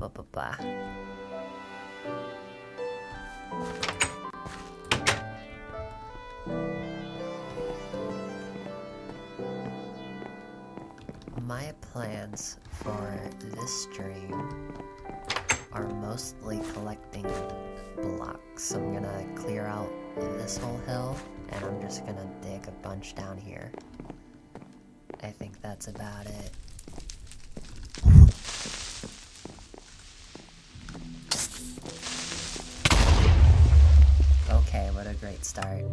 Ba-ba-ba. My plans for this stream are mostly collecting blocks. I'm gonna clear out this whole hill, and I'm just gonna dig a bunch down here. I think that's about it. Okay, what a great start.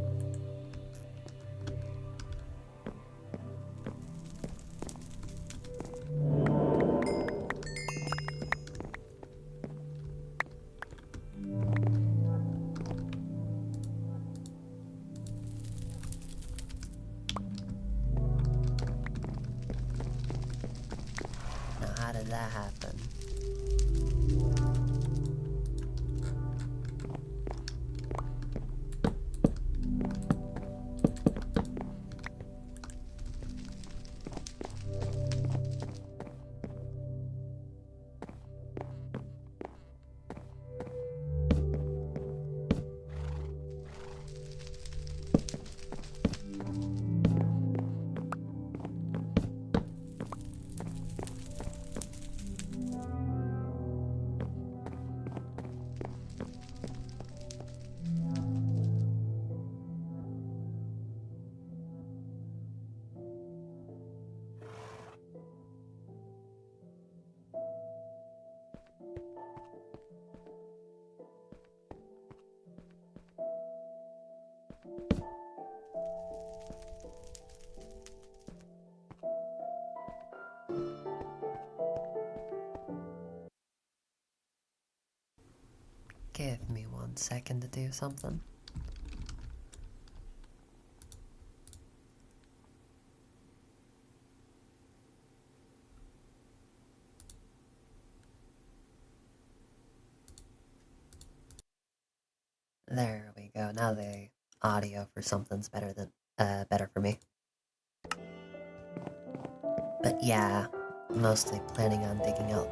Now, how did that happen? Give me 1 second to do something. There we go. Now the audio for something's better for me. But yeah, mostly planning on digging out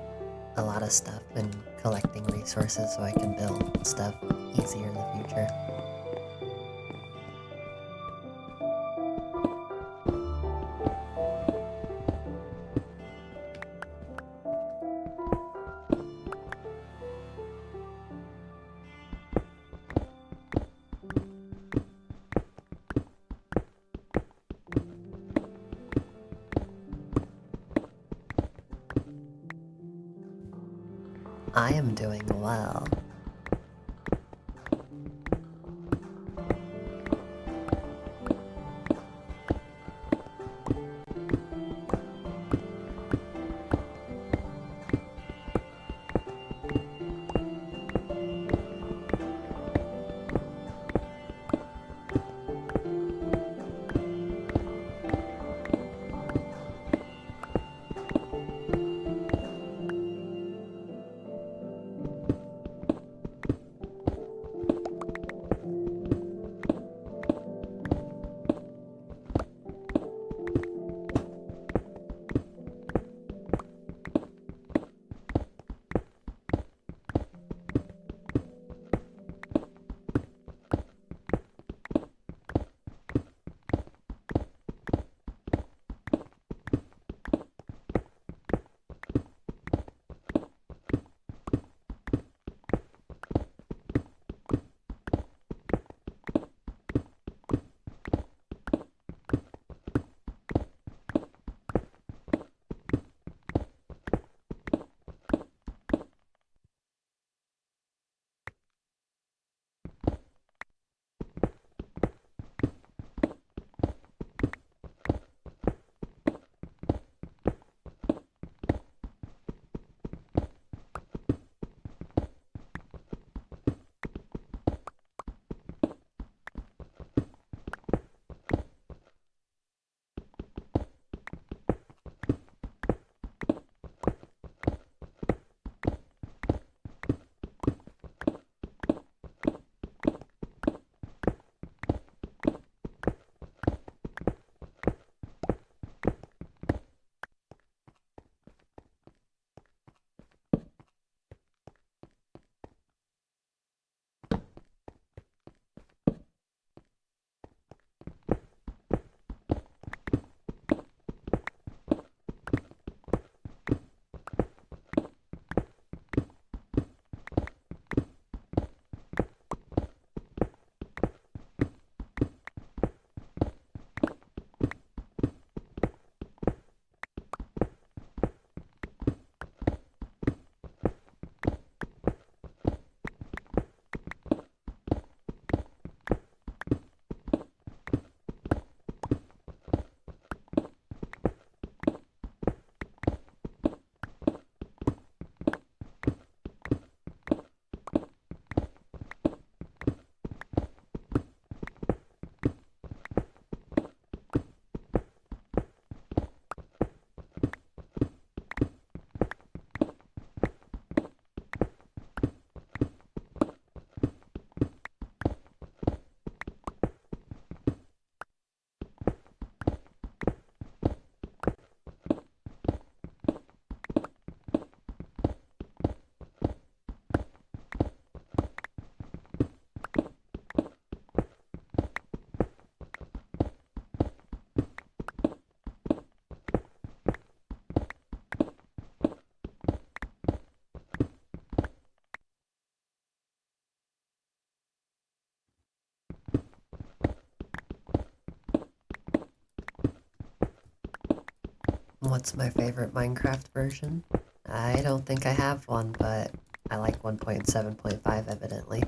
a lot of stuff and collecting resources so I can build stuff easier in the future. I am doing well. What's my favorite Minecraft version? I don't think I have one, but I like 1.7.5 evidently.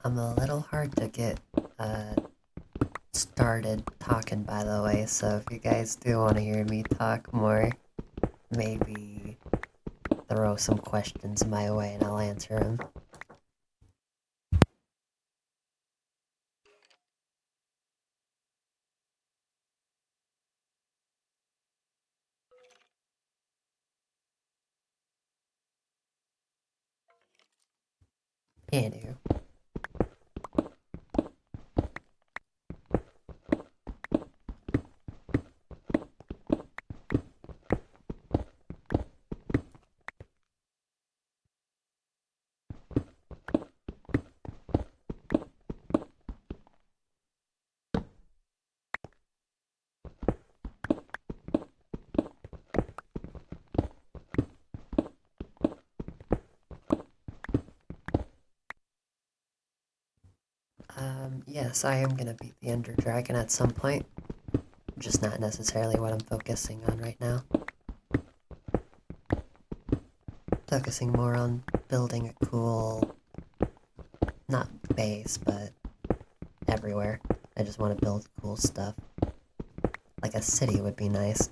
I'm a little hard to get, started talking, by the way, so if you guys do want to hear me talk more, maybe throw some questions my way and I'll answer them. Anywho. Yes, I am gonna beat the Ender Dragon at some point. Just not necessarily what I'm focusing on right now. Focusing more on building a cool... not base, but everywhere. I just want to build cool stuff. Like a city would be nice.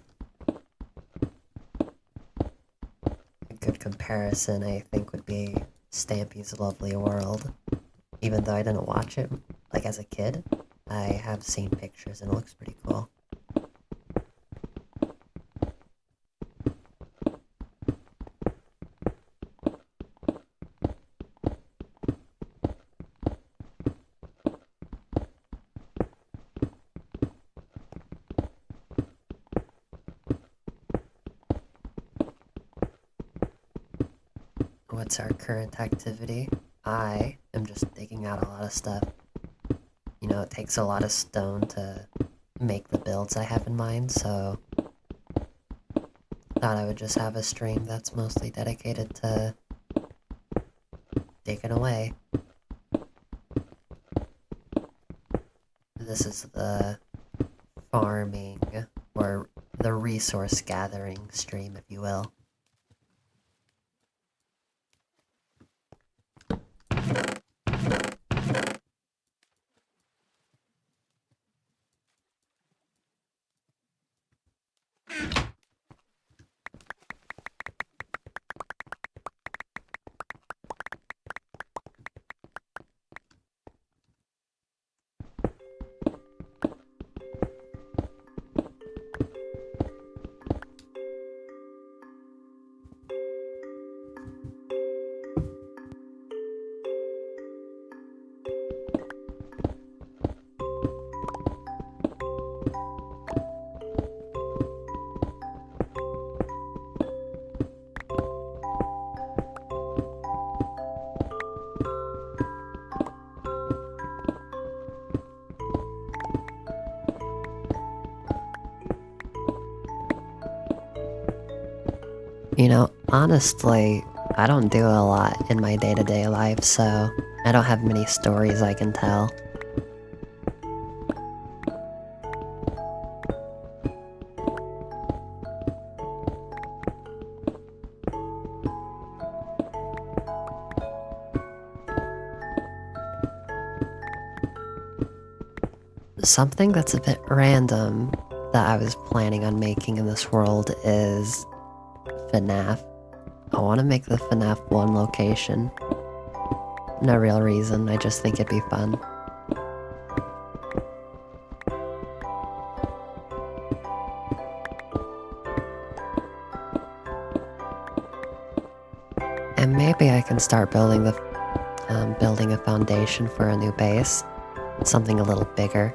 A good comparison, I think, would be Stampy's Lovely World. Even though I didn't watch it, like, as a kid, I have seen pictures and it looks pretty cool. What's our current activity? I am just digging out a lot of stuff. You know, it takes a lot of stone to make the builds I have in mind, so... thought I would just have a stream that's mostly dedicated to... digging away. This is the... farming, or the resource gathering stream, if you will. You know, honestly, I don't do a lot in my day-to-day life, so I don't have many stories I can tell. Something that's a bit random that I was planning on making in this world is FNAF. I want to make the FNAF 1 location. No real reason, I just think it'd be fun. And maybe I can start building building a foundation for a new base. Something a little bigger.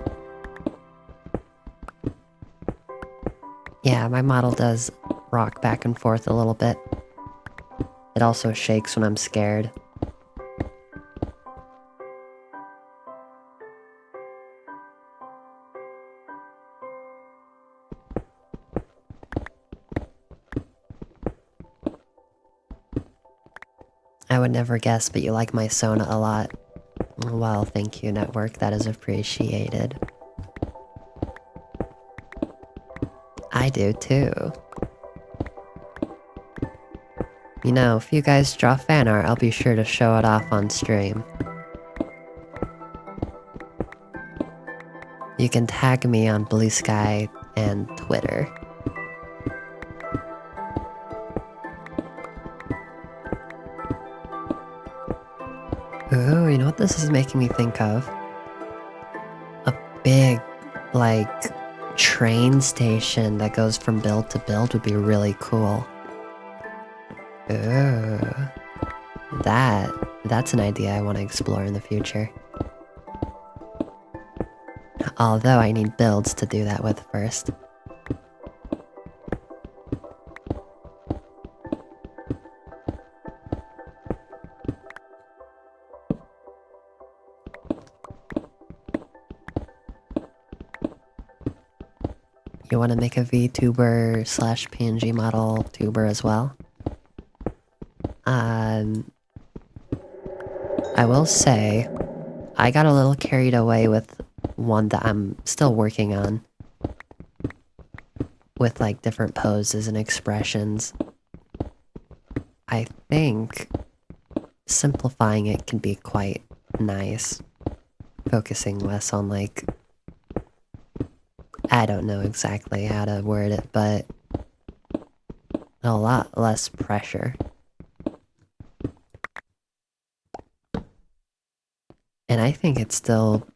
Yeah, my model does rock back and forth a little bit. It also shakes when I'm scared. I would never guess, but you like my Sona a lot. Well, thank you, network, that is appreciated. I do too. You know, if you guys draw fan art, I'll be sure to show it off on stream. You can tag me on Blue Sky and Twitter. Ooh, you know what this is making me think of? A big, like, train station that goes from build to build would be really cool. Ooh. That's an idea I want to explore in the future. Although I need builds to do that with first. You want to make a VTuber slash PNG model tuber as well? I will say, I got a little carried away with one that I'm still working on. With like different poses and expressions. I think simplifying it can be quite nice. Focusing less on like... I don't know exactly how to word it, but a lot less pressure. And I think it's still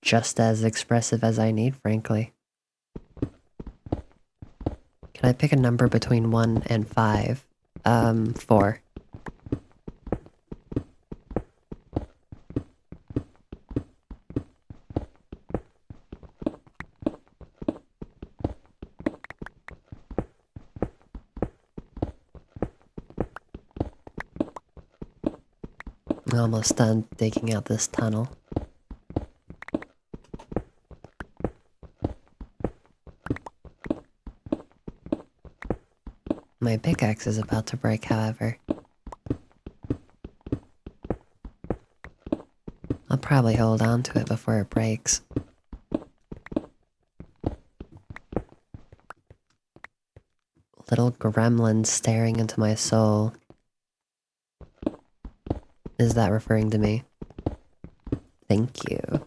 just as expressive as I need, frankly. Can I pick a number between 1 and 5? 4. Almost done digging out this tunnel. My pickaxe is about to break, however. I'll probably hold on to it before it breaks. Little gremlin staring into my soul. Is that referring to me? Thank you.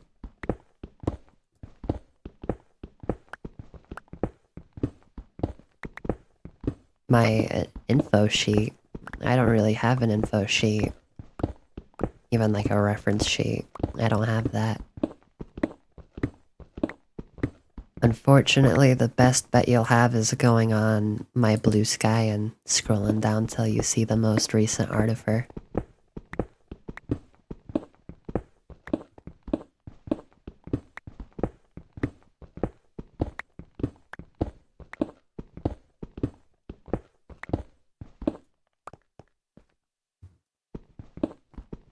My info sheet. I don't really have an info sheet. Even like a reference sheet. I don't have that. Unfortunately, the best bet you'll have is going on my Blue Sky and scrolling down till you see the most recent art of her.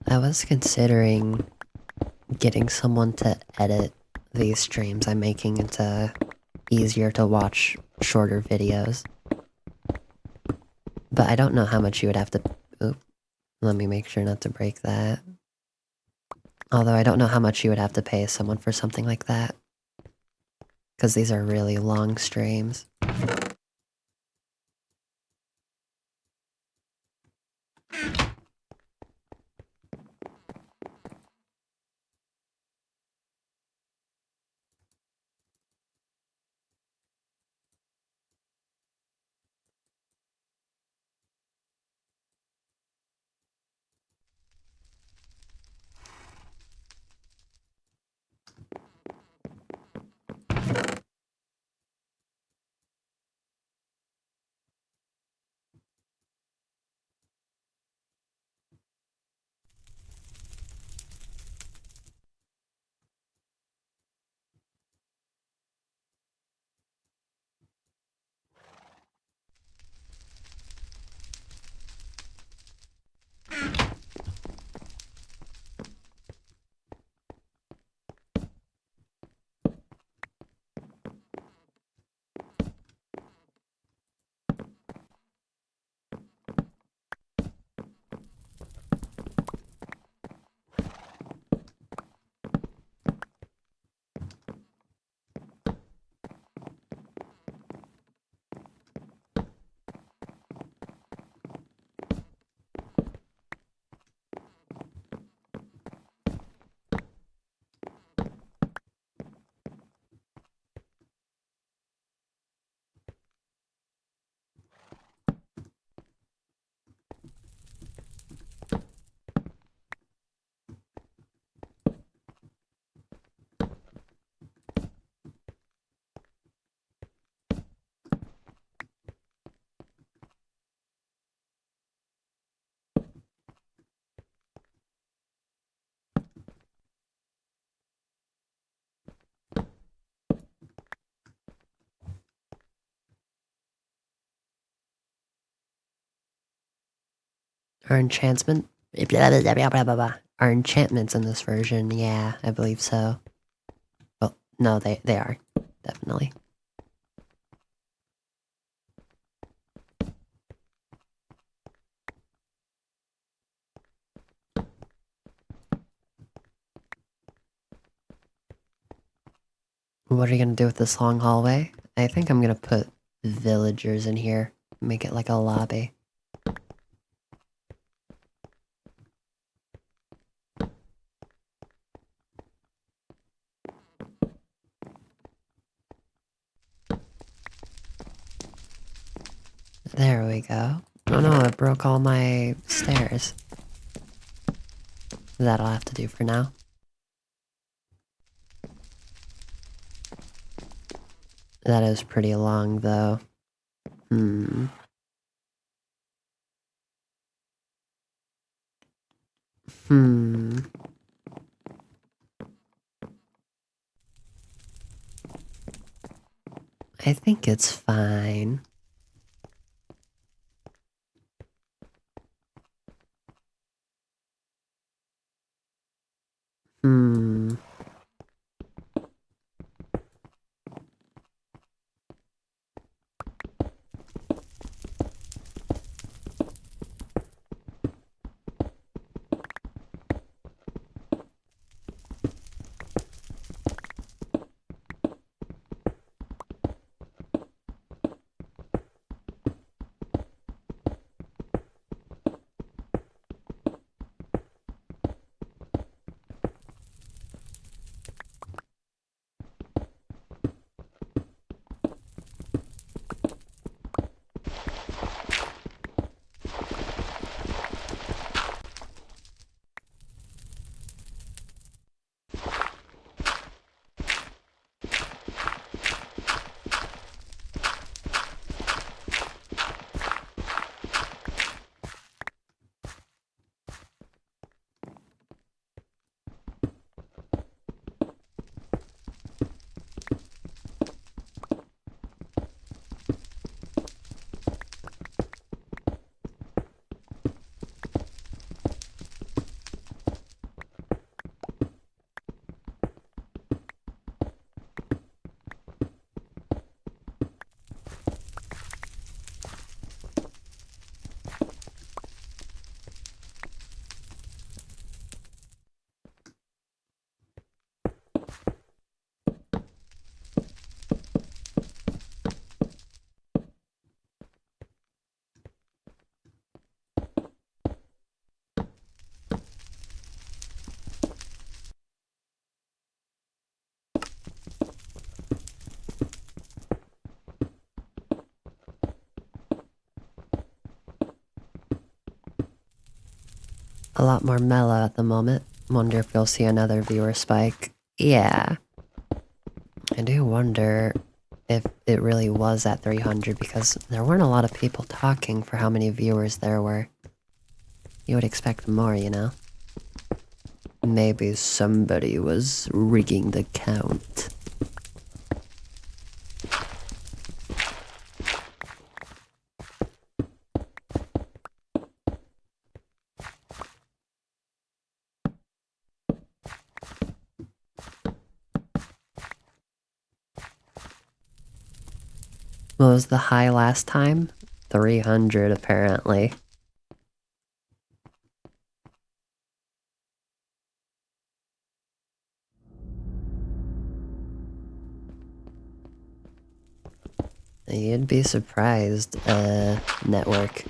I was considering getting someone to edit these streams I'm making into easier to watch, shorter videos. But I don't know how much you would have to... Oop. Let me make sure not to break that. Although I don't know how much you would have to pay someone for something like that. Because these are really long streams. Our enchantment... Our enchantments in this version, yeah, I believe so. Well, no, they are. Definitely. What are you gonna do with this long hallway? I think I'm gonna put villagers in here. Make it like a lobby. There we go. Oh no, I broke all my stairs. That'll have to do for now. That is pretty long, though. Hmm. Hmm. I think it's fine. Hmm. A lot more mellow at the moment. Wonder if you'll see another viewer spike. Yeah. I do wonder if it really was at 300 because there weren't a lot of people talking for how many viewers there were. You would expect more, you know? Maybe somebody was rigging the count. What was the high last time? 300 apparently. You'd be surprised, network.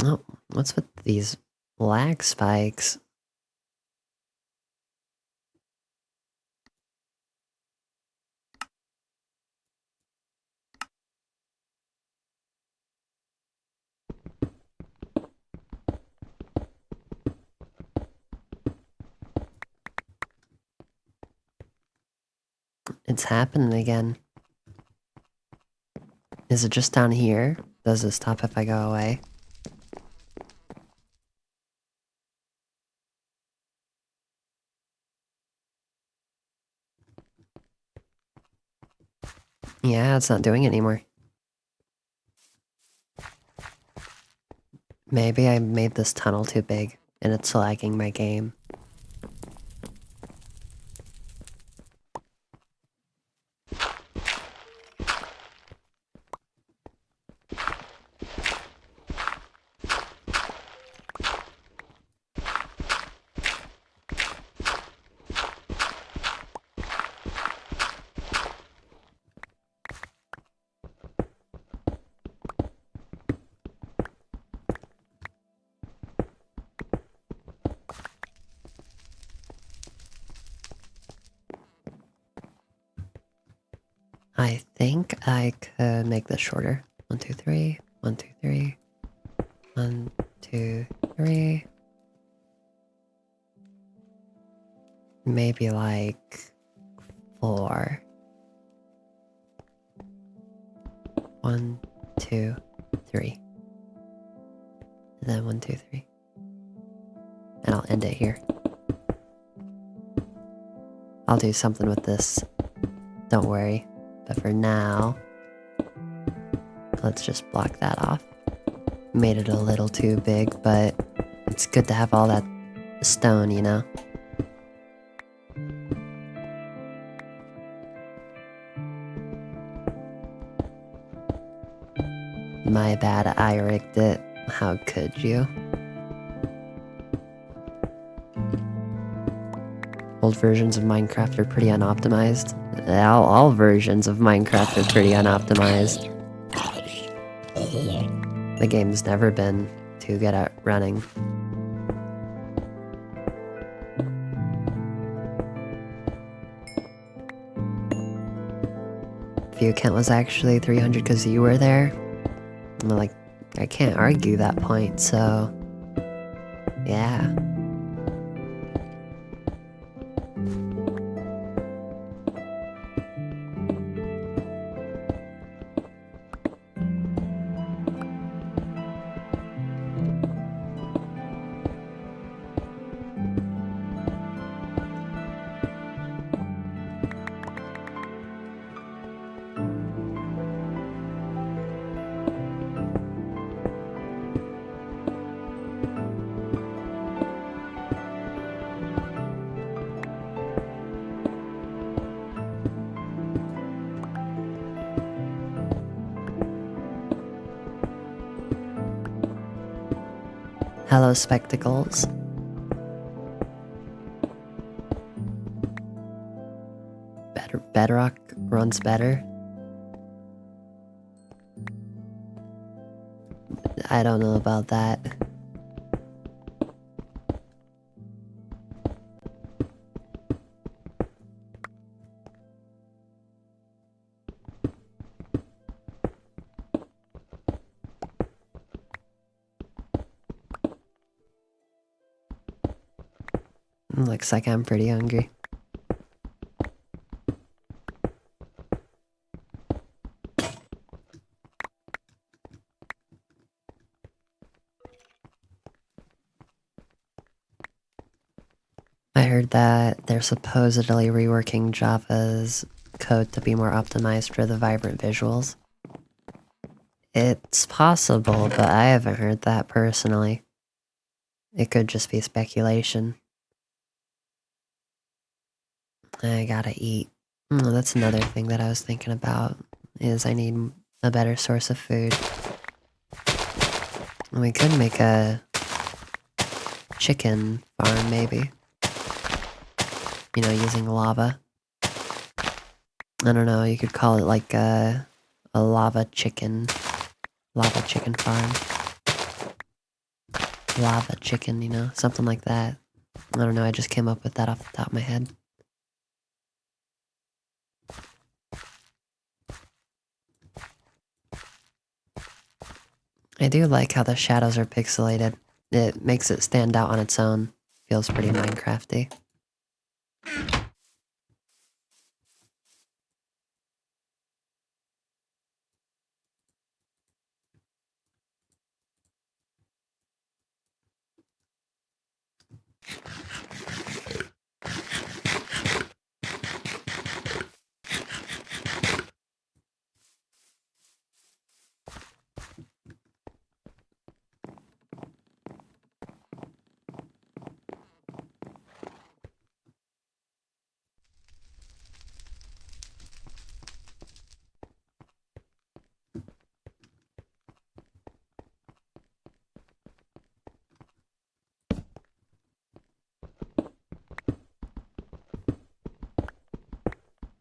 Oh, what's with these lag spikes? It's happening again. Is it just down here? Does it stop if I go away? Yeah, it's not doing it anymore. Maybe I made this tunnel too big, and it's lagging my game. I think I could make this shorter. 1, 2, 3. 1, 2, 3. 1, 2, 3. Maybe like 4. 1, 2, 3. And then 1, 2, 3. And I'll end it here. I'll do something with this. Don't worry. But for now, let's just block that off. Made it a little too big, but it's good to have all that stone, you know? My bad, I rigged it. How could you? Old versions of Minecraft are pretty unoptimized. All versions of Minecraft are pretty unoptimized. The game's never been too good at running. View count was actually 300 because you were there. I'm like, I can't argue that point, so... yeah. Hello, spectacles. Bedrock runs better. I don't know about that. Looks like I'm pretty hungry. I heard that they're supposedly reworking Java's code to be more optimized for the vibrant visuals. It's possible, but I haven't heard that personally. It could just be speculation. I gotta eat. That's another thing that I was thinking about, is I need a better source of food. We could make a chicken farm, maybe. You know, using lava. I don't know, you could call it like a lava chicken farm. Lava chicken, you know, something like that. I don't know, I just came up with that off the top of my head. I do like how the shadows are pixelated. It makes it stand out on its own. Feels pretty Minecrafty.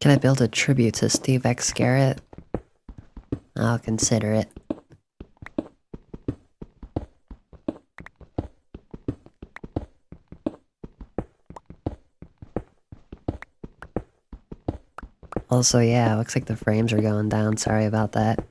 Can I build a tribute to Steve X Garrett? I'll consider it. Also, yeah, looks like the frames are going down. Sorry about that.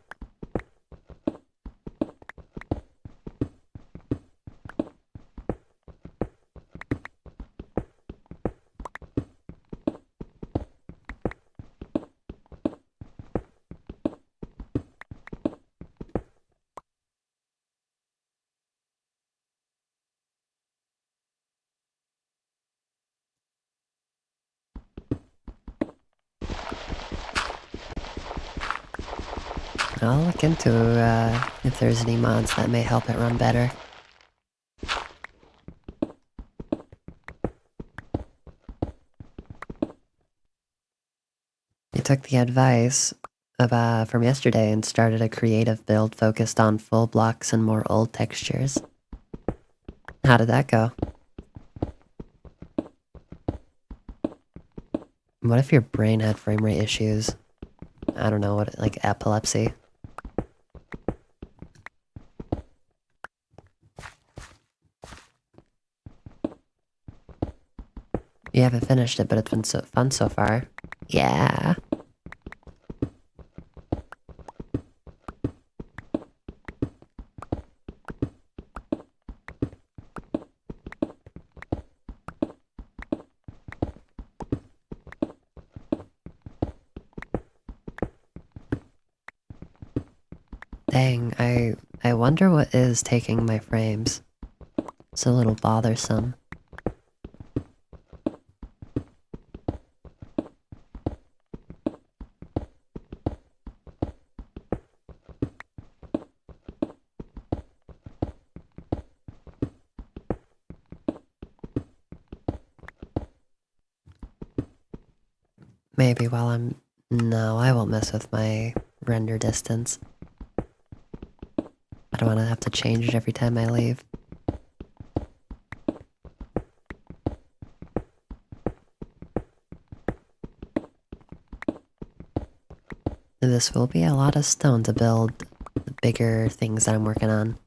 I'll look into if there's any mods that may help it run better. You took the advice of, from yesterday and started a creative build focused on full blocks and more old textures. How did that go? What if your brain had frame rate issues? I don't know, what, like epilepsy? You haven't finished it, but it's been so fun so far. Yeah. Dang, I wonder what is taking my frames. It's a little bothersome. Maybe while I'm... No, I won't mess with my render distance. I don't want to have to change it every time I leave. This will be a lot of stone to build the bigger things that I'm working on.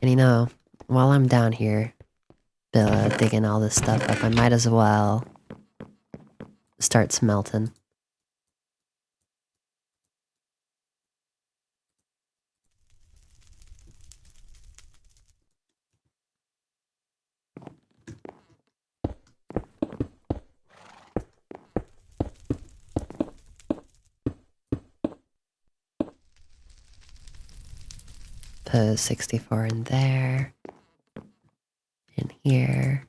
And you know, while I'm down here, digging all this stuff up, I might as well start smelting. Put 64 in there. In here.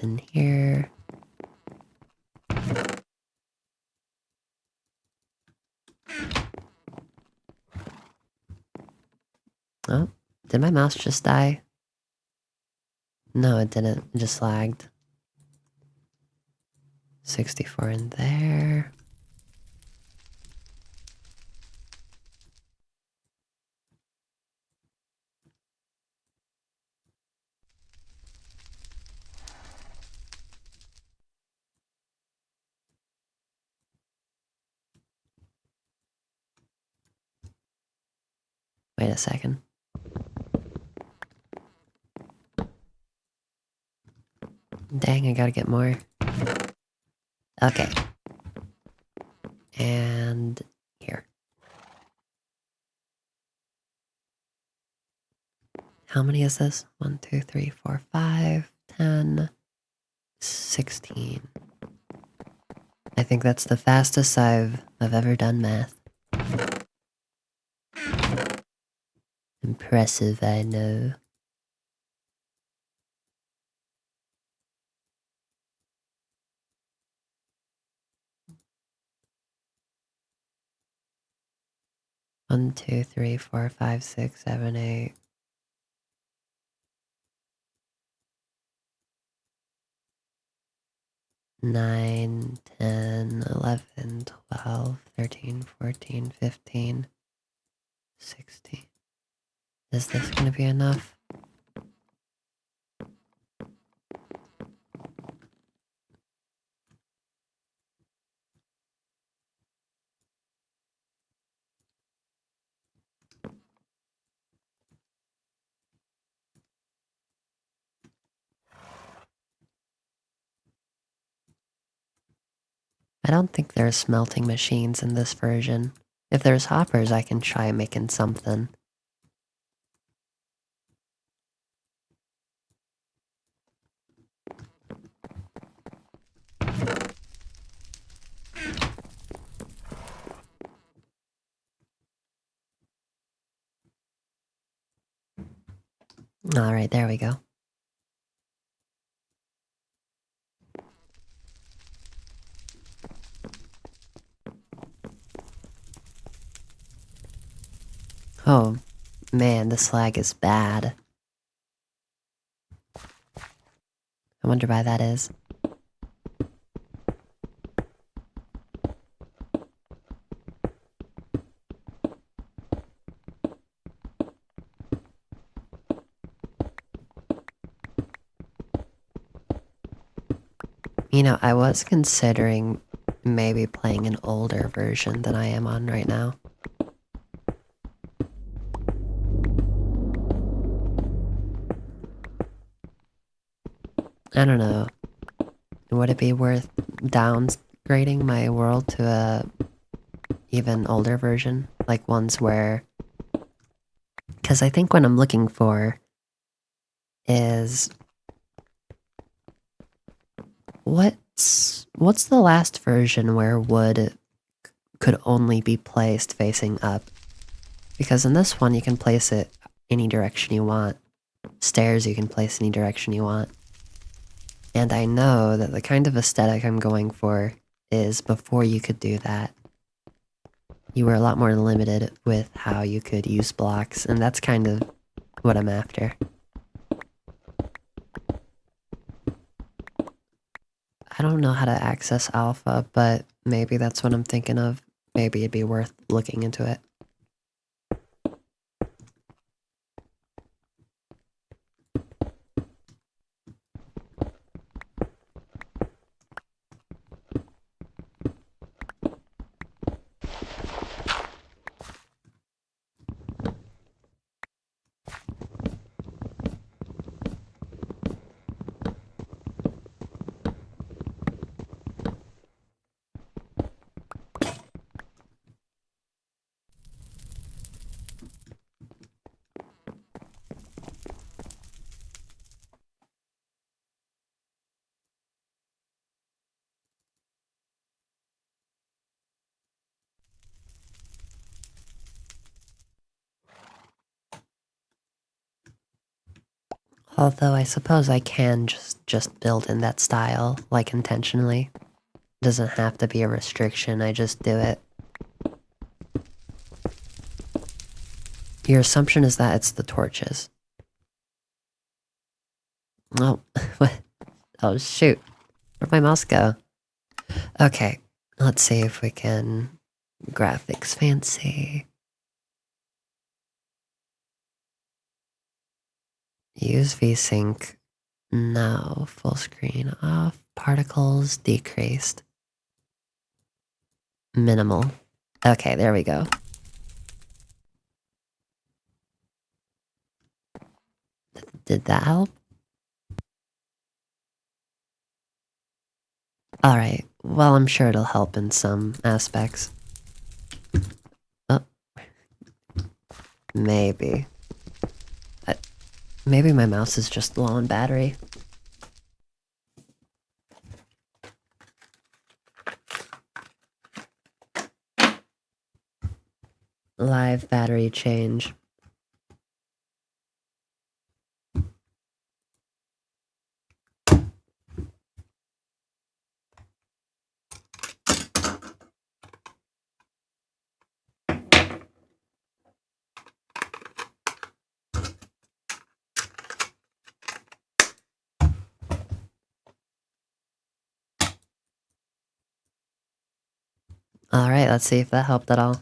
In here. Oh, did my mouse just die? No, it didn't. It just lagged. 64 in there. Wait a second. Dang, I gotta get more. Okay. And here. How many is this? 1, 2, 3, 4, 5, 10, 16. I think that's the fastest I've ever done math. Impressive, I know. One, 2, 3, 4, 5, 6, 7, 8. 9, 10, 11, 12, 13, 14, 15, 16. Is this gonna be enough? I don't think there's smelting machines in this version. If there's hoppers, I can try making something. Alright, there we go. Oh, man, this lag is bad. I wonder why that is. You know, I was considering maybe playing an older version than I am on right now. I don't know. Would it be worth downgrading my world to a even older version? Like ones where... Because I think what I'm looking for is... What's the last version where wood could only be placed facing up? Because in this one you can place it any direction you want. Stairs you can place any direction you want. And I know that the kind of aesthetic I'm going for is before you could do that, you were a lot more limited with how you could use blocks, and that's kind of what I'm after. I don't know how to access alpha, but maybe that's what I'm thinking of. Maybe it'd be worth looking into it. Although I suppose I can just build in that style, like intentionally. It doesn't have to be a restriction, I just do it. Your assumption is that it's the torches. Oh, what? Oh shoot. Where'd my mouse go? Okay, let's see if we can... Graphics fancy. Use VSync. No. Full screen off. Particles decreased. Minimal. Okay, there we go. Did that help? Alright, well, I'm sure it'll help in some aspects. Oh. Maybe. Maybe my mouse is just low on battery. Live battery change. Alright, let's see if that helped at all.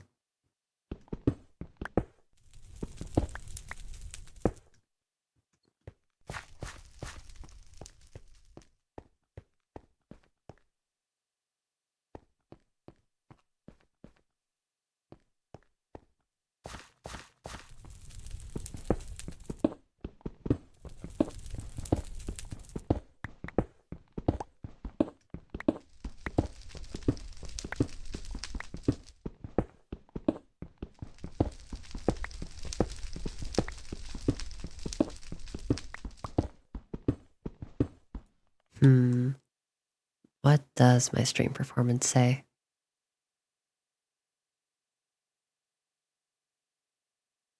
What does my stream performance say?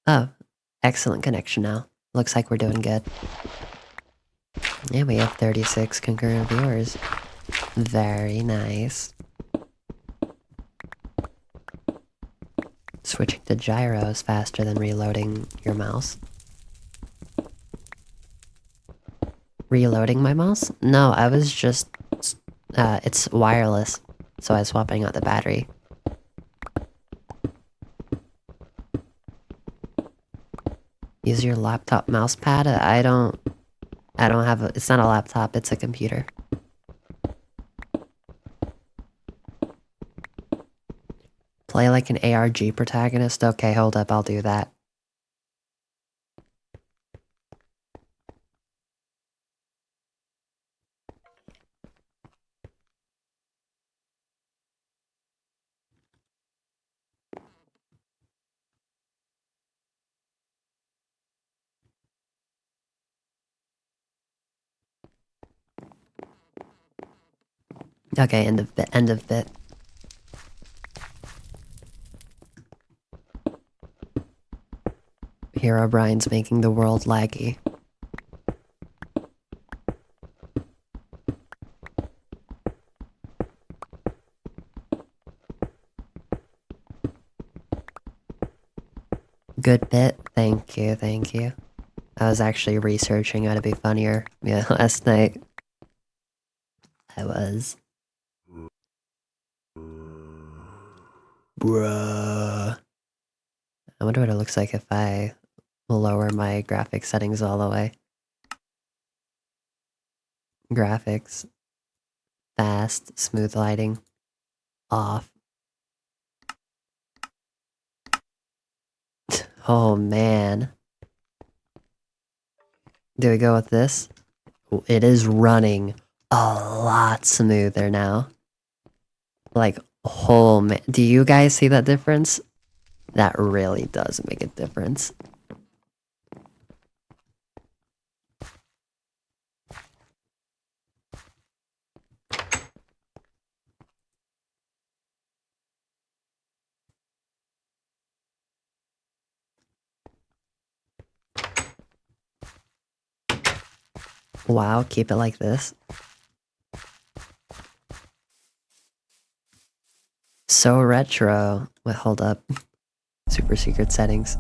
Oh, excellent connection now. Looks like we're doing good. Yeah, we have 36 concurrent viewers. Very nice. Switching to gyros faster than reloading your mouse. Reloading my mouse? No, I was just... it's wireless, so I was swapping out the battery. Use your laptop mouse pad? I don't have a... It's not a laptop, it's a computer. Play like an ARG protagonist? Okay, hold up, I'll do that. Okay, end of bit, end of bit. Hero Brian's making the world laggy. Good bit, thank you, thank you. I was actually researching how to be funnier, yeah, last night. I was. Bruh. I wonder what it looks like if I lower my graphics settings all the way. Graphics. Fast, smooth lighting. Off. Oh man. Do we go with this? It is running a lot smoother now. Like, oh man. Do you guys see that difference? That really does make a difference. Wow, keep it like this. So retro. Wait, hold up. Super secret settings.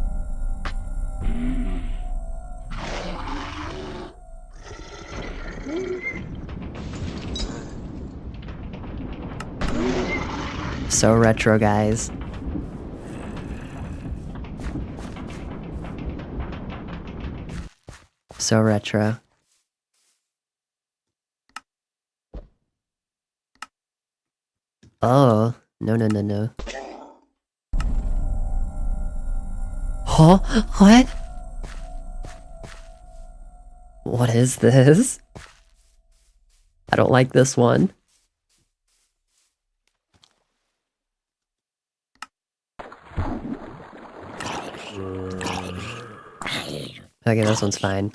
So retro, guys. So retro. Oh, no, no, no, no. Huh? What? What is this? I don't like this one. Okay, this one's fine.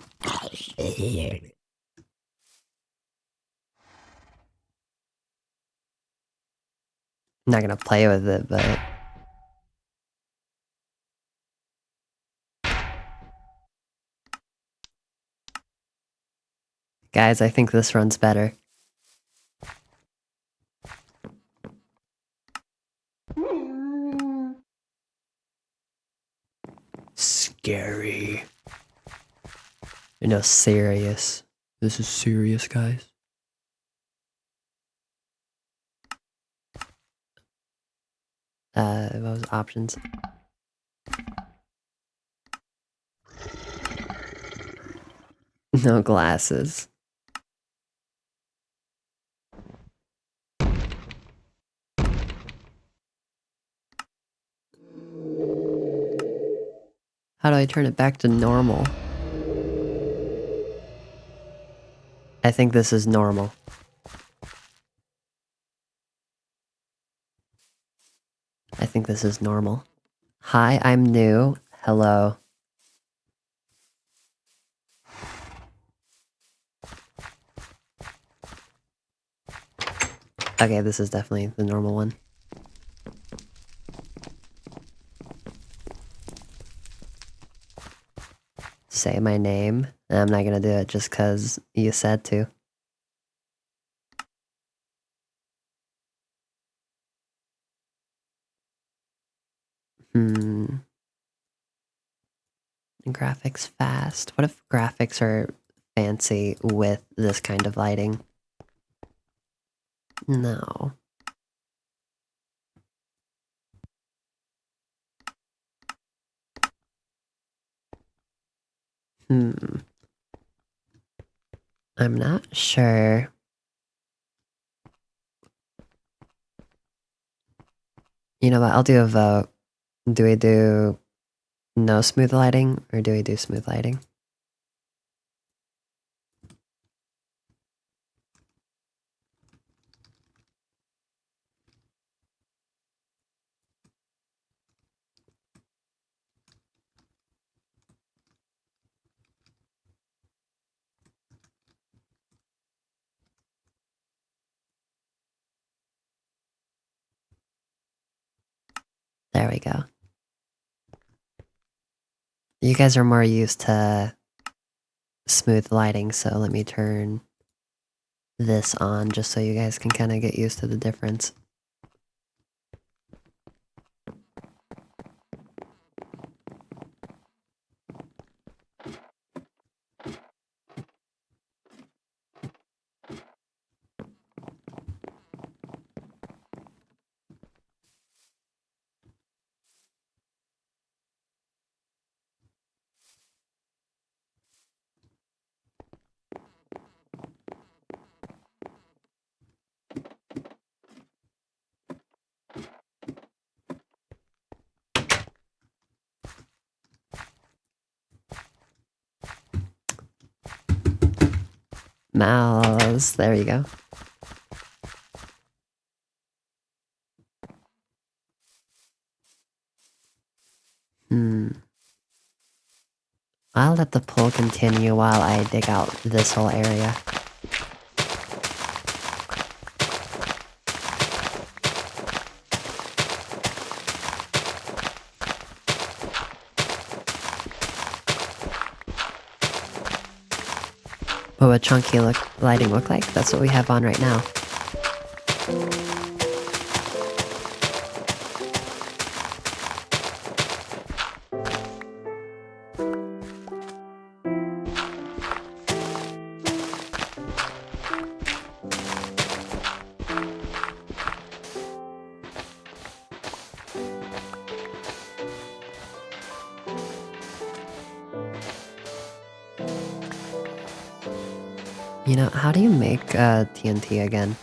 I'm not gonna play with it, but... Guys, I think this runs better. Scary. No, serious. This is serious, guys. What was options? No glasses. How do I turn it back to normal? I think this is normal. I think this is normal. Hi, I'm new. Hello. Okay, this is definitely the normal one. Say my name. I'm not gonna do it just cause you said to. Graphics fast. What if graphics are fancy with this kind of lighting? No. I'm not sure. You know what? I'll do a vote. Do we do no smooth lighting or do we do smooth lighting? There we go. You guys are more used to smooth lighting, so let me turn this on just so you guys can kind of get used to the difference. Mouse, there you go. I'll let the pull continue while I dig out this whole area. What would chunky lighting look like? That's what we have on right now. You know, how do you make TNT again?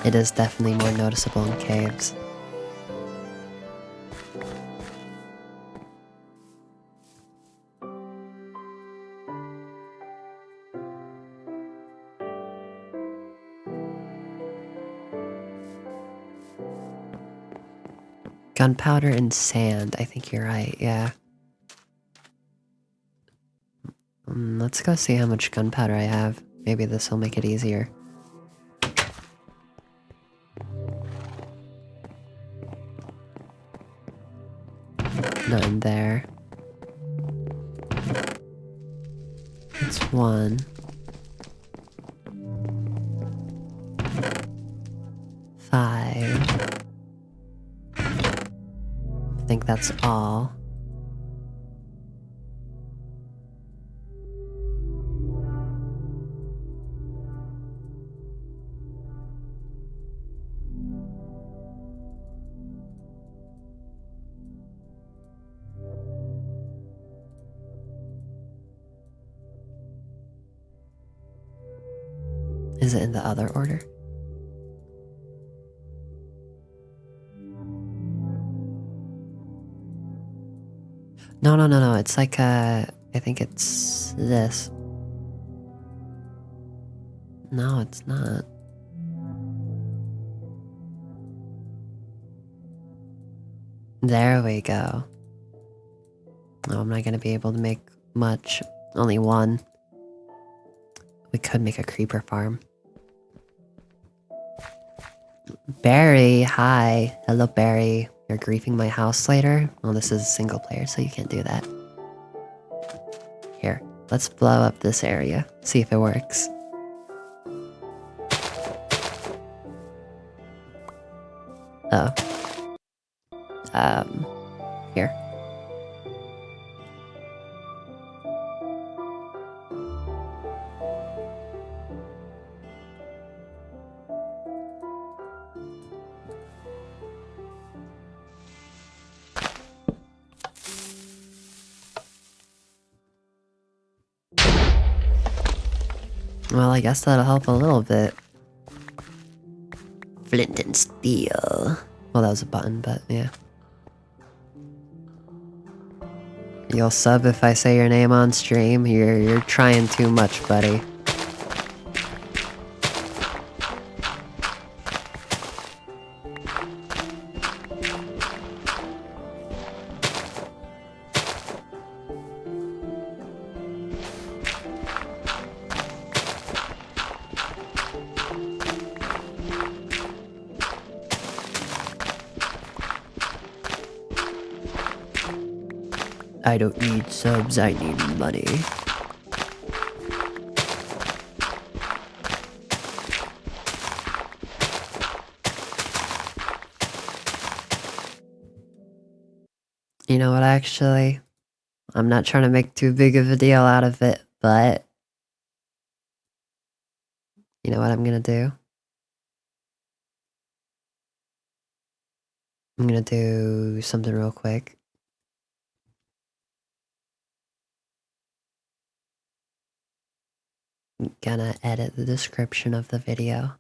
It is definitely more noticeable in caves. Gunpowder and sand, I think you're right, yeah. Let's go see how much gunpowder I have. Maybe this will make it easier. None there. That's 1. 5. I think that's all. Is it in the other order? No. It's like, I think it's this. No, it's not. There we go. Oh, I'm not gonna be able to make much. Only 1. We could make a creeper farm. Barry, hi. Hello, Barry. You're griefing my house later? Well, this is single player, so you can't do that. Here, let's blow up this area. See if it works. Oh. Here. Well, I guess that'll help a little bit. Flint and steel. Well, that was a button, but yeah. You'll sub if I say your name on stream? You're trying too much, buddy. I don't need subs, I need money. You know what, actually? I'm not trying to make too big of a deal out of it, but... You know what I'm gonna do? I'm gonna do something real quick. I'm gonna edit the description of the video.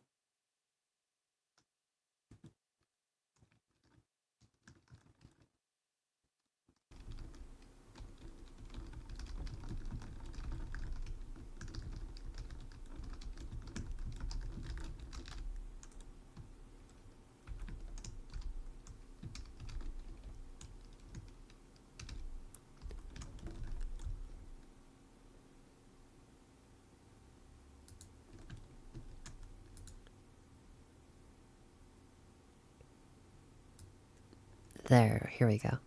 There, here we go.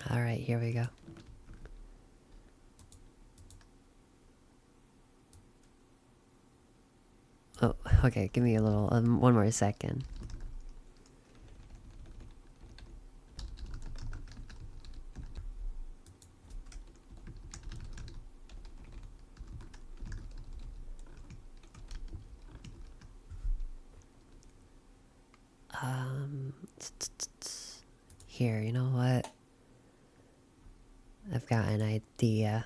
Alright, here we go. Oh, okay, give me a little, one more second. Here, you know what? I've got an idea.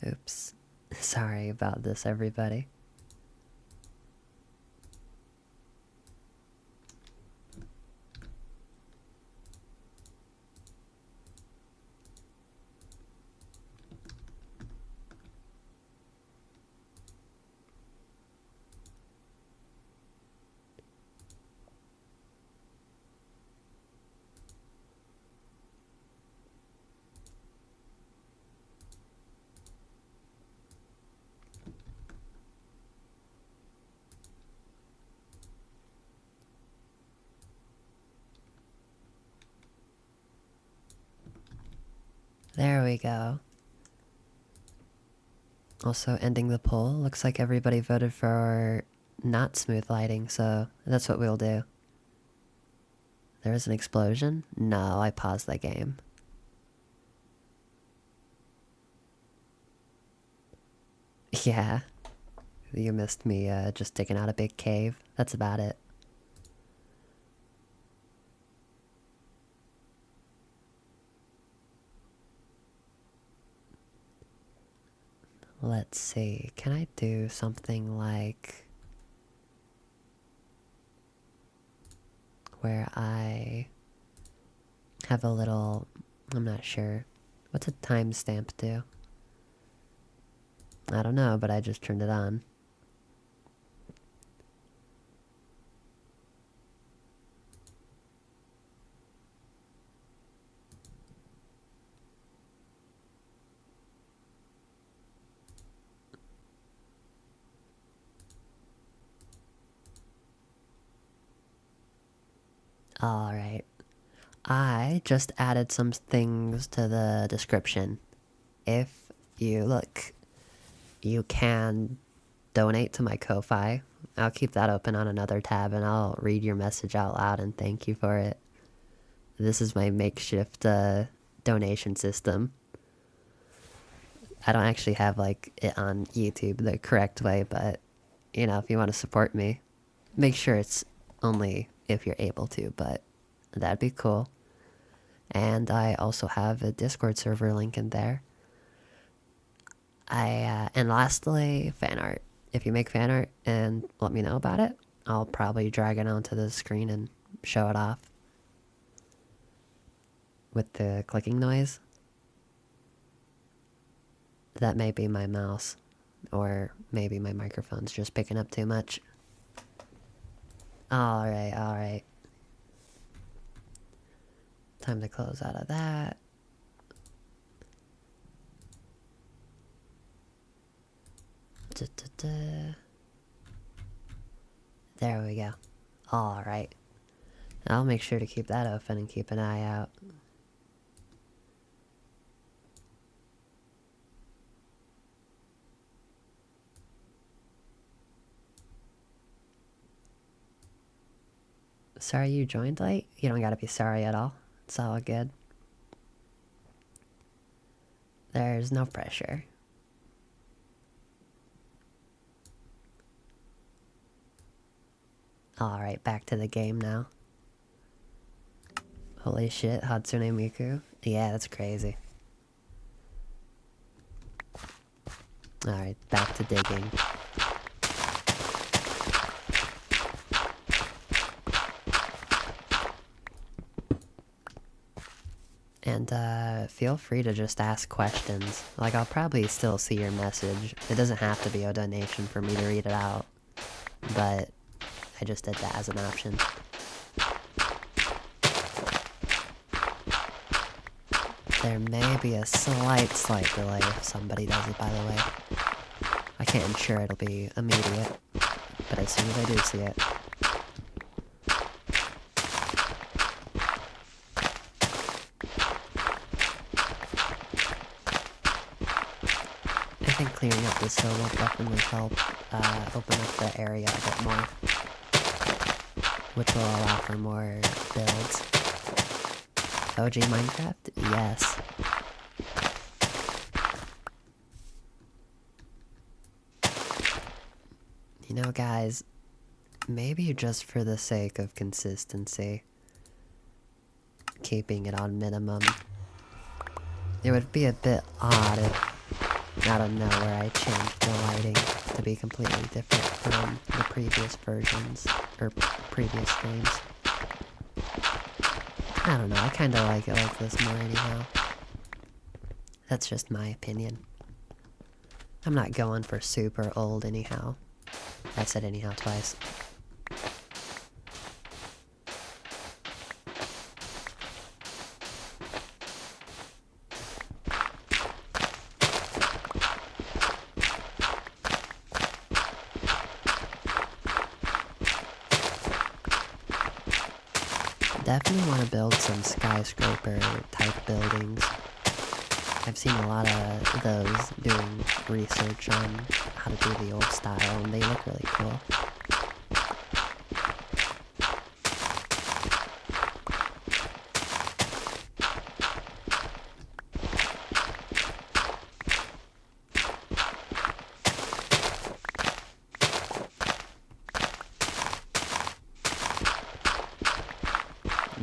Oops. Sorry about this, everybody. There we go. Also, ending the poll. Looks like everybody voted for not smooth lighting, so that's what we'll do. There was an explosion? No, I paused the game. Yeah, you missed me just digging out a big cave. That's about it. Let's see, can I do something like where I have a little, I'm not sure. What's a timestamp do? I don't know, but I just turned it on. Alright. I just added some things to the description. If you look, you can donate to my Ko-Fi. I'll keep that open on another tab and I'll read your message out loud and thank you for it. This is my makeshift donation system. I don't actually have like it on YouTube the correct way, but you know, if you want to support me, make sure it's only if you're able to, but that'd be cool. And I also have a Discord server link in there. And lastly, fan art. If you make fan art and let me know about it, I'll probably drag it onto the screen and show it off. With the clicking noise. That may be my mouse. Or maybe my microphone's just picking up too much. Alright, alright. Time to close out of that. There we go. Alright. I'll make sure to keep that open and keep an eye out. Sorry you joined late? You don't gotta be sorry at all. It's all good. There's no pressure. Alright, back to the game now. Holy shit, Hatsune Miku? Yeah, that's crazy. Alright, back to digging. And feel free to just ask questions. Like, I'll probably still see your message. It doesn't have to be a donation for me to read it out. But I just did that as an option. There may be a slight delay if somebody does it, by the way. I can't ensure it'll be immediate, but as soon as I do see it. I think clearing up this hill will definitely help open up the area a bit more, which will allow for more builds. OG Minecraft? Yes. You know, guys, maybe just for the sake of consistency, keeping it on minimum. It would be a bit odd if, out of nowhere, I changed the lighting to be completely different from the previous versions, or previous streams. I don't know, I kinda like it like this more anyhow. That's just my opinion. I'm not going for super old anyhow. I said anyhow twice. Definitely want to build some skyscraper type buildings. I've seen a lot of those doing research on how to do the old style, and they look really cool.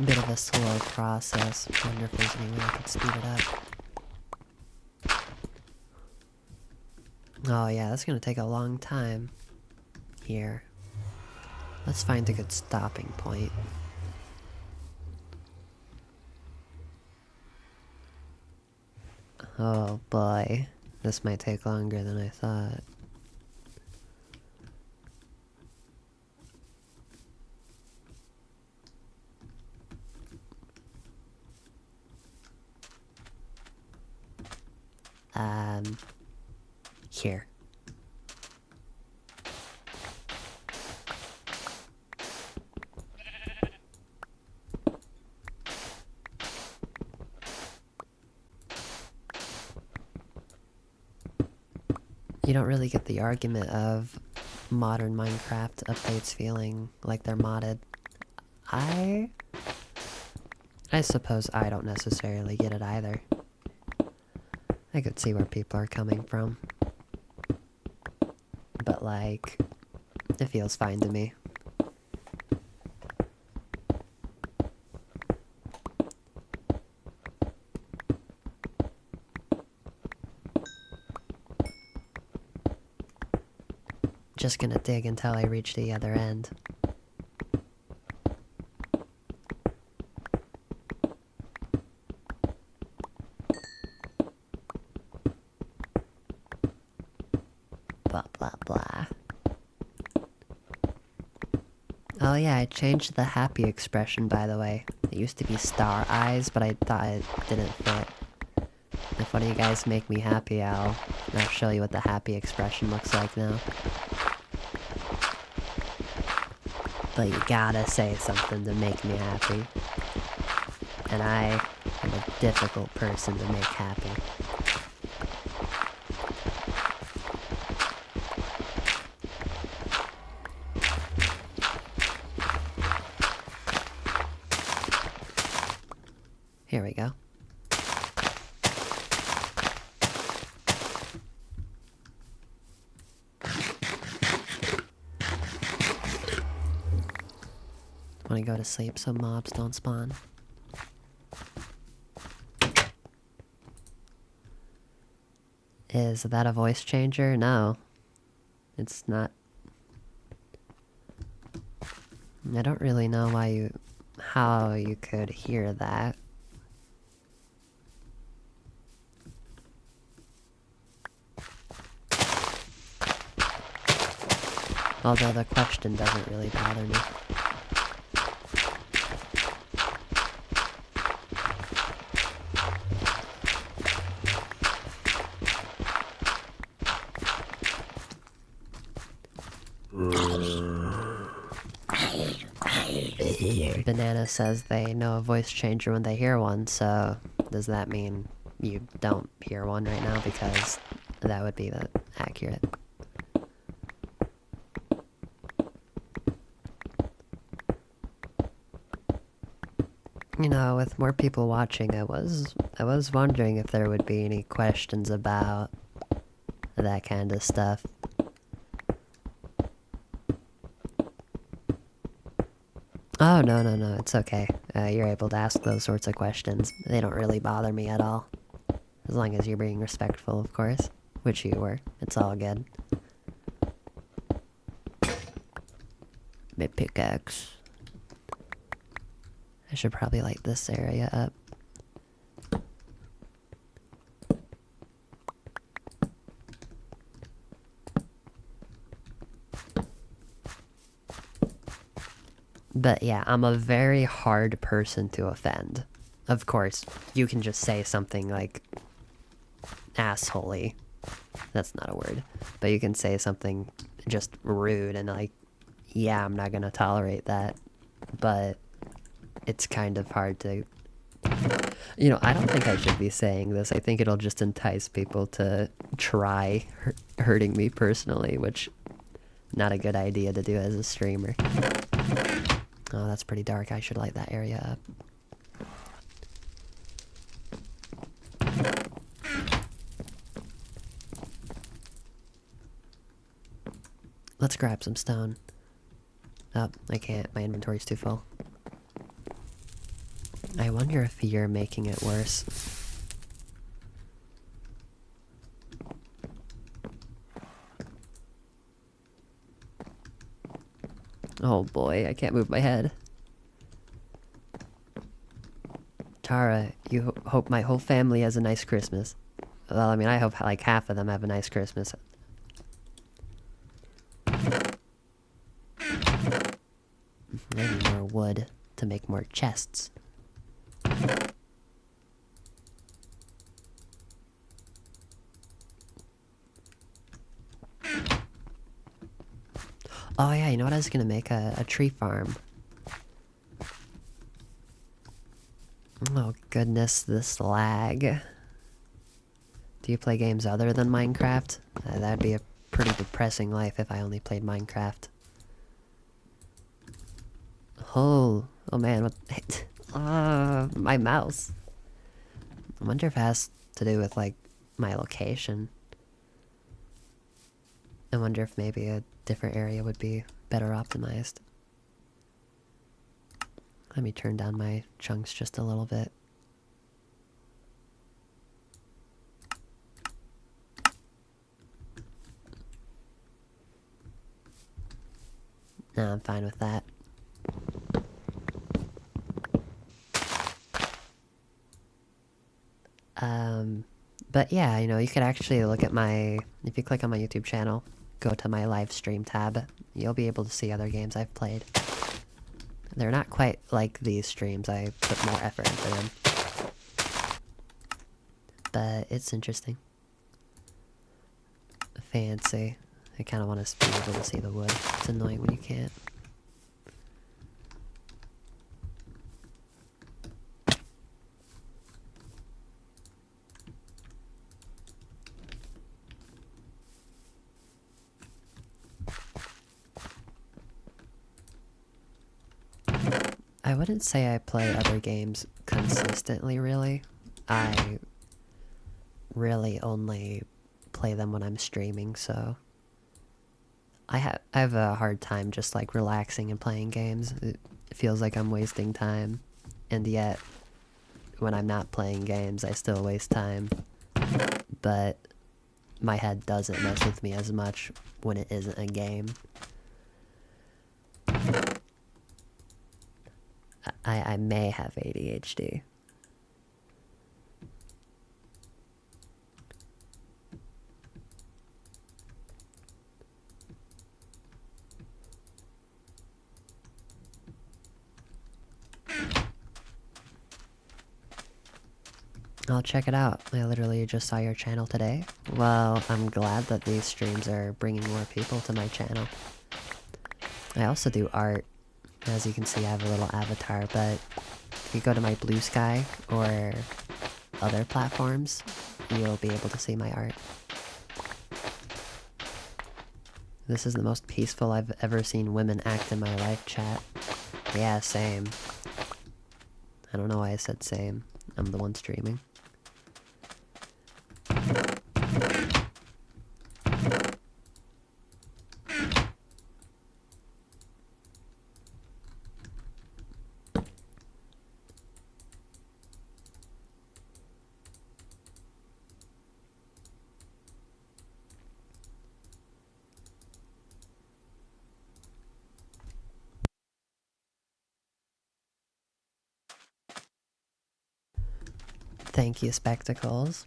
bit of a slow process. Wonder if there's any way I could speed it up. Oh yeah, that's gonna take a long time. Here. Let's find a good stopping point. Oh boy. This might take longer than I thought. Here. You don't really get the argument of modern Minecraft updates feeling like they're modded. I suppose I don't necessarily get it either. I could see where people are coming from. But like, it feels fine to me. Just gonna dig until I reach the other end. Blah blah blah. Oh yeah, I changed the happy expression, by the way. It used to be star eyes, but I thought it didn't fit. If one of you guys make me happy, I'll show you what the happy expression looks like now. But you gotta say something to make me happy. And I am a difficult person to make happy. Here we go. Wanna go to sleep so mobs don't spawn. Is that a voice changer? No. It's not. I don't really know how you could hear that. Although the question doesn't really bother me. Banana says they know a voice changer when they hear one, so does that mean you don't hear one right now? Because that would be accurate. You know, with more people watching, I was wondering if there would be any questions about that kind of stuff. Oh, no, it's okay. You're able to ask those sorts of questions. They don't really bother me at all. As long as you're being respectful, of course. Which you were. It's all good. My pickaxe. I should probably light this area up. But yeah, I'm a very hard person to offend. Of course, you can just say something like assholey. That's not a word. But you can say something just rude and like, yeah, I'm not gonna tolerate that. But it's kind of hard to... You know, I don't think I should be saying this. I think it'll just entice people to try hurting me personally, which not a good idea to do as a streamer. Oh, that's pretty dark. I should light that area up. Let's grab some stone. Oh, I can't. My inventory's too full. I wonder if you're making it worse. Oh boy, I can't move my head. Tara, you hope my whole family has a nice Christmas. Well, I mean, I hope like half of them have a nice Christmas. Maybe more wood to make more chests. Oh yeah, you know what? I was gonna make a tree farm. Oh goodness, this lag. Do you play games other than Minecraft? That'd be a pretty depressing life if I only played Minecraft. Oh man, what? My mouse. I wonder if it has to do with, like, my location. I wonder if maybe a different area would be better optimized. Let me turn down my chunks just a little bit. No, I'm fine with that. But yeah, you know, you could actually look at my... If you click on my YouTube channel, go to my live stream tab, you'll be able to see other games I've played. They're not quite like these streams, I put more effort into them. But it's interesting. Fancy. I kind of want to be able to see the wood. It's annoying when you can't. I wouldn't say I play other games consistently, really. I really only play them when I'm streaming, so... I have a hard time just, like, relaxing and playing games. It feels like I'm wasting time. And yet, when I'm not playing games, I still waste time. But my head doesn't mess with me as much when it isn't a game. I may have ADHD. I'll check it out. I literally just saw your channel today. Well, I'm glad that these streams are bringing more people to my channel. I also do art. As you can see, I have a little avatar, but if you go to my Blue Sky or other platforms, you'll be able to see my art. This is the most peaceful I've ever seen women act in my life, chat. Yeah, same. I don't know why I said same. I'm the one streaming. Thank you, Spectacles.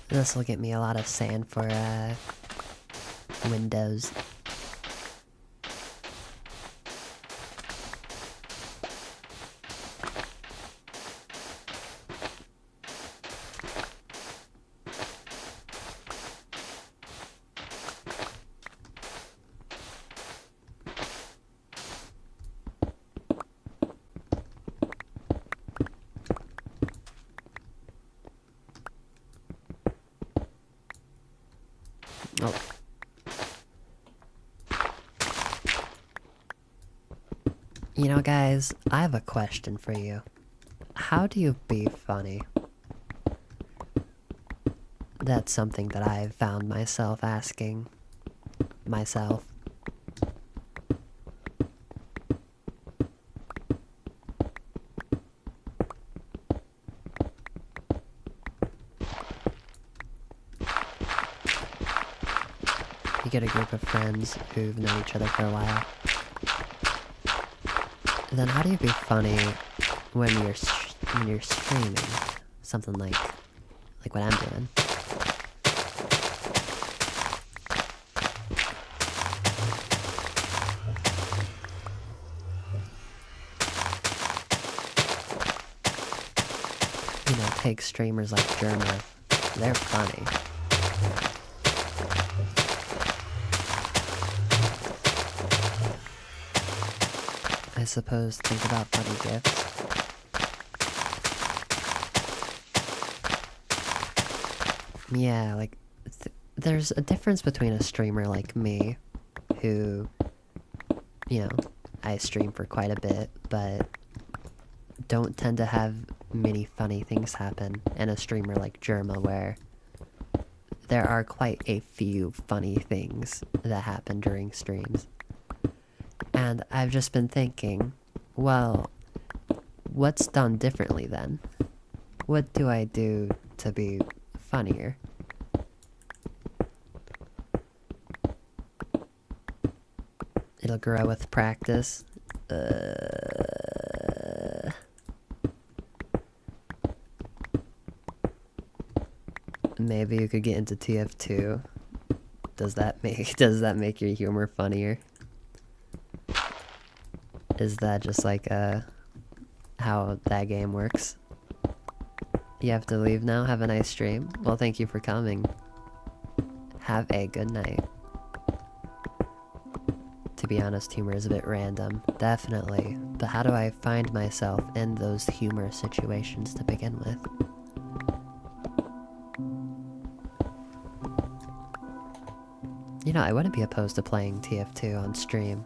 This will get me a lot of sand for, windows. Oh. You know, guys, I have a question for you. How do you be funny? That's something that I've found myself asking myself. You get a group of friends who've known each other for a while. Then how do you be funny when you're streaming? Something like what I'm doing. You know, take streamers like Germa. They're funny. I suppose think about funny gifs. Yeah, like, there's a difference between a streamer like me, who, you know, I stream for quite a bit, but don't tend to have many funny things happen, and a streamer like Germa, where there are quite a few funny things that happen during streams. And I've just been thinking, well, what's done differently then? What do I do to be funnier? It'll grow with practice. Maybe you could get into TF2. Does that make your humor funnier? Is that just like how that game works? You have to leave now? Have a nice stream? Well, thank you for coming. Have a good night. To be honest, humor is a bit random, definitely. But how do I find myself in those humor situations to begin with? You know, I wouldn't be opposed to playing TF2 on stream.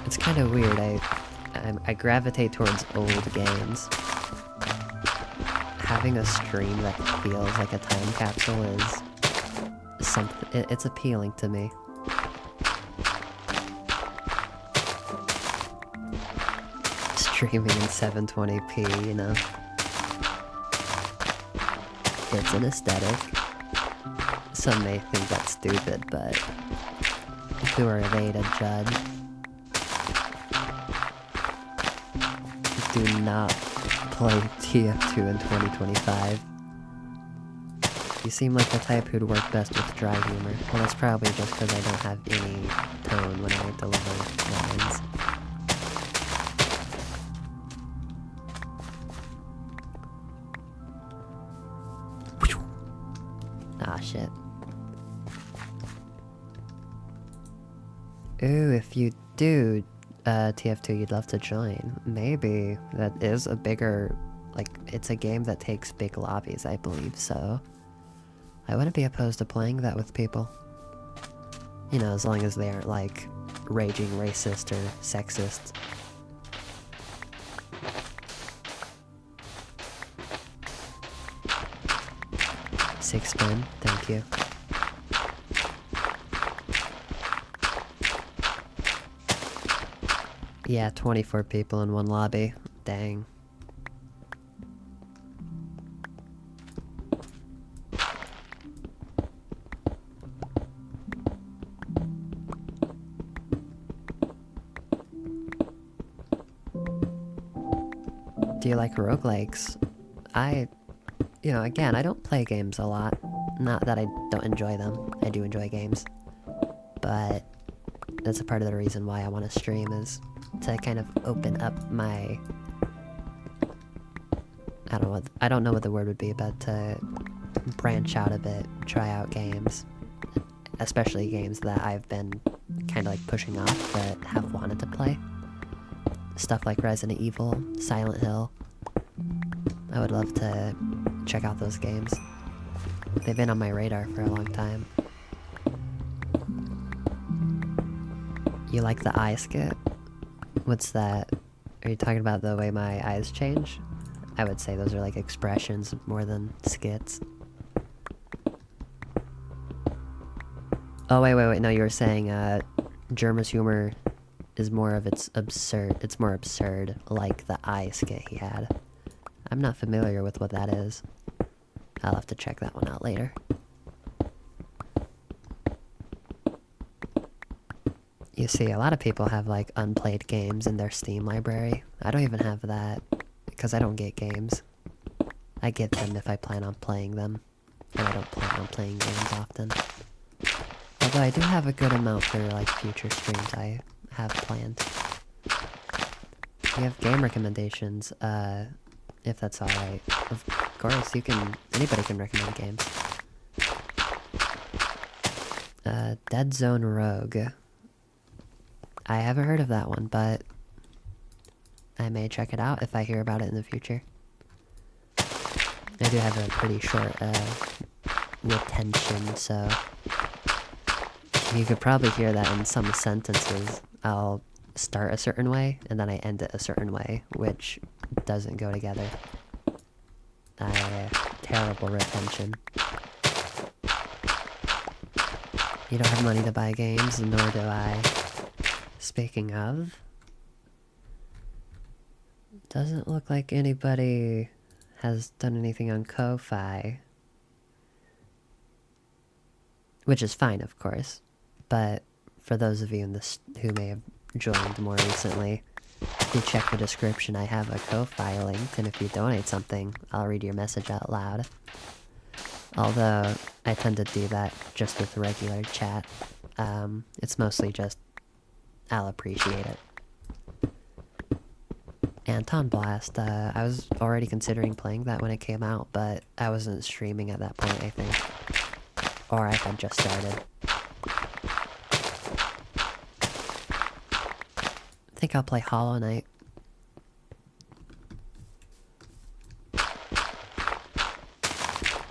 It's kind of weird, I gravitate towards old games. Having a stream that feels like a time capsule is something, it's appealing to me. Streaming in 720p, you know. It's an aesthetic. Some may think that's stupid, but who are they to judge? Do not play TF2 in 2025. You seem like the type who'd work best with dry humor. Well, that's probably just because I don't have any tone when I deliver lines. Ah, shit. Ooh, if you do TF2 you'd love to join, maybe that is a bigger, like, it's a game that takes big lobbies, I believe, so I wouldn't be opposed to playing that with people. You know, as long as they aren't, like, raging racist or sexist. Six spin, thank you. Yeah, 24 people in one lobby. Dang. Do you like roguelikes? You know, again, I don't play games a lot. Not that I don't enjoy them. I do enjoy games. But that's a part of the reason why I want to stream, is to kind of open up my... I don't know what the word would be, but to branch out a bit, try out games. Especially games that I've been kind of like pushing off, but have wanted to play. Stuff like Resident Evil, Silent Hill. I would love to check out those games. They've been on my radar for a long time. You like the eye skit? What's that? Are you talking about the way my eyes change? I would say those are like expressions more than skits. Oh, wait, no, you were saying, Germa's humor is more of it's more absurd, like the eye skit he had. I'm not familiar with what that is. I'll have to check that one out later. You see, a lot of people have, like, unplayed games in their Steam library. I don't even have that, because I don't get games. I get them if I plan on playing them, and I don't plan on playing games often. Although I do have a good amount for, like, future streams I have planned. We have game recommendations, if that's alright. Of course, anybody can recommend games. Dead Zone Rogue. I haven't heard of that one, but I may check it out if I hear about it in the future. I do have a pretty short, retention, so you could probably hear that in some sentences. I'll start a certain way, and then I end it a certain way, which doesn't go together. Terrible retention. You don't have money to buy games, nor do I. Speaking of, doesn't look like anybody has done anything on Ko-Fi. Which is fine, of course. But for those of you who may have joined more recently, if you check the description, I have a Ko-Fi linked, and if you donate something, I'll read your message out loud. Although, I tend to do that just with regular chat. It's mostly just, I'll appreciate it. Anton Blast, I was already considering playing that when it came out, but I wasn't streaming at that point, I think. Or I had just started. I think I'll play Hollow Knight.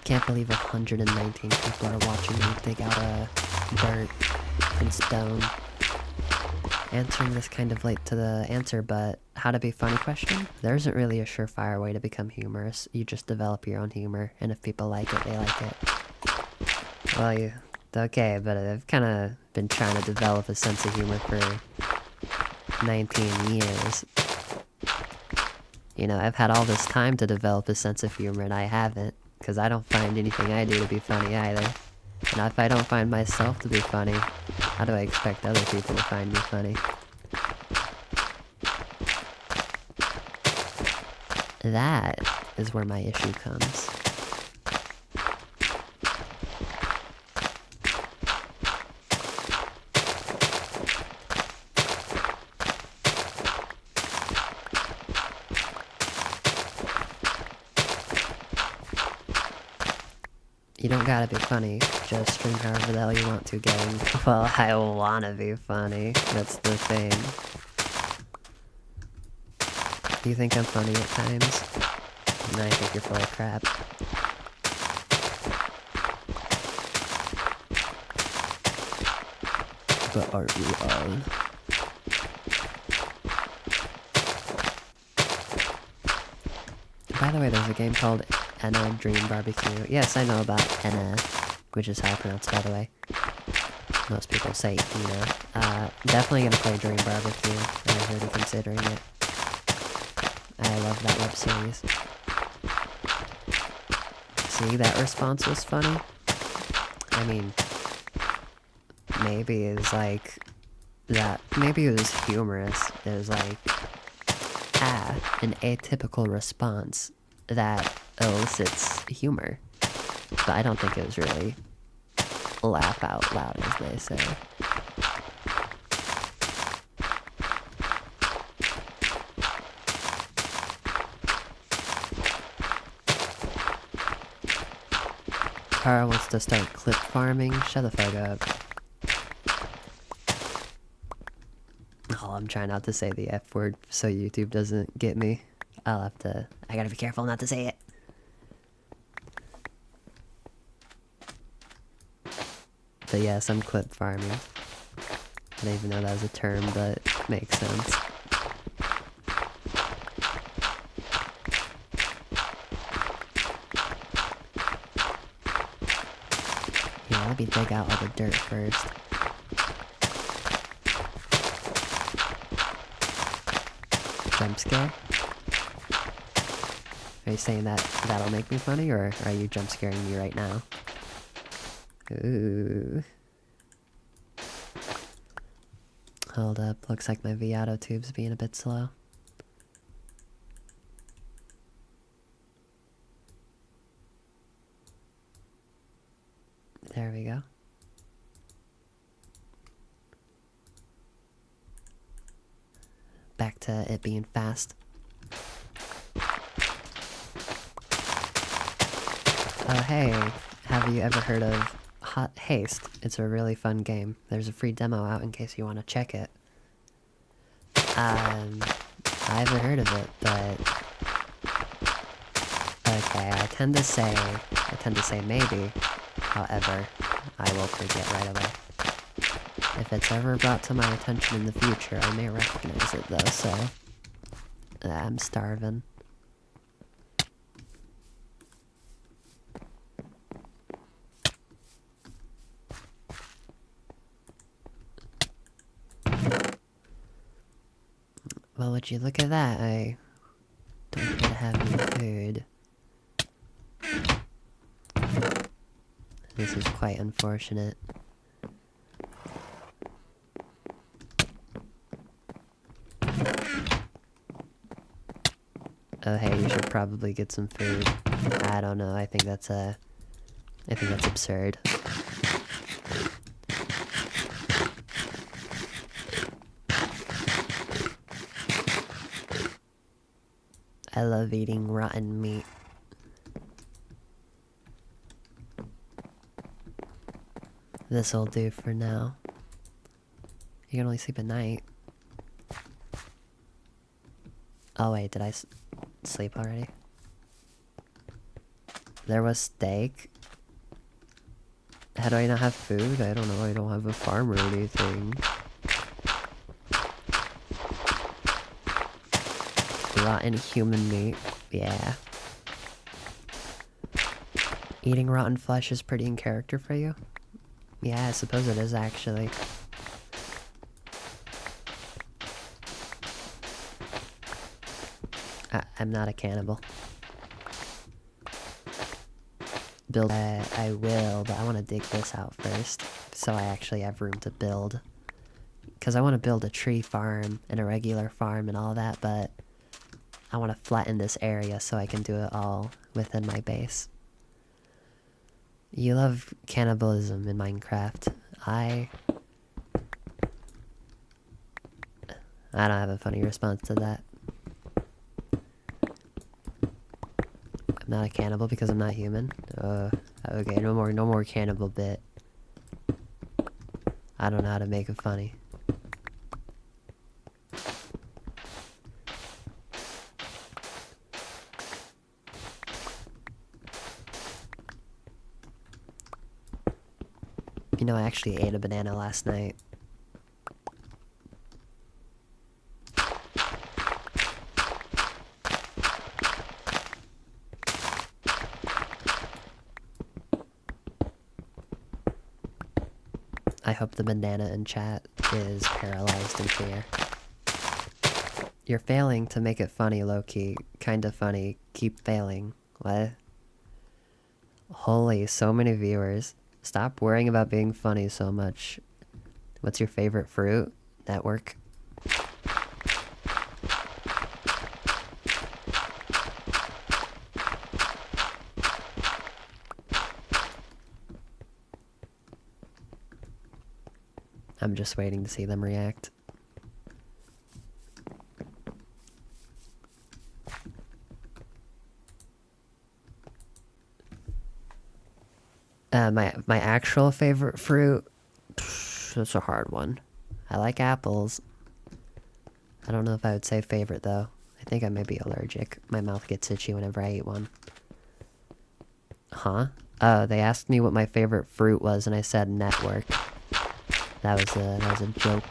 Can't believe 119 people are watching me dig out a dirt and stone. Answering this kind of late to the answer, but how to be funny question? There isn't really a surefire way to become humorous. You just develop your own humor, and if people like it, they like it. Well, okay, but I've kind of been trying to develop a sense of humor for 19 years. You know, I've had all this time to develop a sense of humor, and I haven't, because I don't find anything I do to be funny either. And if I don't find myself to be funny, how do I expect other people to find me funny? That is where my issue comes. You don't gotta be funny, just stream however the hell you want to, gang. Well, I wanna be funny, that's the thing. You think I'm funny at times? And I think you're full of crap. But aren't we all? By the way, there's a game called Enna Dream Barbecue. Yes, I know about Enna, which is how I pronounce it, by the way. Most people say Ina. Definitely gonna play Dream Barbecue. I was already considering it. I love that web series. See, that response was funny? I mean, maybe it was like that. Maybe it was humorous. It was like, an atypical response that elicits humor. But I don't think it was really laugh out loud, as they say. Kara wants to start clip farming. Shut the fuck up. Oh, I'm trying not to say the F word so YouTube doesn't get me. I gotta be careful not to say it. But yes, I'm clip farming. I didn't even know that was a term, but it makes sense. Yeah, let me dig out all the dirt first. Jump scare? Are you saying that that'll make me funny, or are you jump scaring me right now? Ooh. Hold up, looks like my Viato tube's being a bit slow. There we go. Back to it being fast. Oh hey, have you ever heard of Hot Haste? It's a really fun game. There's a free demo out in case you want to check it. I haven't heard of it, but... Okay, I tend to say maybe. However, I will forget right away. If it's ever brought to my attention in the future, I may recognize it though, so... I'm starving. Well, would you look at that? I don't appear to have any food. This is quite unfortunate. Oh hey, you should probably get some food. I don't know, I think that's absurd. I love eating rotten meat. This'll do for now. You can only sleep at night. Oh wait, did I sleep already? There was steak. How do I not have food? I don't know, I don't have a farm or anything. Rotten human meat. Yeah. Eating rotten flesh is pretty in character for you? Yeah, I suppose it is actually. I'm not a cannibal. Build. I will, but I want to dig this out first, so I actually have room to build. Because I want to build a tree farm and a regular farm and all that, but I want to flatten this area so I can do it all within my base. You love cannibalism in Minecraft. I don't have a funny response to that. I'm not a cannibal because I'm not human. Okay, no more cannibal bit. I don't know how to make it funny. You know, I actually ate a banana last night. I hope the banana in chat is paralyzed in fear. You're failing to make it funny, low-key. Kinda funny. Keep failing. What? Holy, so many viewers. Stop worrying about being funny so much. What's your favorite fruit? Network? I'm just waiting to see them react. My actual favorite fruit? That's a hard one. I like apples. I don't know if I would say favorite though. I think I may be allergic. My mouth gets itchy whenever I eat one. Huh? Oh, they asked me what my favorite fruit was, and I said network. That was a joke.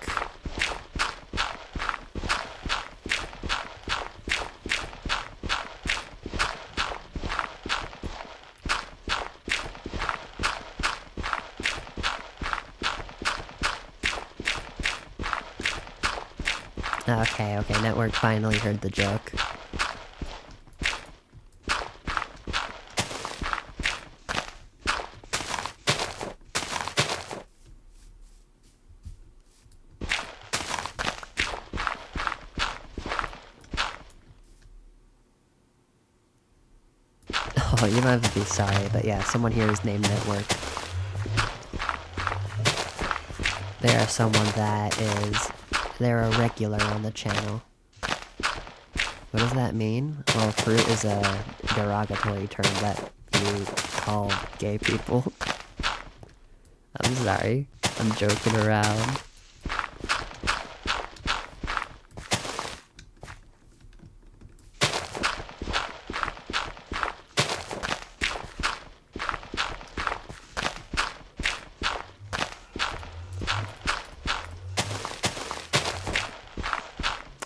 Okay, network finally heard the joke. Oh, you might have to be sorry, but yeah, someone here is named Network. They are someone that is... They're a regular on the channel. What does that mean? Well, fruit is a derogatory term that you call gay people. I'm sorry. I'm joking around.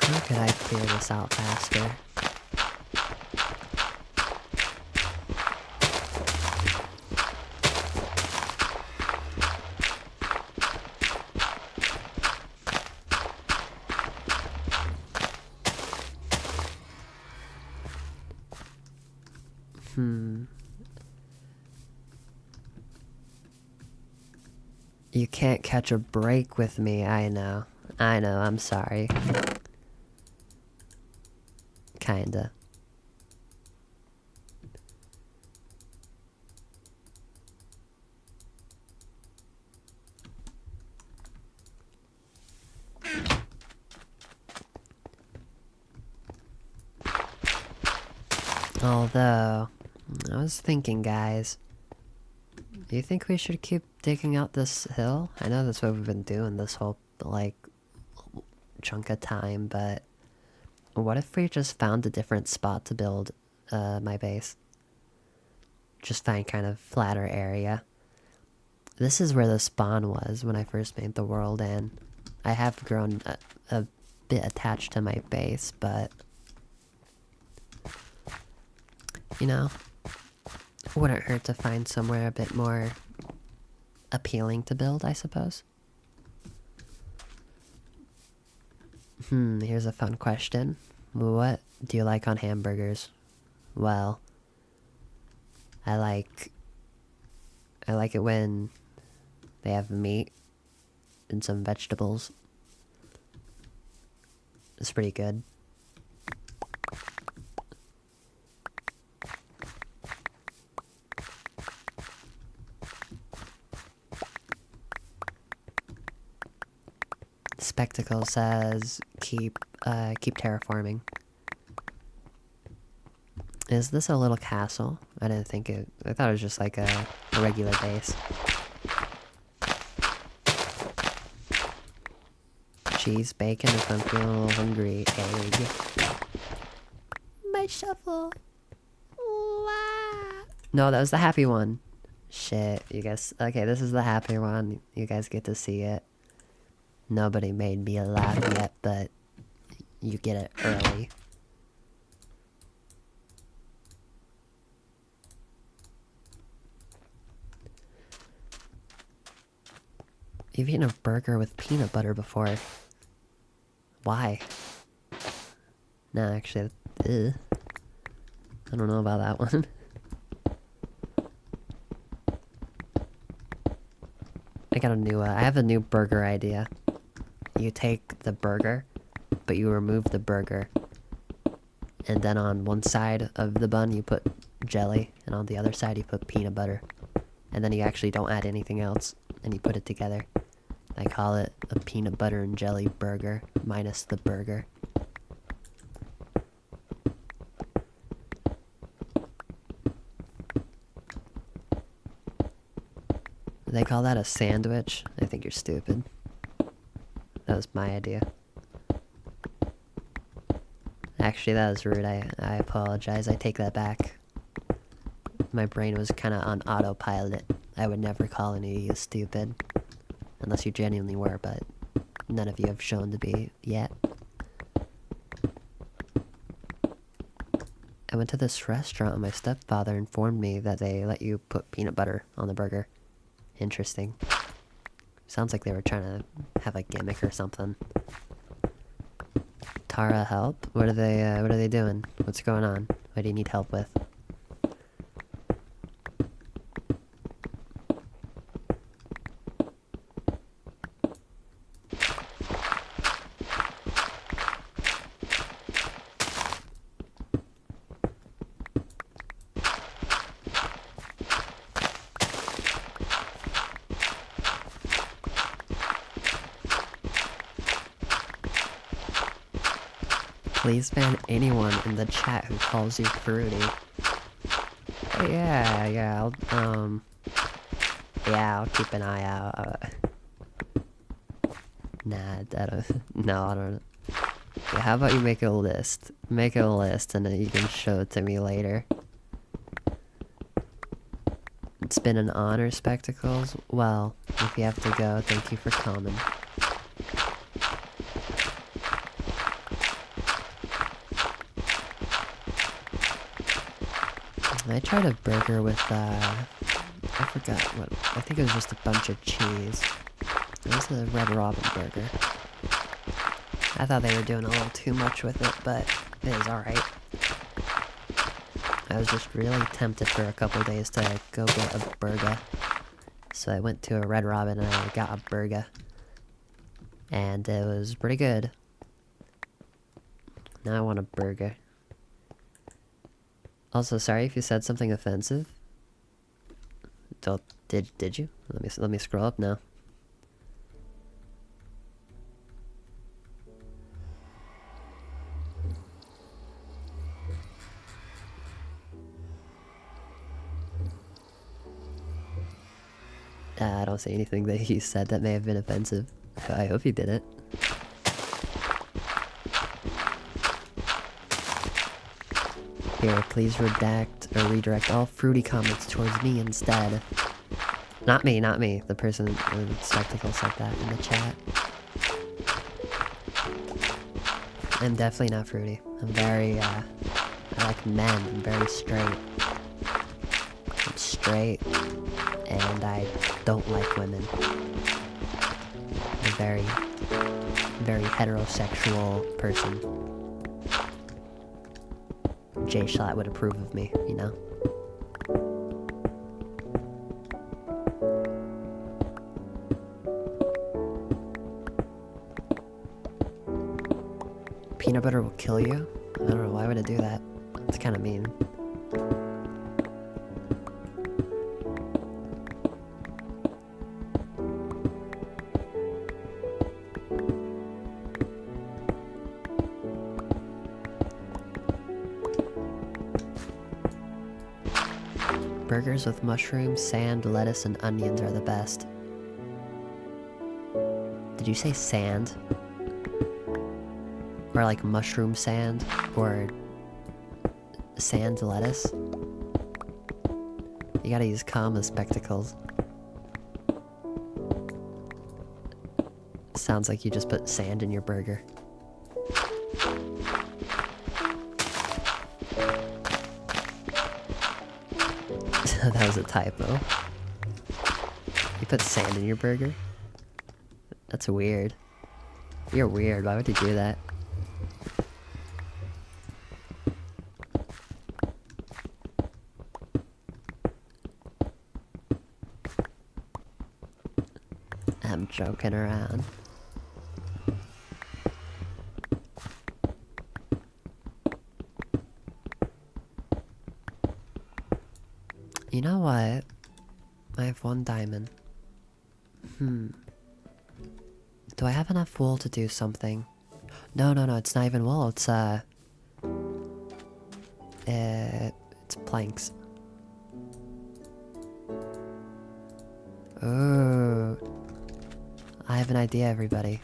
How could I clear this out faster? You can't catch a break with me, I know. I'm sorry. Kinda. Although, I was thinking, guys, do you think we should keep digging out this hill? I know that's what we've been doing this whole, like, chunk of time, but what if we just found a different spot to build my base? Just find kind of flatter area. This is where the spawn was when I first made the world, and I have grown a bit attached to my base, but you know, wouldn't hurt to find somewhere a bit more appealing to build, I suppose. Here's a fun question. What do you like on hamburgers? Well, I like it when they have meat and some vegetables. It's pretty good. Spectacle says keep terraforming. Is this a little castle? I didn't think it. I thought it was just like a regular base. Cheese, bacon, if I'm feeling a little hungry. Egg. My shovel. No, that was the happy one. Shit, you guys. Okay, this is the happy one. You guys get to see it. Nobody made me laugh yet, but you get it early. You've eaten a burger with peanut butter before. Why? No, actually, I don't know about that one. I have a new burger idea. You take the burger, but you remove the burger. And then on one side of the bun you put jelly, and on the other side you put peanut butter. And then you actually don't add anything else, and you put it together. I call it a peanut butter and jelly burger, minus the burger. They call that a sandwich? I think you're stupid. That was my idea. Actually, that was rude. I apologize. I take that back. my brain was kind of on autopilot. I would never call any of you stupid. Unless you genuinely were, but none of you have shown to be yet. I went to this restaurant and my stepfather informed me that they let you put peanut butter on the burger. Interesting. Sounds like they were trying to have a gimmick or something. Tara, help? What are they doing? What's going on? What do you need help with? Please ban anyone in the chat who calls you fruity. Yeah, I'll keep an eye out. Nah, I don't. Yeah, how about you make a list? Make a list and then you can show it to me later. It's been an honor, Spectacles. Well, if you have to go, thank you for coming. I tried a burger with, I forgot what, I think it was just a bunch of cheese. It was a Red Robin burger. I thought they were doing a little too much with it, but it is alright. I was just really tempted for a couple days to go get a burger. So I went to a Red Robin and I got a burger. And it was pretty good. Now I want a burger. Also, sorry if you said something offensive. Did you? Let me scroll up now. I don't see anything that he said that may have been offensive. I hope he didn't. Here, please redirect all fruity comments towards me instead. Not me. The person with Spectacle said that in the chat. I'm definitely not fruity. I'm very, I like men. I'm very straight. I'm straight, and I don't like women. I'm a very heterosexual person. Jay Schlatt would approve of me, you know? Peanut butter will kill you? I don't know, why would it do that? It's kinda mean. Burgers with mushrooms, sand, lettuce, and onions are the best. Did you say sand? Or like mushroom sand? Or sand lettuce? You gotta use comma, Spectacles. Sounds like you just put sand in your burger. That was a typo. You put sand in your burger? That's weird. You're weird, why would you do that? I'm joking around. You know what? I have 1 diamond. Do I have enough wool to do something? No, it's not even wool, it's planks. Oh, I have an idea, everybody.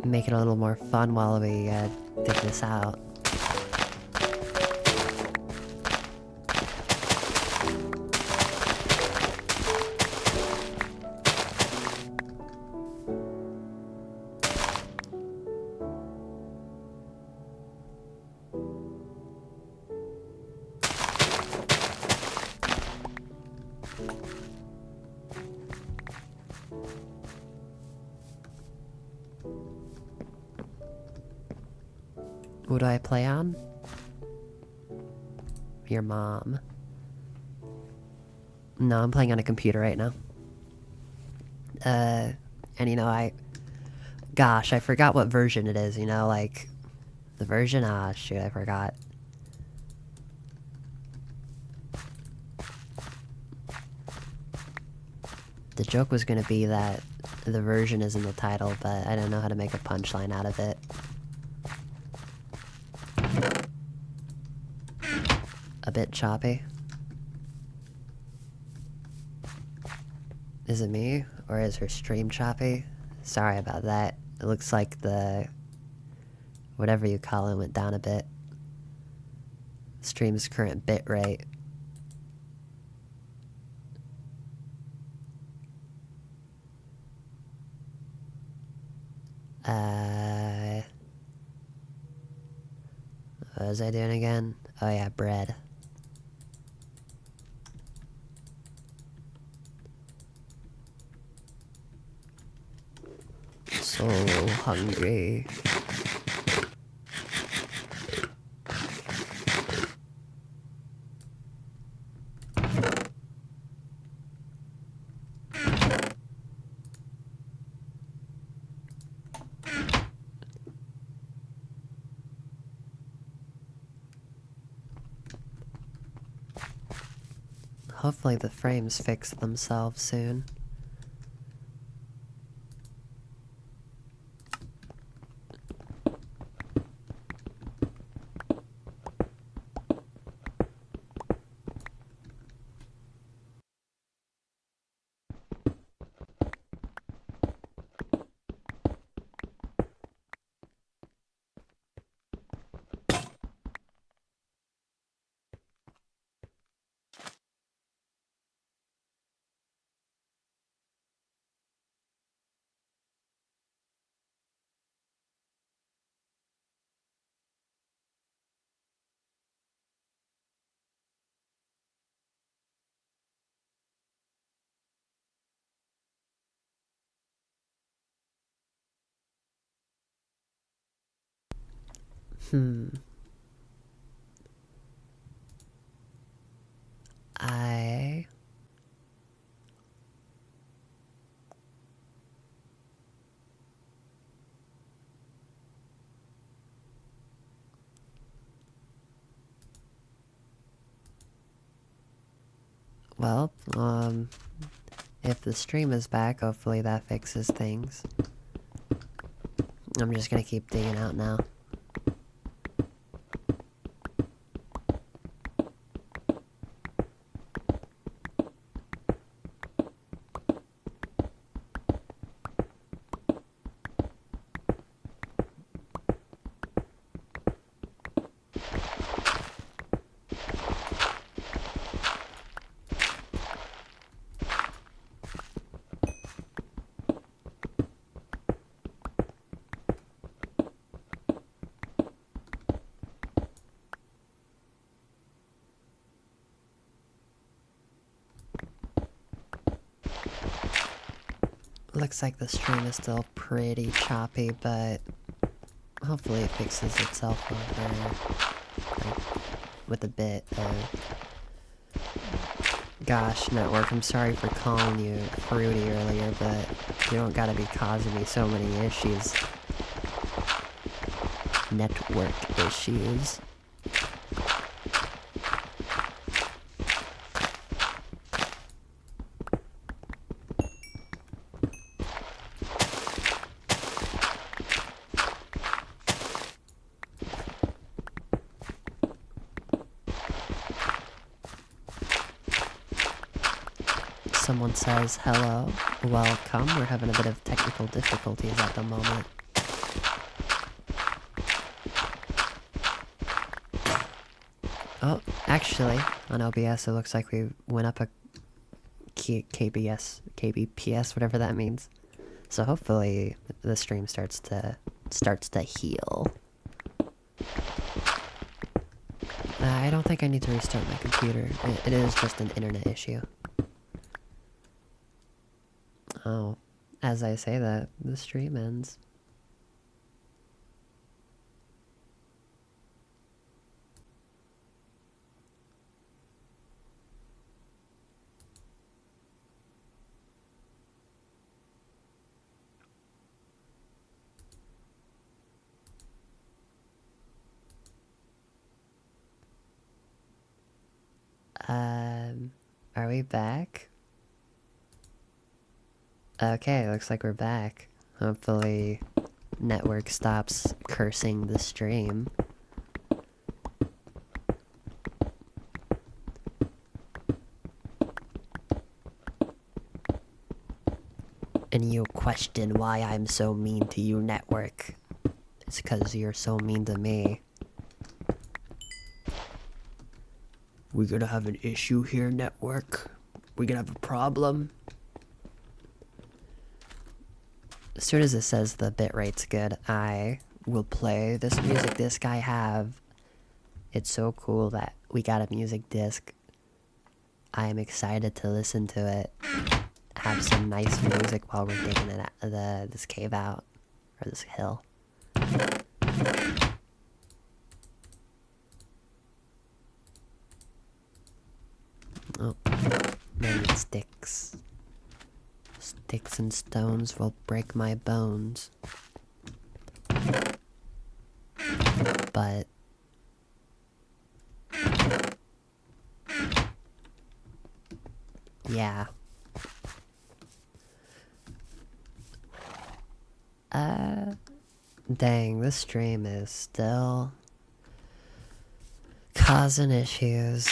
Make it a little more fun while we dig this out. What do I play on? Your mom. No, I'm playing on a computer right now. And you know, gosh, I forgot what version it is, you know, like... The version? Ah, shoot, I forgot. The joke was gonna be that the version is in the title, but I don't know how to make a punchline out of it. A bit choppy. Is it me? Or is her stream choppy? Sorry about that. It looks like the... whatever you call it went down a bit. Stream's current bit rate. What was I doing again? Oh yeah, bread. So hungry. Hopefully the frames fix themselves soon. I... Well, if the stream is back, hopefully that fixes things. I'm just gonna keep digging out now. Looks like the stream is still pretty choppy, but hopefully it fixes itself over, like, with a bit of... Gosh, network, I'm sorry for calling you fruity earlier, but you don't gotta be causing me so many issues. Network issues. Someone says, hello, welcome. We're having a bit of technical difficulties at the moment. Oh, actually, on OBS it looks like we went up a KBPS, whatever that means. So hopefully the stream starts to heal. I don't think I need to restart my computer. It is just an internet issue. Oh, as I say that, the stream ends. Are we back? Okay, looks like we're back. Hopefully, network stops cursing the stream. And you question why I'm so mean to you, network. It's because you're so mean to me. We're gonna have an issue here, network. We're gonna have a problem. As soon as it says the bitrate's good, I will play this music disc I have. It's so cool that we got a music disc. I am excited to listen to it. Have some nice music while we're digging it this cave out. Or this hill. Oh, many sticks. Sticks and stones will break my bones. But yeah. Dang, this stream is still causing issues.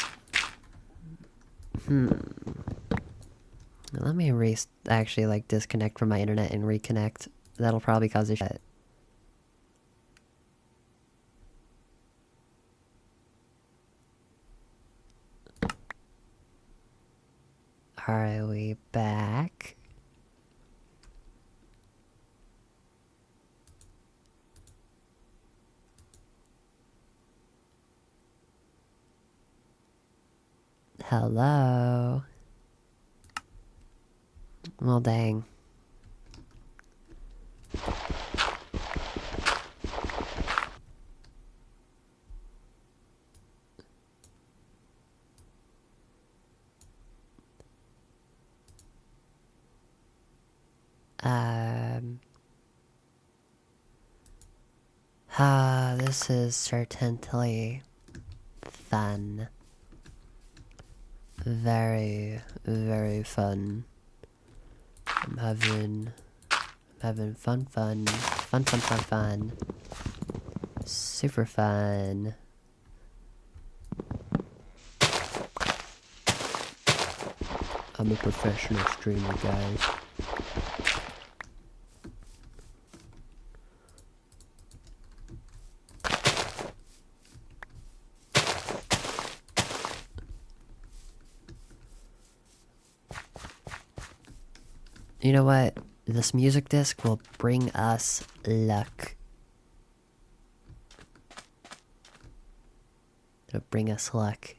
Let me actually like disconnect from my internet and reconnect. That'll probably cause a shit. Are we back? Hello? Well, dang. This is certainly fun. Very, very fun. I'm having fun. Super fun. I'm a professional streamer, guys. You know what? This music disc will bring us luck. It'll bring us luck.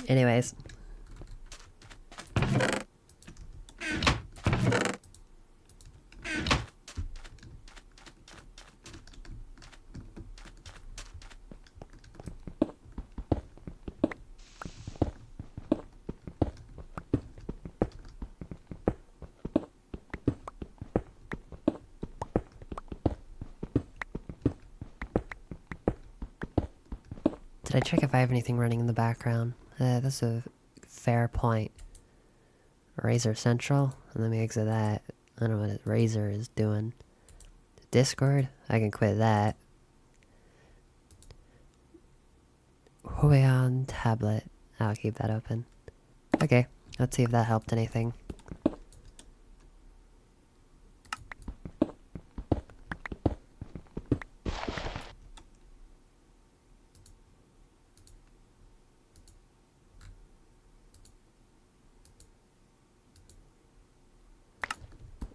Anyways. Did I check if I have anything running in the background? That's a fair point. Razor Central? Let me exit that. I don't know what Razor is doing. Discord? I can quit that. Huion tablet. I'll keep that open. Okay, let's see if that helped anything.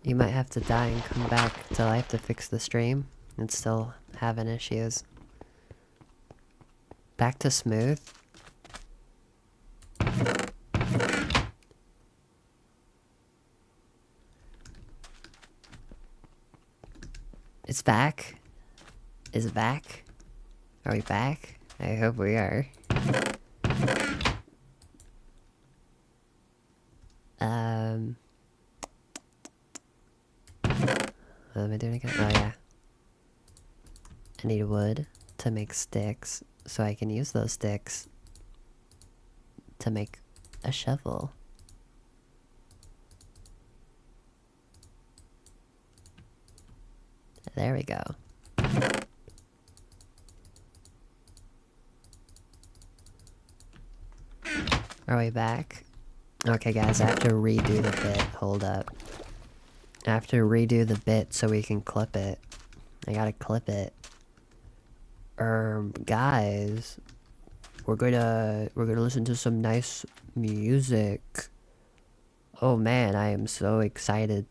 You might have to die and come back to life to fix the stream. It's still having issues. Back to smooth. It's back? Is it back? Are we back? I hope we are. What am I doing again? Oh yeah. I need wood to make sticks, so I can use those sticks to make a shovel. There we go. Are we back? Okay guys, I have to redo the bit. Hold up. I have to redo the bit so we can clip it. I gotta clip it. Guys, we're gonna listen to some nice music. Oh man, I am so excited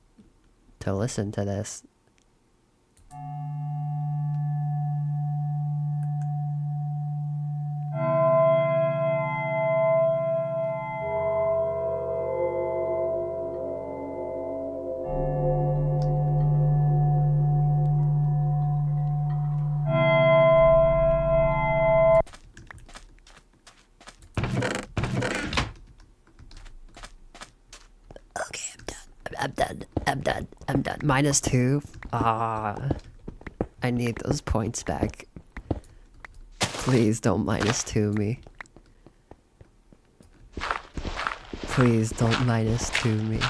to listen to this. I'm done. -2. I need those points back. Please don't -2 me. Please don't -2 me.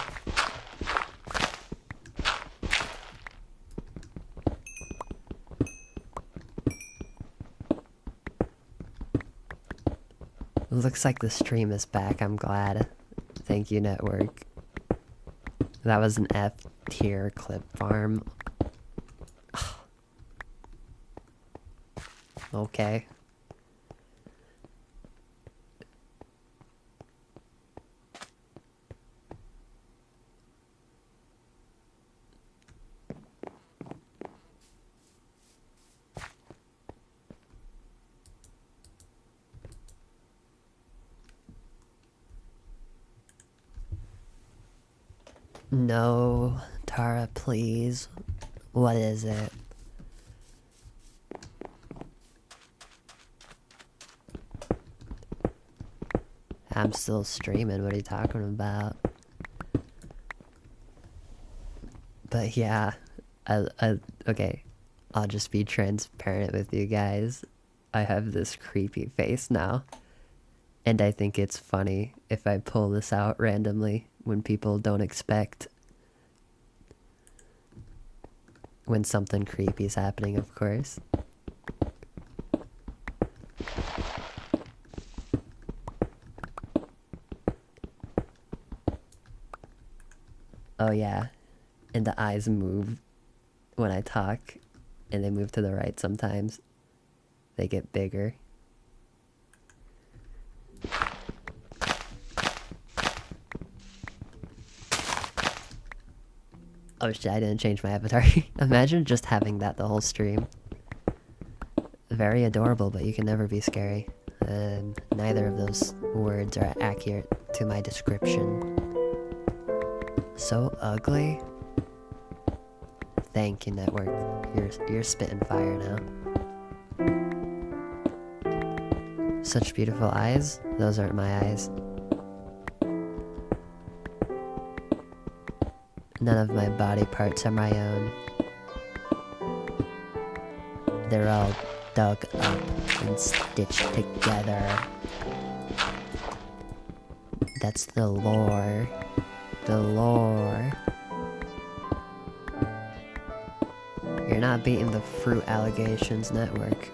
Looks like the stream is back. I'm glad. Thank you, network. That was an F tier clip farm. Okay. No, Tara, please. What is it? I'm still streaming, what are you talking about? But yeah, okay, I'll just be transparent with you guys. I have this creepy face now. And I think it's funny if I pull this out randomly when people don't expect. When something creepy is happening, of course. Oh yeah, and the eyes move when I talk, and they move to the right sometimes. They get bigger. Oh shit, I didn't change my avatar. Imagine just having that the whole stream. Very adorable, but you can never be scary. And neither of those words are accurate to my description. So ugly. Thank you, network. You're spitting fire now. Such beautiful eyes. Those aren't my eyes. None of my body parts are my own. They're all dug up and stitched together. That's the lore. The lore. You're not beating the fruit allegations, network.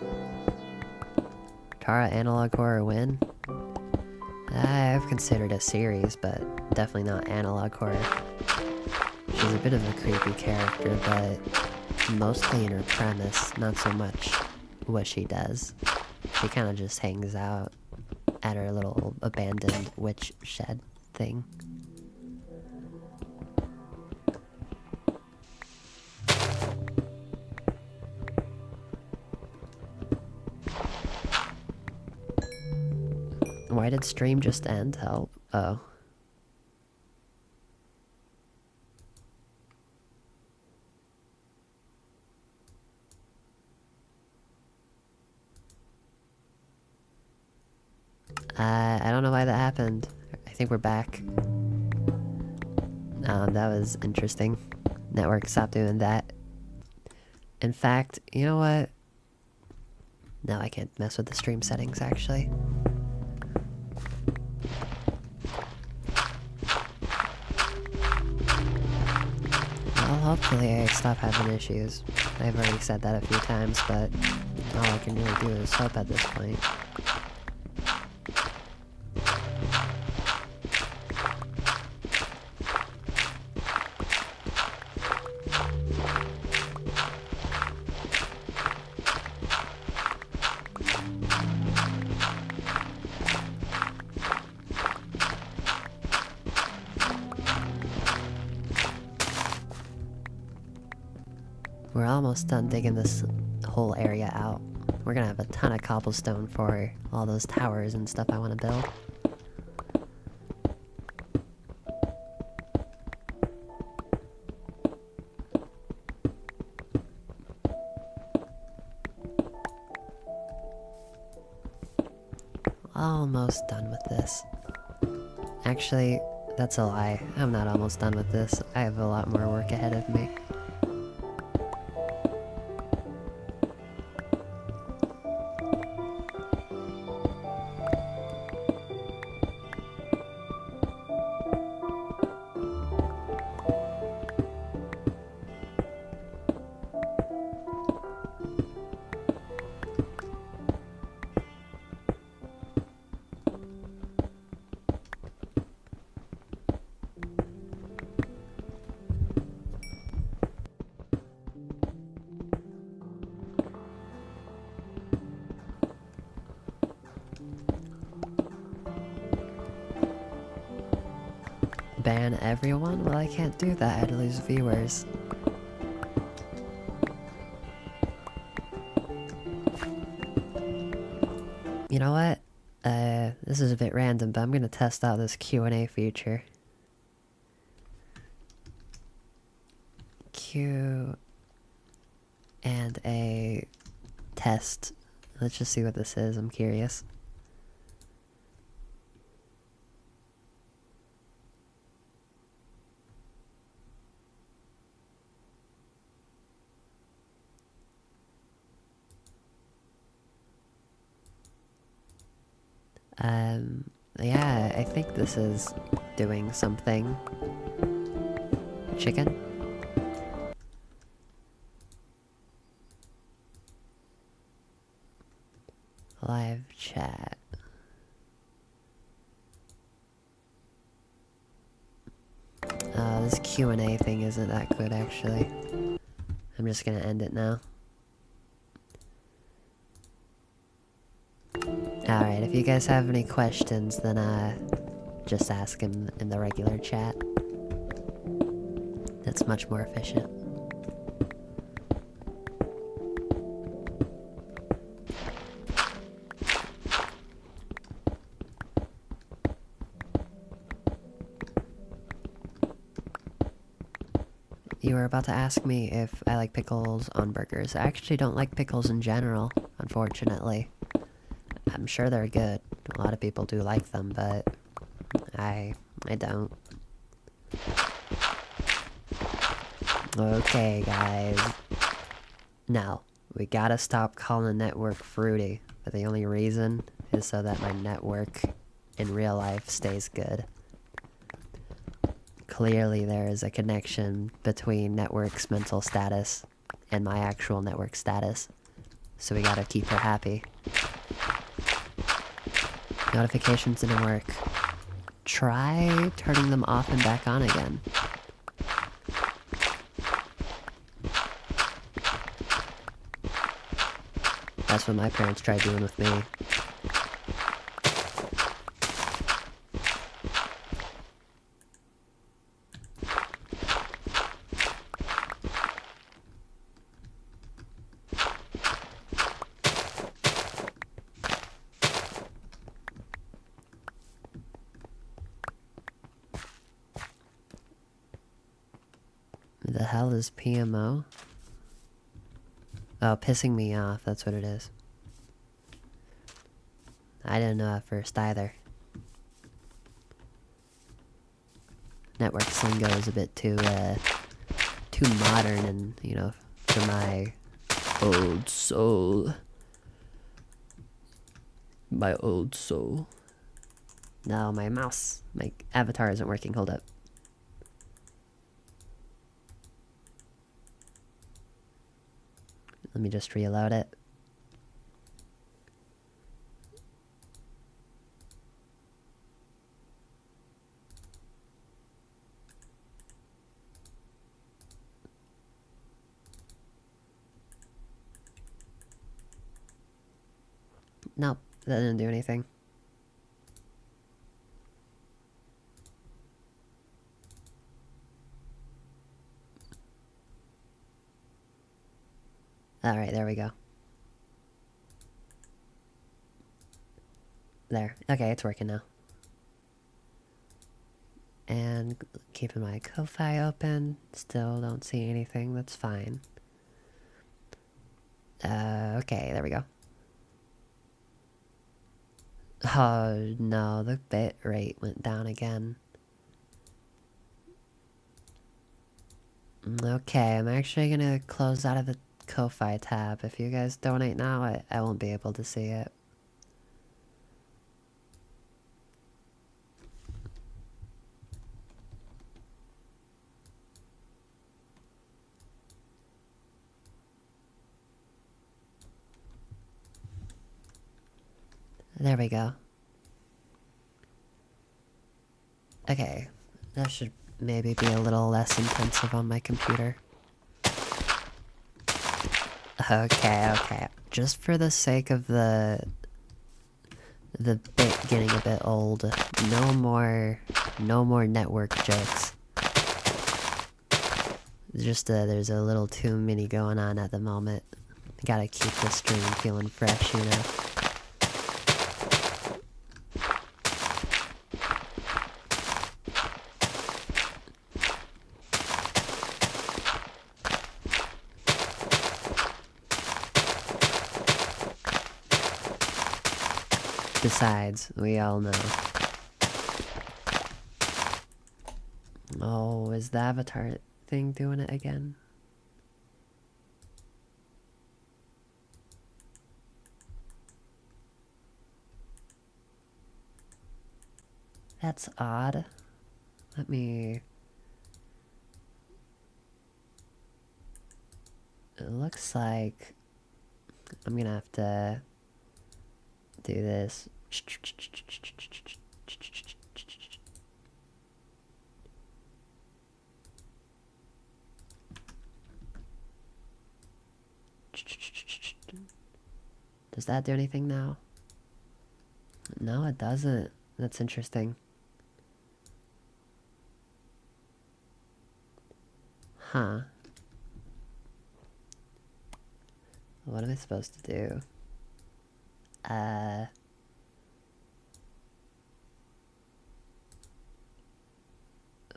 Tara Analog Horror win? I've considered a series, but definitely not Analog Horror. She's a bit of a creepy character, but mostly in her premise, not so much what she does. She kind of just hangs out at her little abandoned witch shed thing. Why did stream just end? Help. Oh. I don't know why that happened. I think we're back. That was interesting. Network, stop doing that. In fact, you know what? No, I can't mess with the stream settings, actually. Well, hopefully I stop having issues. I've already said that a few times, but all I can really do is hope at this point. We're almost done digging this whole area out. We're gonna have a ton of cobblestone for all those towers and stuff I want to build. Almost done with this. Actually, that's a lie. I'm not almost done with this. I have a lot more work ahead of me. Ban everyone? Well, I can't do that, I'd lose viewers. You know what? This is a bit random, but I'm gonna test out this Q&A feature. Q and a test. Let's just see what this is, I'm curious. Yeah, I think this is doing something. Chicken? Live chat. This Q&A thing isn't that good, actually. I'm just gonna end it now. Alright, if you guys have any questions, then just ask him in the regular chat. That's much more efficient. You were about to ask me if I like pickles on burgers. I actually don't like pickles in general, unfortunately. I'm sure they're good. A lot of people do like them, but I don't. Okay, guys. Now, we gotta stop calling the network fruity, but the only reason is so that my network in real life stays good. Clearly there is a connection between network's mental status and my actual network status, so we gotta keep her happy. Notifications didn't work. Try turning them off and back on again. That's what my parents tried doing with me. The hell is PMO? Oh, pissing me off, that's what it is. I didn't know at first either. Network lingo is a bit too modern and, you know, for my old soul. My old soul. No, my mouse, my avatar isn't working, hold up. Let me just reload it. Nope, that didn't do anything. Alright, there we go. There. Okay, it's working now. And keeping my Ko-Fi open. Still don't see anything, that's fine. Okay, there we go. Oh no, the bit rate went down again. Okay, I'm actually gonna close out of the Ko-Fi tab. If you guys donate now, I won't be able to see it. There we go. Okay, that should maybe be a little less intensive on my computer. Okay. Just for the sake of the bit getting a bit old, no more network jokes. Just there's a little too many going on at the moment. Gotta keep the stream feeling fresh, you know. Besides, we all know. Oh, is the avatar thing doing it again? That's odd. Let me... It looks like I'm gonna have to do this. Does that do anything now? No, it doesn't. That's interesting. Huh. What am I supposed to do?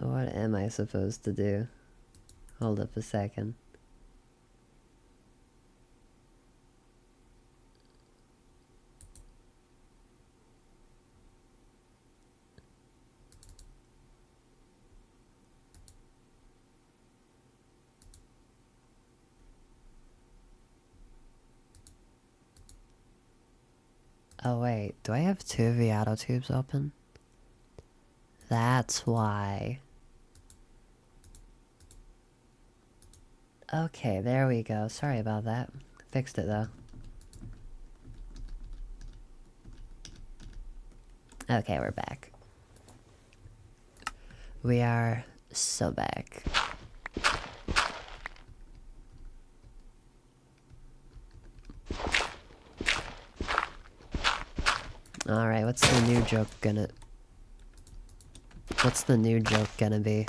What am I supposed to do? Hold up a second. Oh wait, do I have two Viato tubes open? That's why. Okay, there we go. Sorry about that. Fixed it though. Okay, we're back. We are so back. Alright, what's the new joke gonna be?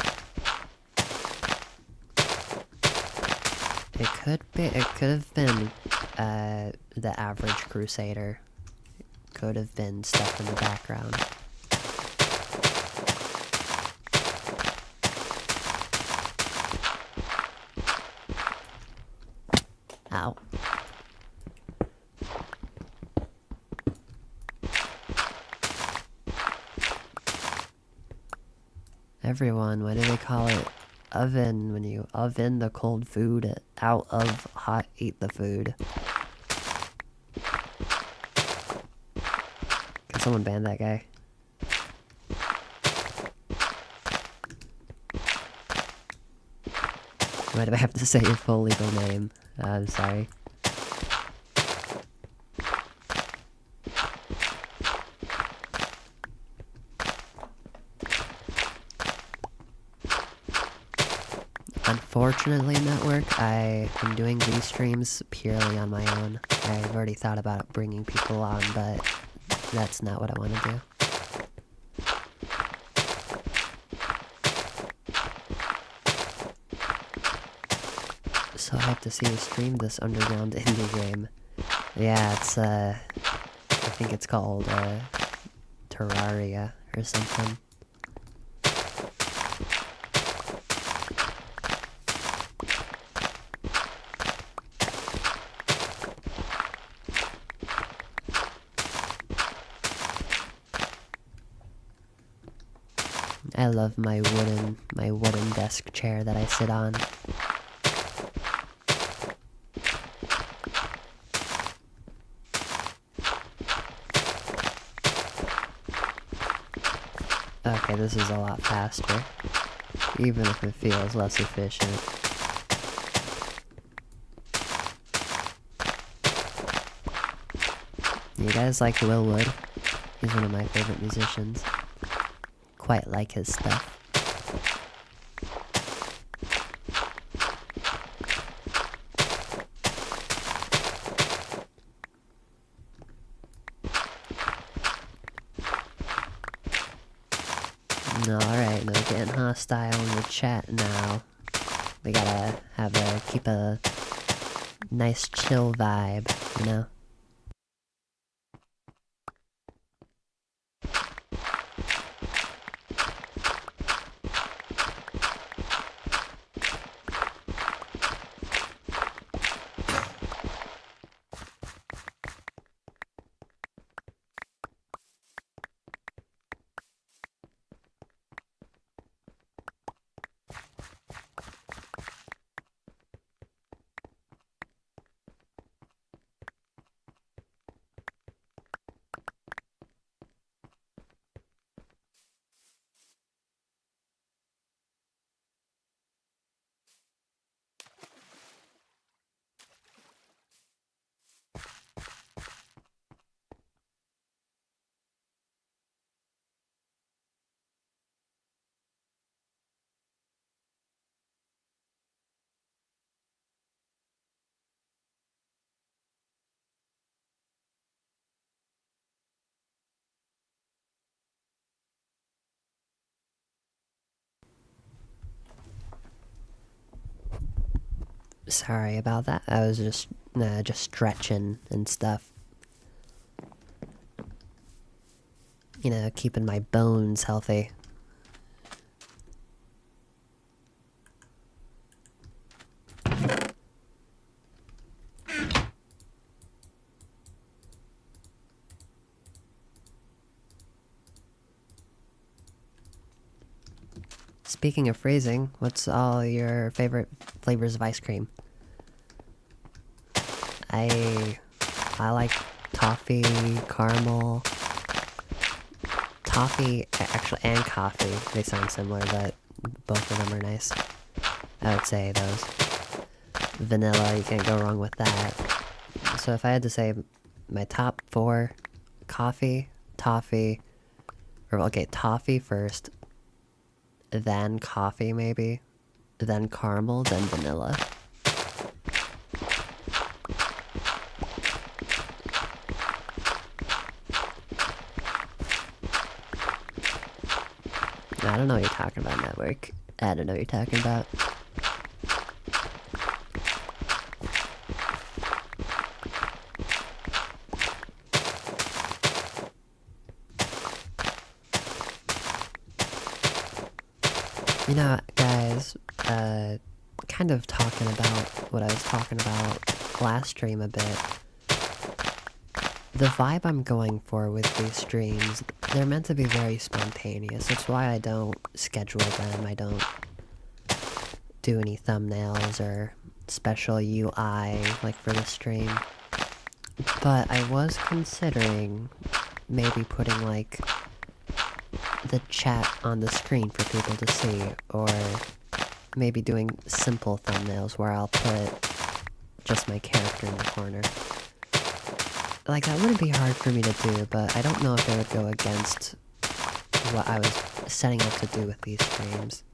It could have been, the average crusader. Could have been stuff in the background. Ow. Everyone, what do they call it? Oven, when you oven the cold food out of hot, eat the food. Can someone ban that guy? Why do I have to say your full legal name? I'm sorry. Unfortunately, Network, I am doing these streams purely on my own. I've already thought about bringing people on, but that's not what I want to do. So I have to see you stream this underground indie game. Yeah, it's, I think it's called, Terraria or something. I love my wooden desk chair that I sit on. Okay, this is a lot faster, even if it feels less efficient. You guys like Will Wood? He's one of my favorite musicians. Quite like his stuff. Alright, no getting hostile in the chat now. We gotta keep a nice chill vibe, you know? Sorry about that. I was just stretching and stuff. You know, keeping my bones healthy. Speaking of phrasing, what's all your favorite flavors of ice cream? I like toffee, caramel, toffee, actually, and coffee. They sound similar, but both of them are nice. I would say those. Vanilla, you can't go wrong with that. So if I had to say my top 4, coffee, toffee, Or, okay, toffee first, then coffee maybe, then caramel, then vanilla. I don't know what you're talking about, network. I don't know what you're talking about. You know, guys, kind of talking about what I was talking about last stream a bit. The vibe I'm going for with these streams, they're meant to be very spontaneous. That's why I don't schedule them. I don't do any thumbnails or special UI like for the stream. But I was considering maybe putting like the chat on the screen for people to see, or maybe doing simple thumbnails where I'll put just my character in the corner. Like, that wouldn't be hard for me to do, but I don't know if it would go against what I was setting up to do with these streams.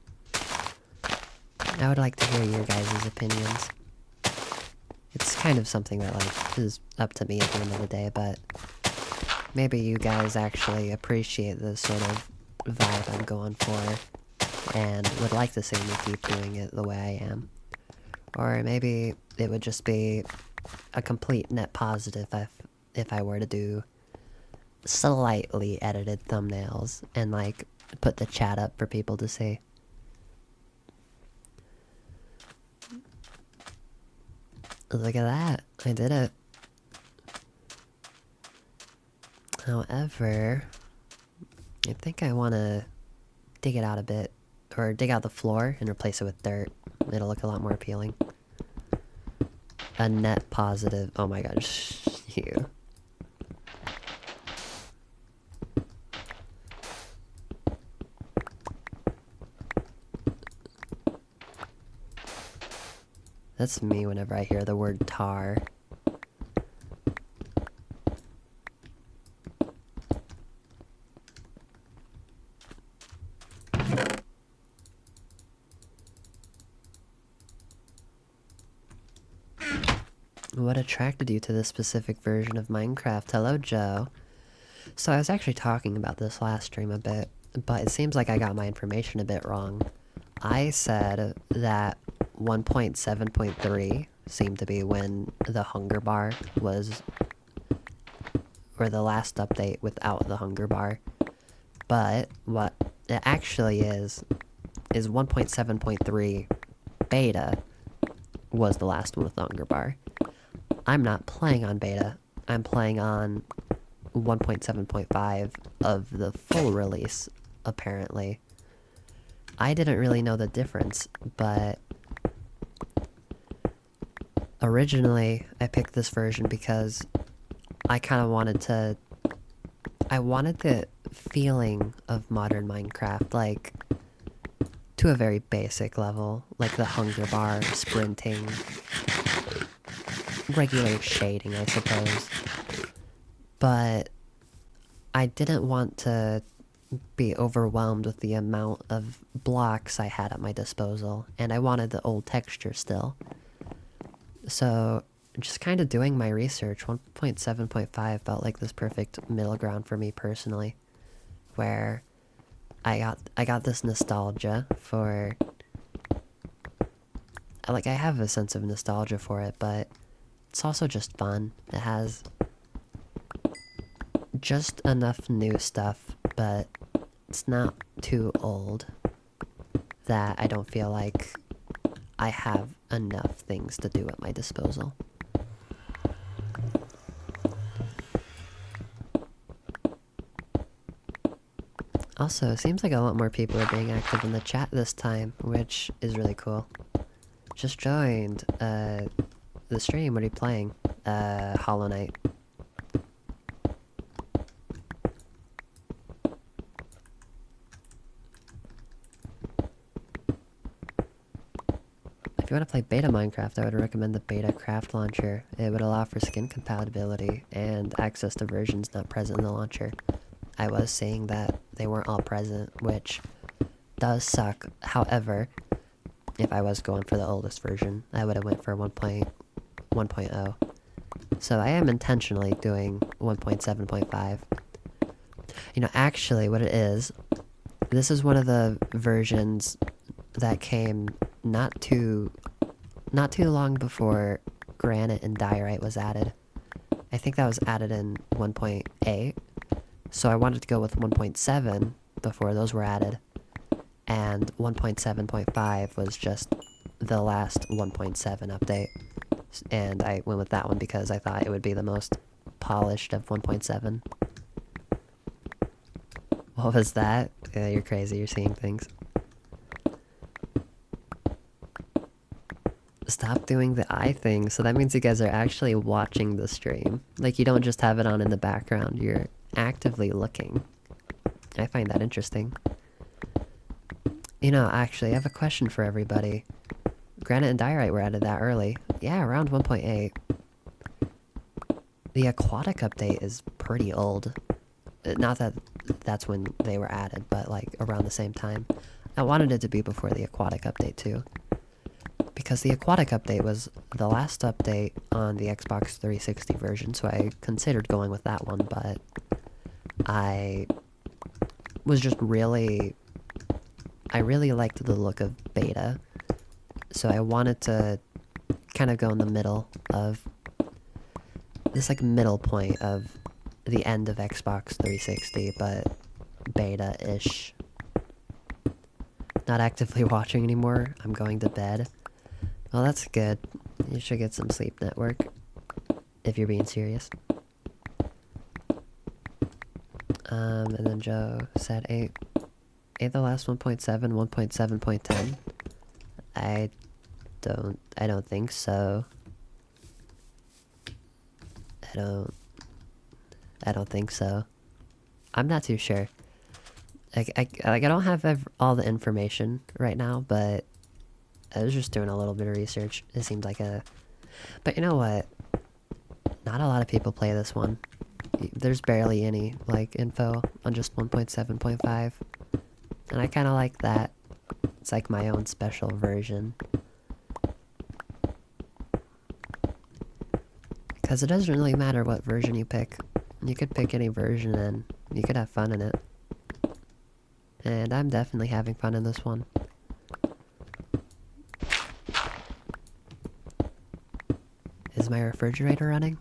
I would like to hear your guys' opinions. It's kind of something that, like, is up to me at the end of the day, but maybe you guys actually appreciate the sort of vibe I'm going for and would like to see me keep doing it the way I am. Or maybe it would just be a complete net positive if I were to do slightly edited thumbnails and, like, put the chat up for people to see. Look at that. I did it. However, I think I want to dig it out a bit. Or dig out the floor and replace it with dirt. It'll look a lot more appealing. A net positive. Oh my gosh. You. That's me whenever I hear the word tar. What attracted you to this specific version of Minecraft? Hello, Joe. So I was actually talking about this last stream a bit, but it seems like I got my information a bit wrong. I said that 1.7.3 seemed to be when the hunger bar was, or the last update without the hunger bar. But what it actually is 1.7.3 beta was the last one with the hunger bar. I'm not playing on beta. I'm playing on 1.7.5 of the full release, apparently. I didn't really know the difference, but originally I picked this version because I kind of wanted to... I wanted the feeling of modern Minecraft, like, to a very basic level, like the hunger bar, sprinting, regular shading, I suppose. But I didn't want to be overwhelmed with the amount of blocks I had at my disposal, and I wanted the old texture still. So, just kind of doing my research, 1.7.5 felt like this perfect middle ground for me personally, where I got this nostalgia for... Like, I have a sense of nostalgia for it, but it's also just fun. It has just enough new stuff, but it's not too old that I don't feel like I have enough things to do at my disposal. Also, it seems like a lot more people are being active in the chat this time, which is really cool. Just joined the stream. What are you playing? Hollow Knight. If you want to play beta Minecraft, I would recommend the beta craft launcher. It would allow for skin compatibility and access to versions not present in the launcher. I was seeing that they weren't all present, which does suck. However, if I was going for the oldest version, I would have went for 1.1.0. So I am intentionally doing 1.7.5. You know, actually what it is, this is one of the versions that came not too long before granite and diorite was added. I think that was added in 1.8, so I wanted to go with 1.7 before those were added, and 1.7.5 was just the last 1.7 update, and I went with that one because I thought it would be the most polished of 1.7. What was that? Yeah, you're crazy, you're seeing things. Stop doing the eye thing. So that means you guys are actually watching the stream. Like, you don't just have it on in the background, you're actively looking. I find that interesting. You know, actually, I have a question for everybody. Granite and diorite were added that early. Yeah, around 1.8. The aquatic update is pretty old. Not that that's when they were added, but like around the same time. I wanted it to be before the aquatic update too. Because the aquatic update was the last update on the Xbox 360 version, so I considered going with that one, but I was just really... I really liked the look of beta, so I wanted to kind of go in the middle of... this like middle point of the end of Xbox 360, but beta-ish. Not actively watching anymore, I'm going to bed. Well, that's good. You should get some sleep, network. If you're being serious. And then Joe said 8 the last 1.7, 1.7.10. I don't think so. I don't think so. I'm not too sure. I don't have all the information right now, but I was just doing a little bit of research. It seemed like a... But you know what? Not a lot of people play this one. There's barely any, like, info on just 1.7.5. And I kind of like that. It's like my own special version. Because it doesn't really matter what version you pick. You could pick any version and you could have fun in it. And I'm definitely having fun in this one. Is my refrigerator running?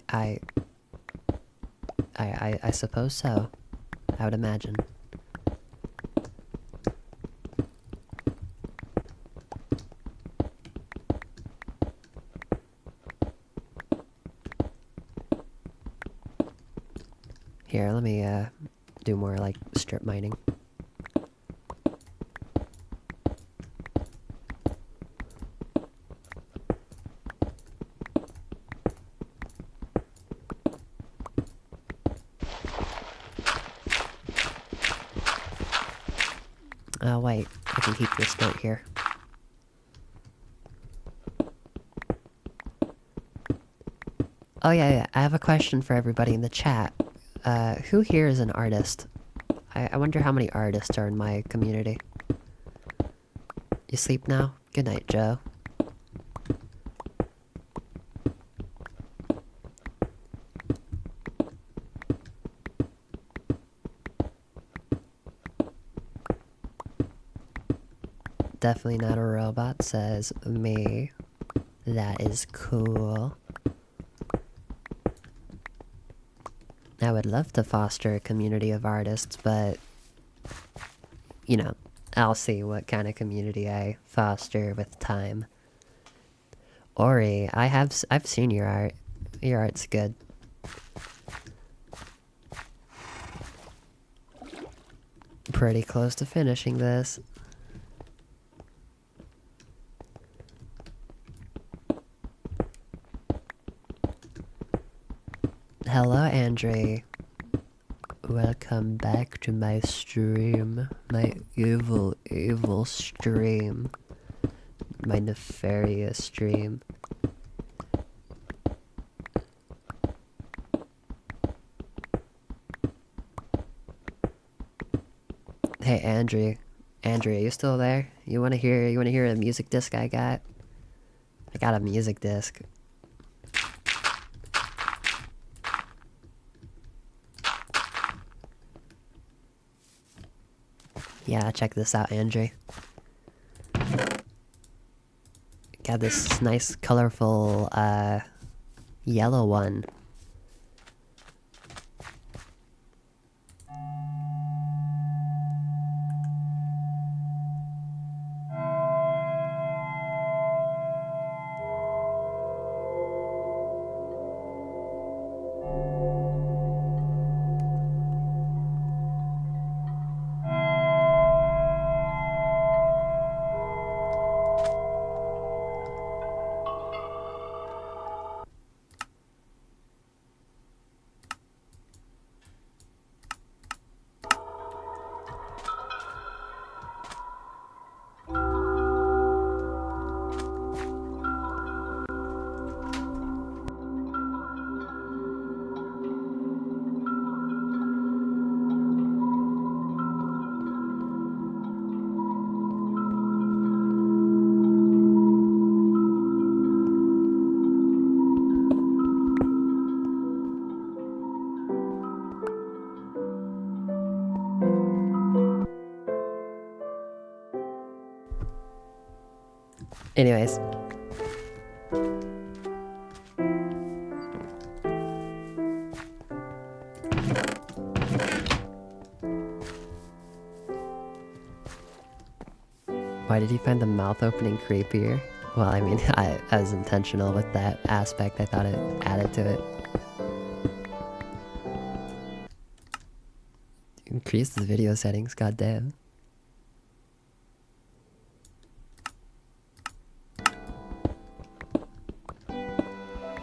I suppose so. I would imagine. Here, let me do more like strip mining. Oh wait, I can keep this note here. Oh yeah, I have a question for everybody in the chat. Who here is an artist? I wonder how many artists are in my community. You sleep now? Good night, Joe. Definitely not a robot, says me. That is cool. I would love to foster a community of artists, but... you know, I'll see what kind of community I foster with time. Ori, I've seen your art. Your art's good. Pretty close to finishing this. Hello, Andre. Welcome back to my stream. My evil, evil stream. My nefarious stream. Andrew. Andrew, are you still there? You wanna hear a music disc I got? I got a music disc. Yeah, check this out, Andrew. Got this nice, colorful, yellow one. Anyways. Why did you find the mouth opening creepier? Well, I mean, I was intentional with that aspect. I thought it added to it. Increase the video settings, goddamn.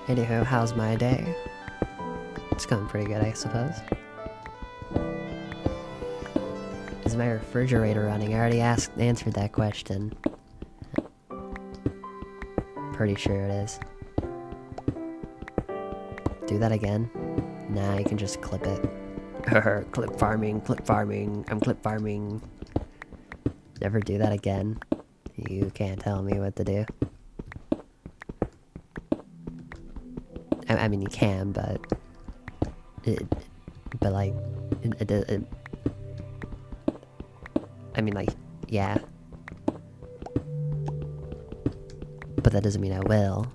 Anywho, how's my day? It's going pretty good, I suppose. Is my refrigerator running? I already answered that question. Pretty sure it is. Do that again? Nah, you can just clip it. Clip farming, I'm clip farming. Never do that again. You can't tell me what to do. I mean, you can, but like, I mean, like, yeah. But that doesn't mean I will.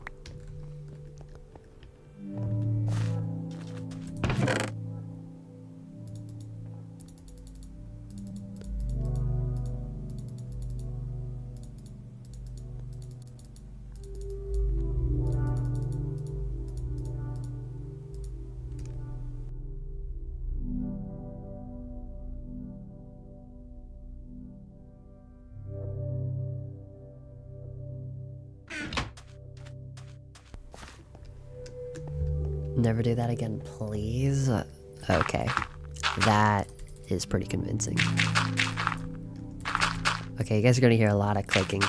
Never do that again, please? Okay. That is pretty convincing. Okay, you guys are gonna hear a lot of clicking.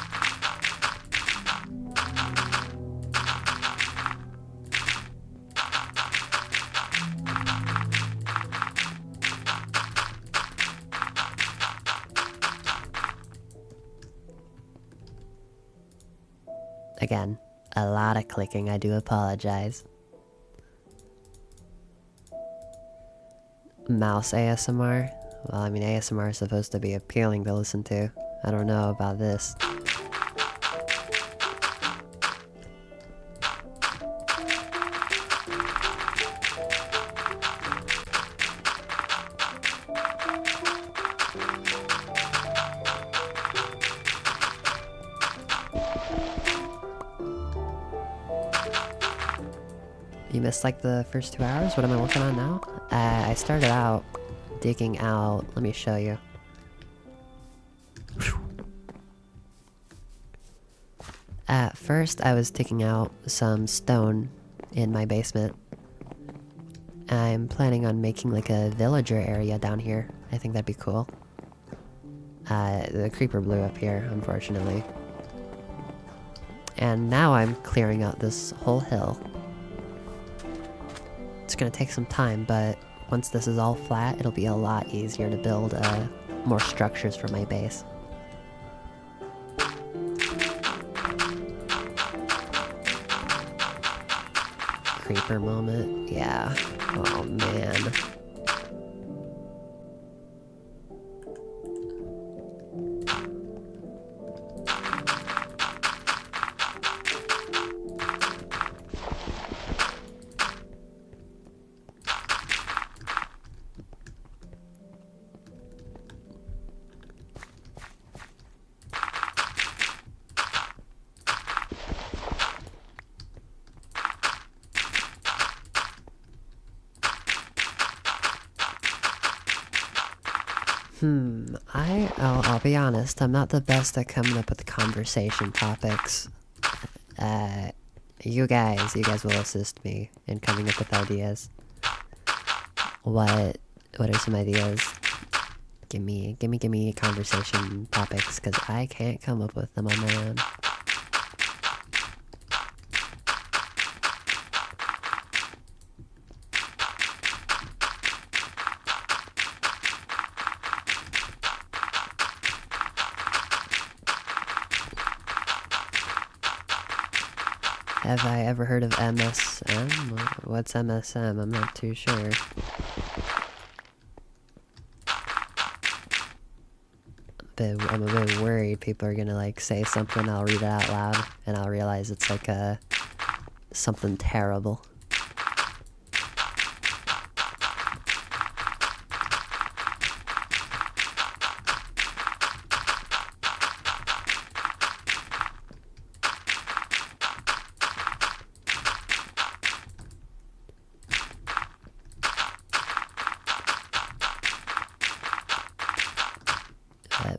Again, a lot of clicking, I do apologize. Mouse ASMR? Well, I mean, ASMR is supposed to be appealing to listen to. I don't know about this. You missed like the first 2 hours? What am I working on now? I started out digging out, let me show you. At first I was digging out some stone in my basement. I'm planning on making like a villager area down here. I think that'd be cool. The creeper blew up here, unfortunately. And now I'm clearing out this whole hill. It's gonna take some time, but once this is all flat, it'll be a lot easier to build a more structures for my base. Creeper moment? Yeah. Oh man. I'll be honest, I'm not the best at coming up with conversation topics. You guys will assist me in coming up with ideas. What are some ideas? Give me conversation topics, because I can't come up with them on my own. Have I ever heard of MSM? What's MSM? I'm not too sure. I'm a bit worried people are gonna like say something, I'll read it out loud, and I'll realize it's like something terrible.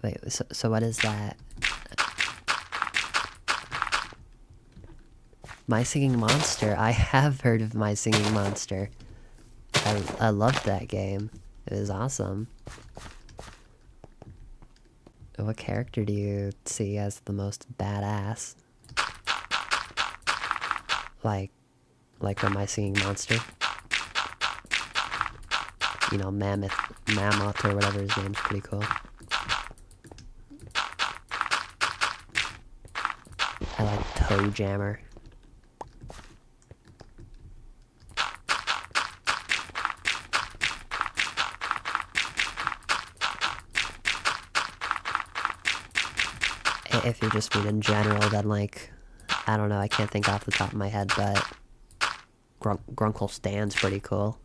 Wait, so what is that? My Singing Monster. I have heard of My Singing Monster. I loved that game. It was awesome. What character do you see as the most badass? Like from My Singing Monster? You know, Mammoth or whatever his name's pretty cool. I like Toe Jammer. If you just mean in general, then like, I don't know, I can't think off the top of my head, but Grunkle Stan's pretty cool.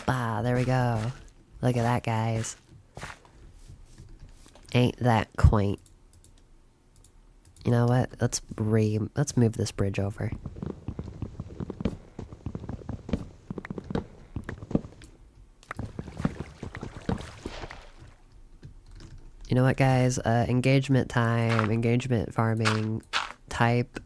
Ah, there we go. Look at that, guys. Ain't that quaint. You know what? Let's move this bridge over. You know what, guys? Engagement time, engagement farming, type,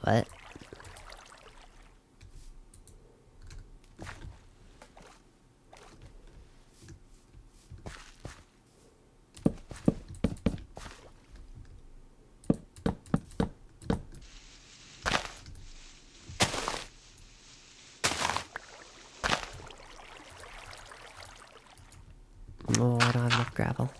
what? Oh, I don't have enough gravel.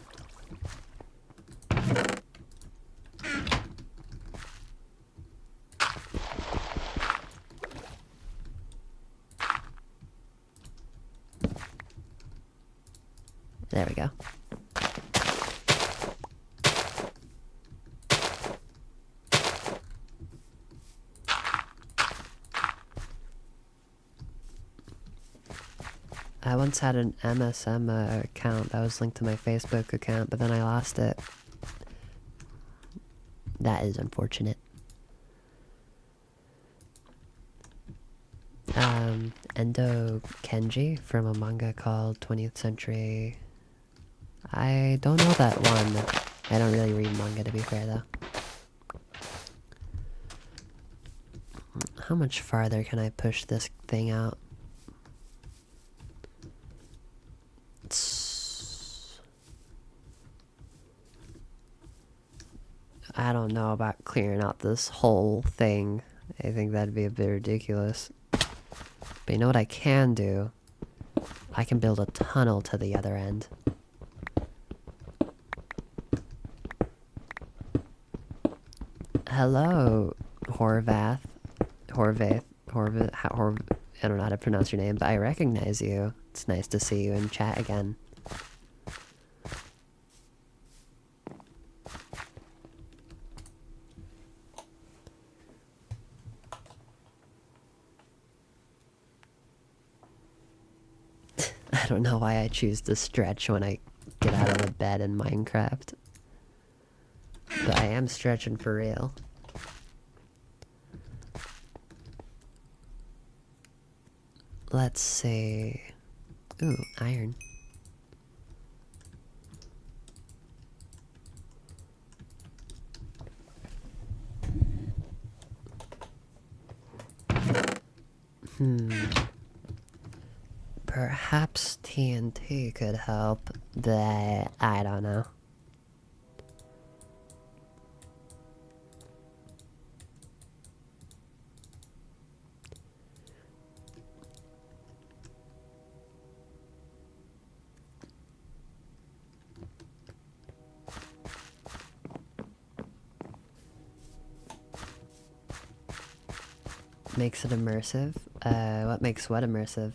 There we go. I once had an MSM account that was linked to my Facebook account, but then I lost it. That is unfortunate. Endo Kenji from a manga called 20th Century. I don't know that one. I don't really read manga, to be fair, though. How much farther can I push this thing out? I don't know about clearing out this whole thing. I think that'd be a bit ridiculous. But you know what I can do? I can build a tunnel to the other end. Hello, Horvath. I don't know how to pronounce your name, but I recognize you. It's nice to see you in chat again. I don't know why I choose to stretch when I get out of the bed in Minecraft. But I am stretching for real. Let's see. Ooh, iron. Perhaps TNT could help, but I don't know. Makes it immersive? What makes what immersive?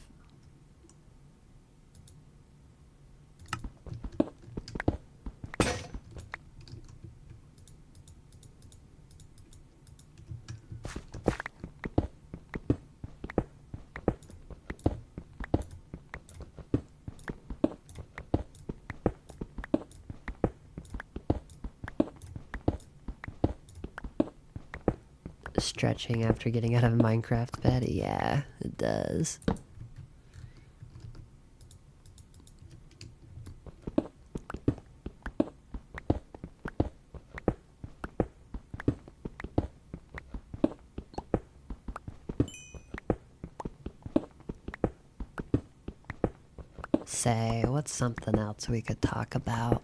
Stretching after getting out of Minecraft bed? Yeah, it does. Say, what's something else we could talk about?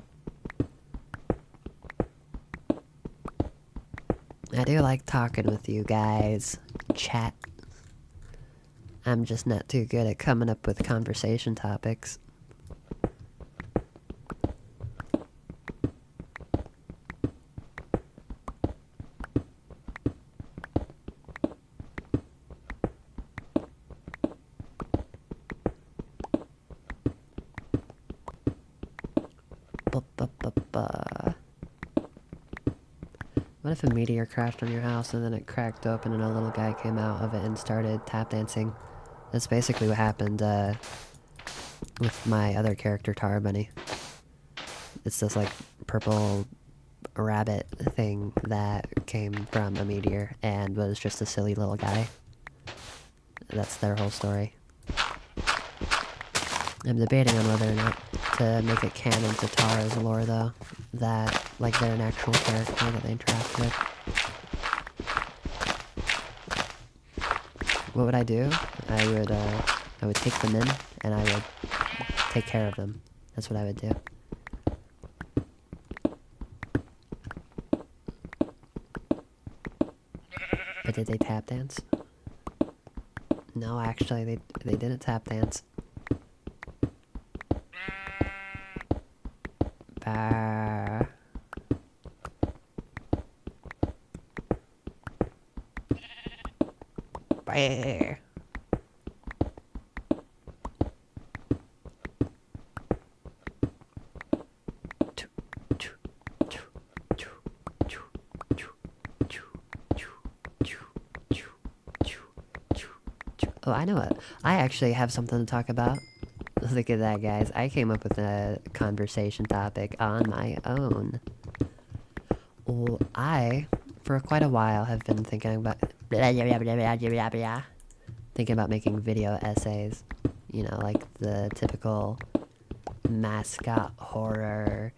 I do like talking with you guys. Chat. I'm just not too good at coming up with conversation topics. What if a meteor crashed on your house and then it cracked open and a little guy came out of it and started tap dancing? That's basically what happened with my other character, Tara Bunny. It's this like purple rabbit thing that came from a meteor and was just a silly little guy. That's their whole story. I'm debating on whether or not to make it canon to Tara's lore, though. That, like, they're an actual character that they interact with. What would I do? I would take them in, and I would take care of them. That's what I would do. But did they tap dance? No, actually, they didn't tap dance. Bah. Bah. Oh, I know what. I actually have something to talk about. Look at that, guys. I came up with a conversation topic on my own. Well, I, for quite a while, have been thinking about making video essays. You know, like the typical mascot horror,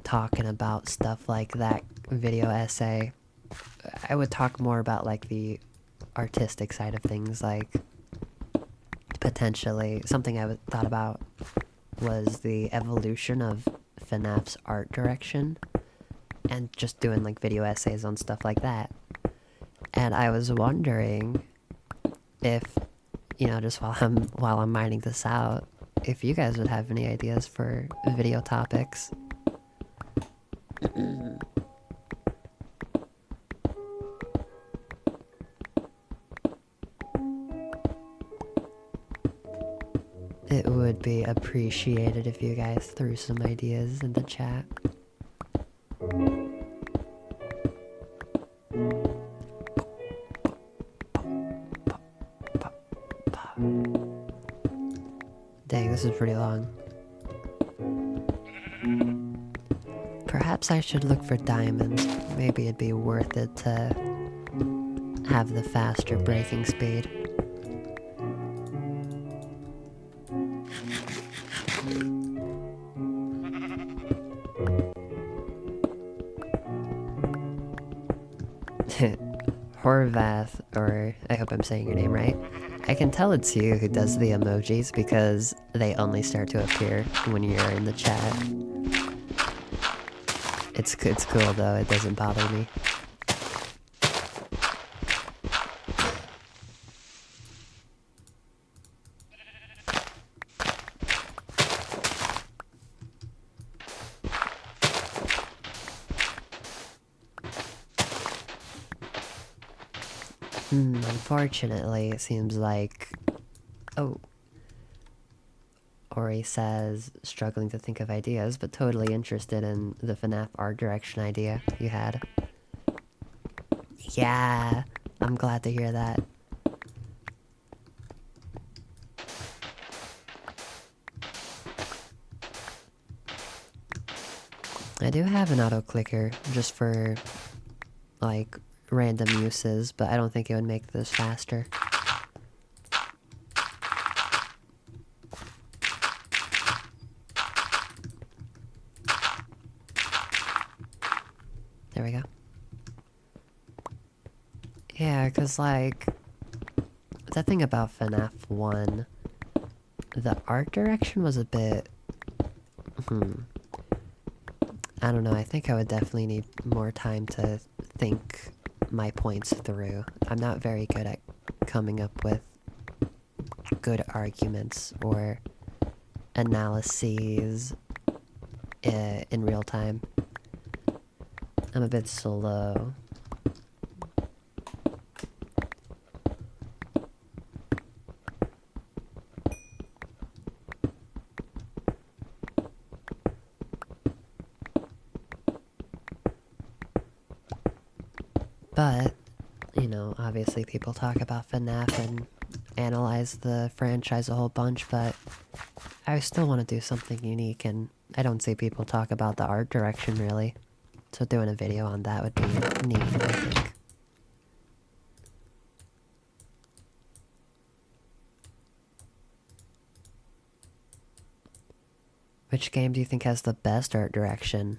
talking about stuff like that video essay. I would talk more about like the artistic side of things, like potentially something I thought about was the evolution of FNAF's art direction, and just doing like video essays on stuff like that. And I was wondering if, you know, just while I'm mining this out, if you guys would have any ideas for video topics. It would be appreciated if you guys threw some ideas in the chat. Dang, this is pretty long. Perhaps I should look for diamonds. Maybe it'd be worth it to have the faster breaking speed. Horvath, or I hope I'm saying your name right. I can tell it's you who does the emojis because they only start to appear when you're in the chat. It's cool though, it doesn't bother me. Unfortunately, it seems like... Oh. Ori says, struggling to think of ideas, but totally interested in the FNAF art direction idea you had. Yeah, I'm glad to hear that. I do have an auto-clicker, just for, like, random uses, but I don't think it would make this faster. There we go. Yeah, cause like, the thing about FNAF 1, the art direction was a bit, I don't know, I think I would definitely need more time to think my points through. I'm not very good at coming up with good arguments or analyses in real time. I'm a bit slow. But, you know, obviously people talk about FNAF and analyze the franchise a whole bunch, but I still want to do something unique, and I don't see people talk about the art direction, really. So doing a video on that would be neat, I think. Which game do you think has the best art direction?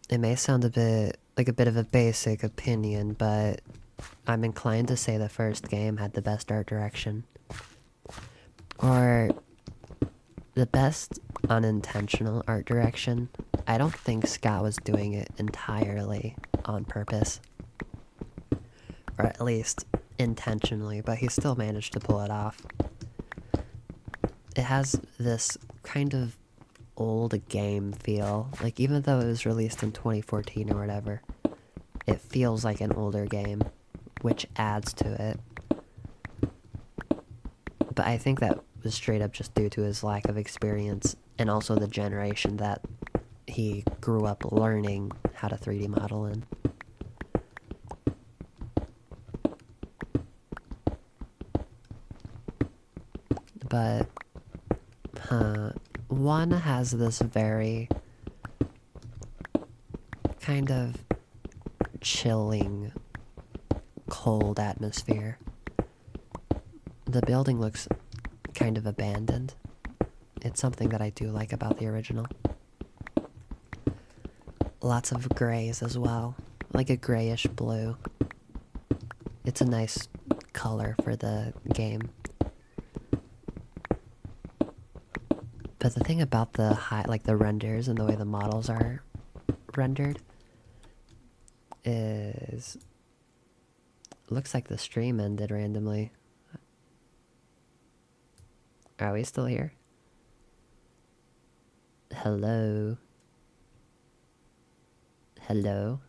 It may sound a bit of a basic opinion, but I'm inclined to say the first game had the best art direction. Or the best unintentional art direction. I don't think Scott was doing it entirely on purpose. Or at least intentionally, but he still managed to pull it off. It has this kind of old game feel. Like, even though it was released in 2014 or whatever, it feels like an older game, which adds to it. But I think that was straight up just due to his lack of experience, and also the generation that he grew up learning how to 3D model in. But, one has this very kind of chilling, cold atmosphere. The building looks kind of abandoned. It's something that I do like about the original. Lots of grays as well, like a grayish blue. It's a nice color for the game. But the thing about the the renders and the way the models are rendered is, looks like the stream ended randomly. Are we still here? Hello? Hello?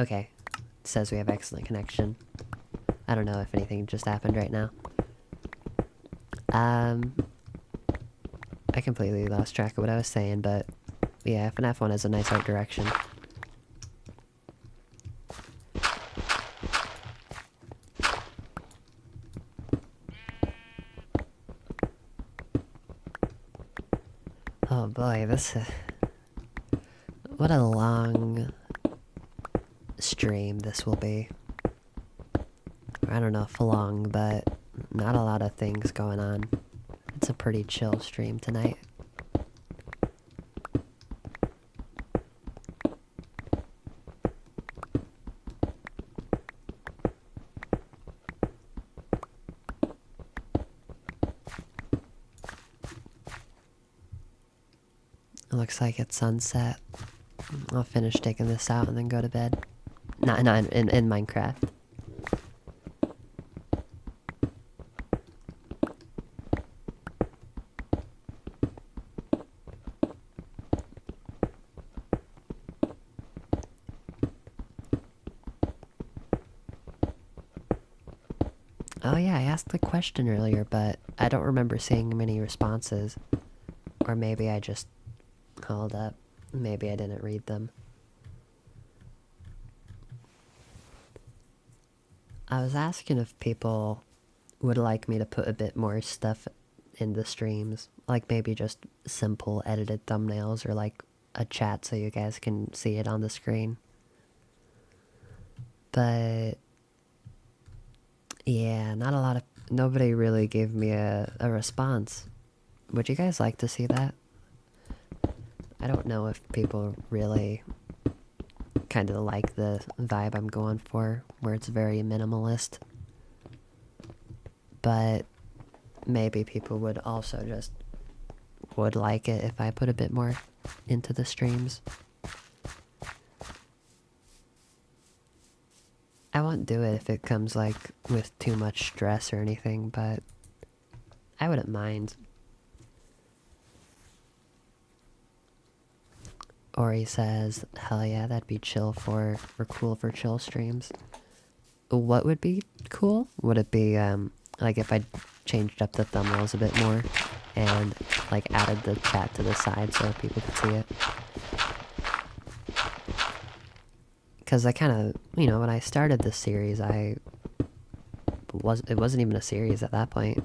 Okay. It says we have excellent connection. I don't know if anything just happened right now. I completely lost track of what I was saying, but yeah, FNAF 1 has a nice art direction. Oh boy, what a long stream this will be. I don't know if long, but not a lot of things going on. It's a pretty chill stream tonight. It looks like it's sunset. I'll finish taking this out and then go to bed. Not in Minecraft. Oh yeah, I asked the question earlier, but I don't remember seeing many responses. Or maybe I just... Hold up. Maybe I didn't read them. I was asking if people would like me to put a bit more stuff in the streams. Like maybe just simple edited thumbnails or like a chat so you guys can see it on the screen. But... yeah, not a lot of... nobody really gave me a response. Would you guys like to see that? I don't know if people really kind of like the vibe I'm going for, where it's very minimalist. But maybe people would also just would like it if I put a bit more into the streams. I won't do it if it comes like with too much stress or anything, but I wouldn't mind. Ori says, hell yeah, that'd be chill or cool for chill streams. What would be cool? Would it be, like if I changed up the thumbnails a bit more and, like, added the chat to the side so people could see it? Because I kind of, you know, when I started this series, it wasn't even a series at that point.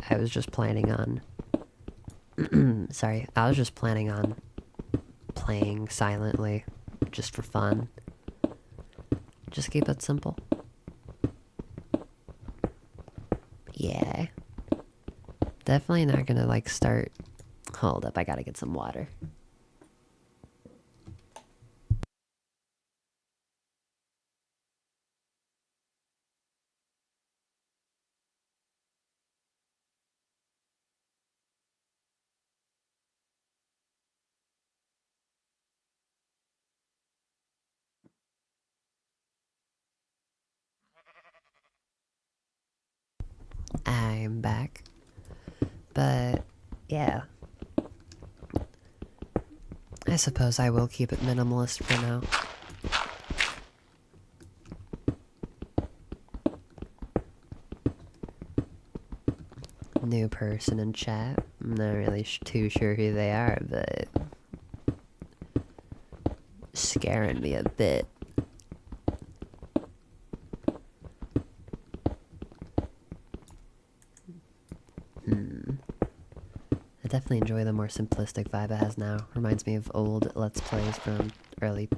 I was just planning on, sorry, I was just planning on playing silently, just for fun. Just keep it simple. Yeah. Definitely not gonna, like, start... Hold up, I gotta get some water. I'm back. But, yeah. I suppose I will keep it minimalist for now. New person in chat. I'm not really too sure who they are, but... scaring me a bit. definitely enjoy the more simplistic vibe it has now. Reminds me of old Let's Plays from early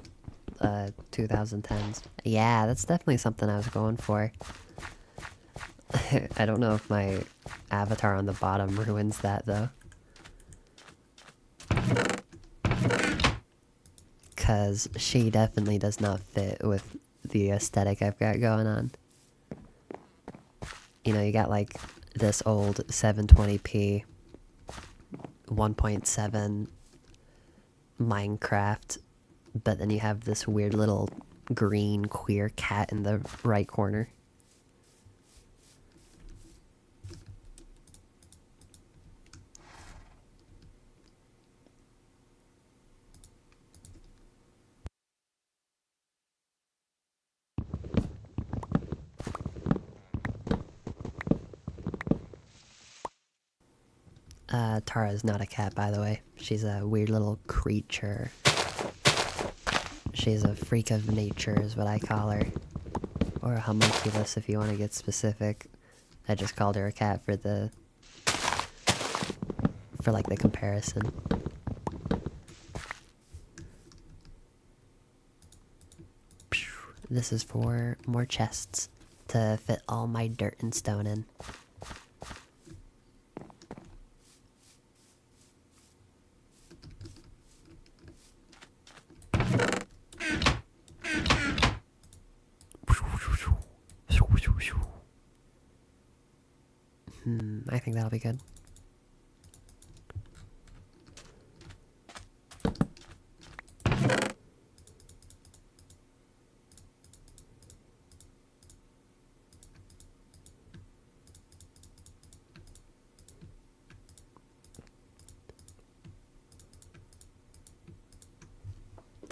2010s. Yeah, that's definitely something I was going for. I don't know if my avatar on the bottom ruins that though. Cause she definitely does not fit with the aesthetic I've got going on. You know, you got like this old 720p 1.7 Minecraft, but then you have this weird little green queer cat in the right corner. Tara is not a cat, by the way. She's a weird little creature. She's a freak of nature is what I call her. Or a homunculus if you want to get specific. I just called her a cat for the... for like the comparison. This is for more chests to fit all my dirt and stone in. I think that'll be good.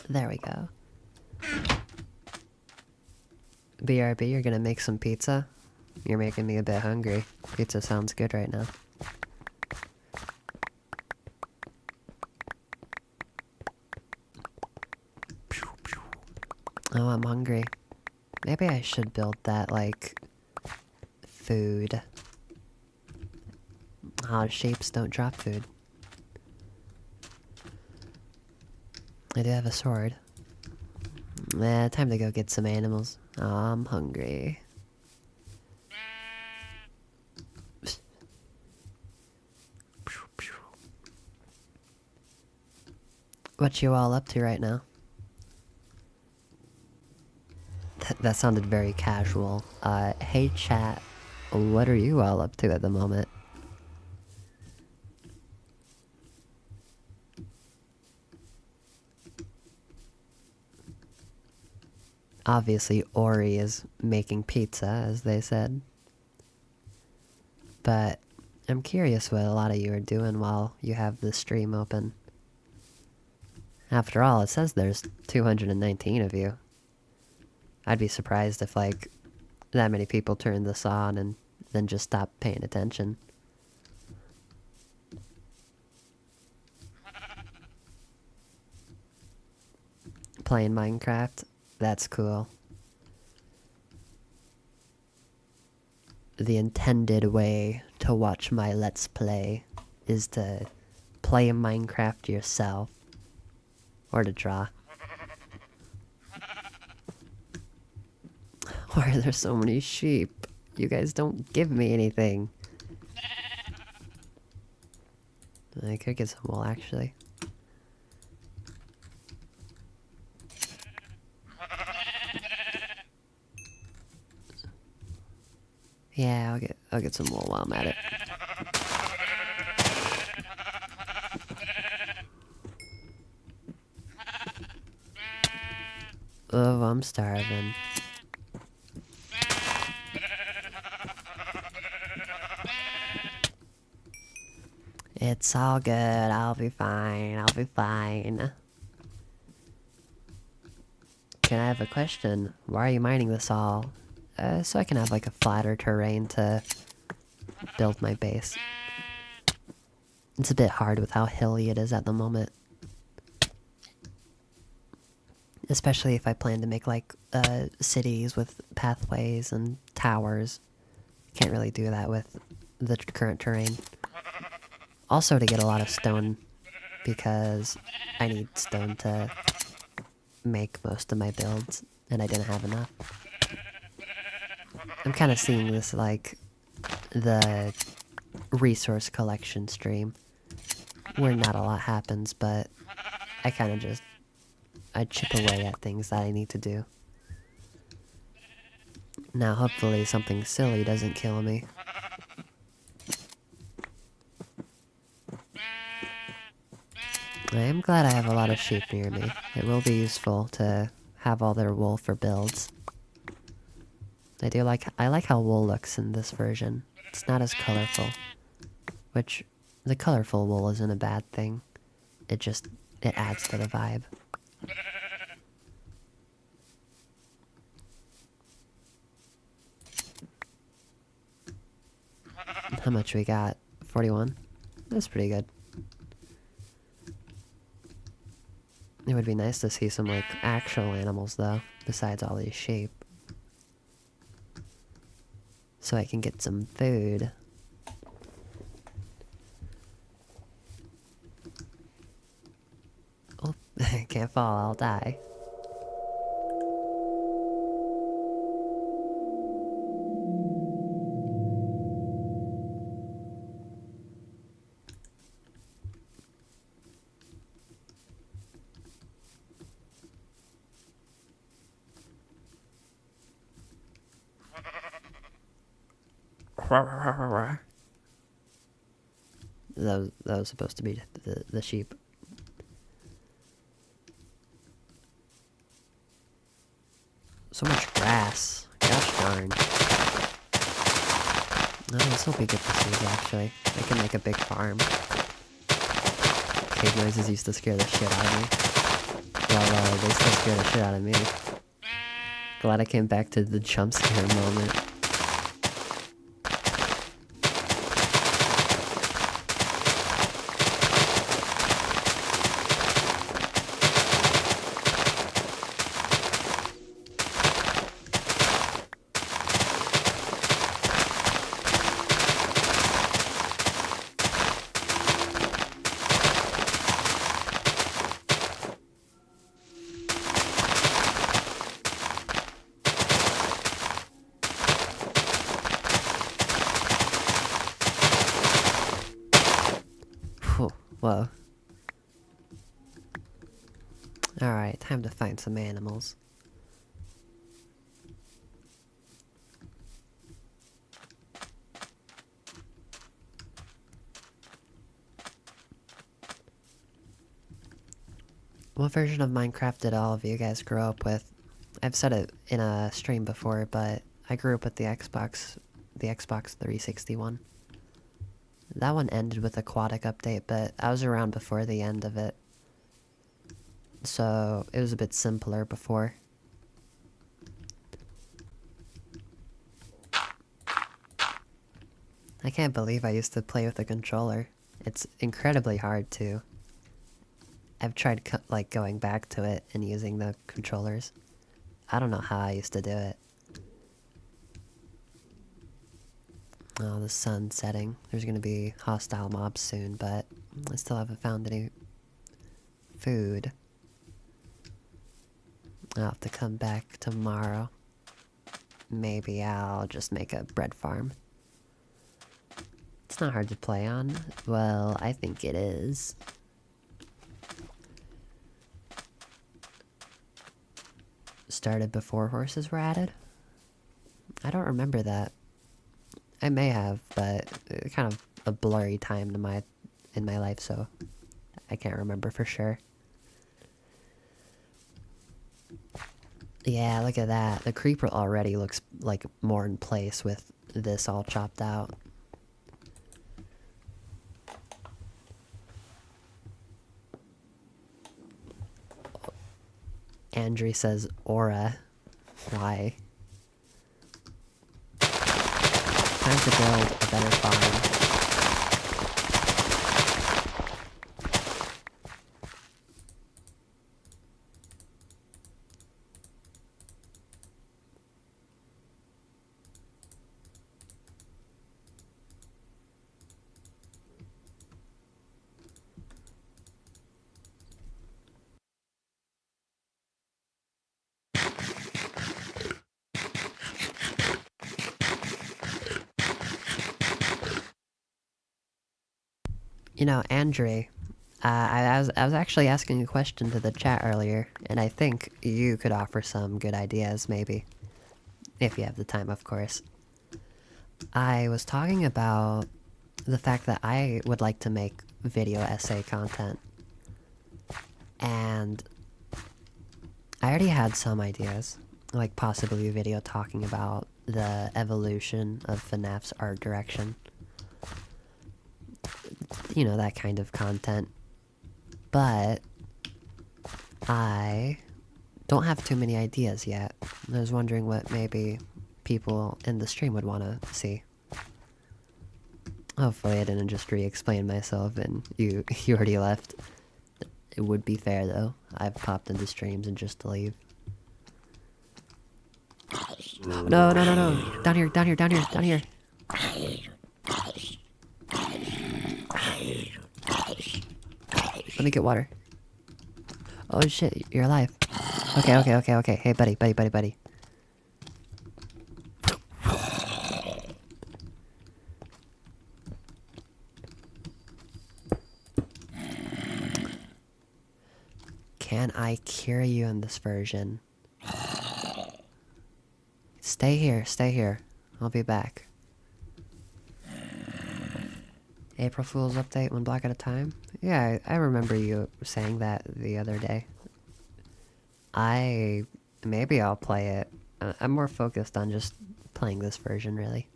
There we go. BRB, you're gonna make some pizza? You're making me a bit hungry. Pizza sounds good right now. Oh, I'm hungry. Maybe I should build that, like, food. Oh, shapes don't drop food. I do have a sword. Time to go get some animals. Oh, I'm hungry. What you all up to right now? That sounded very casual. Hey chat, what are you all up to at the moment? Obviously, Ori is making pizza, as they said. But I'm curious what a lot of you are doing while you have the stream open. After all, it says there's 219 of you. I'd be surprised if, like, that many people turned this on and then just stopped paying attention. Playing Minecraft? That's cool. The intended way to watch my Let's Play is to play Minecraft yourself. Or to draw. Why are there so many sheep? You guys don't give me anything. I could get some wool, actually. Yeah, I'll get some wool while I'm at it. Oh, I'm starving. It's all good. I'll be fine. I'll be fine. Can I have a question? Why are you mining this all? So I can have like a flatter terrain to build my base. It's a bit hard with how hilly it is at the moment. Especially if I plan to make like cities with pathways and towers. Can't really do that with the current terrain. Also to get a lot of stone, because I need stone to make most of my builds, and I didn't have enough. I'm kind of seeing this like the resource collection stream, where not a lot happens, but I kind of just, I chip away at things that I need to do. Now hopefully something silly doesn't kill me. I am glad I have a lot of sheep near me. It will be useful to have all their wool for builds. I like how wool looks in this version. It's not as colorful. Which, the colorful wool isn't a bad thing. It adds to the vibe. How much we got? 41? That's pretty good. It would be nice to see some, like, actual animals, though, besides all these sheep. So I can get some food. Oh, I can't fall, I'll die. That was supposed to be the sheep. So much grass. Gosh darn. Oh, this will be good for seeds, actually. I can make a big farm. Cave noises used to scare the shit out of me. Well, they still scare the shit out of me. Glad I came back to the jump scare moment. Whoa. Alright, time to find some animals. What version of Minecraft did all of you guys grow up with? I've said it in a stream before, but I grew up with the Xbox 360 one. That one ended with Aquatic Update, but I was around before the end of it. So, it was a bit simpler before. I can't believe I used to play with a controller. It's incredibly hard to. I've tried like going back to it and using the controllers. I don't know how I used to do it. Oh, the sun's setting. There's gonna be hostile mobs soon, but I still haven't found any food. I'll have to come back tomorrow. Maybe I'll just make a bread farm. It's not hard to play on. Well, I think it is. Started before horses were added? I don't remember that. I may have, but kind of a blurry time in my life, so I can't remember for sure. Yeah, look at that. The creeper already looks like more in place with this all chopped out. Andrew says aura. Why? Time to build a better farm. You know, Andre, I was actually asking a question to the chat earlier, and I think you could offer some good ideas, maybe. If you have the time, of course. I was talking about the fact that I would like to make video essay content. And I already had some ideas, like possibly a video talking about the evolution of FNAF's art direction. You know, that kind of content. But I don't have too many ideas yet. I was wondering what maybe people in the stream would want to see. Hopefully I didn't just re-explain myself and you already left. It would be fair though. I've popped into streams and just to leave. No, no, no, no. Down here, down here, down here, down here. Let me get water. Oh shit, you're alive. Okay, okay, okay, okay. Hey buddy, buddy, buddy, buddy. Can I cure you in this version? Stay here, stay here. I'll be back. April Fool's update, one block at a time? Yeah, I remember you saying that the other day. Maybe I'll play it. I'm more focused on just playing this version, really.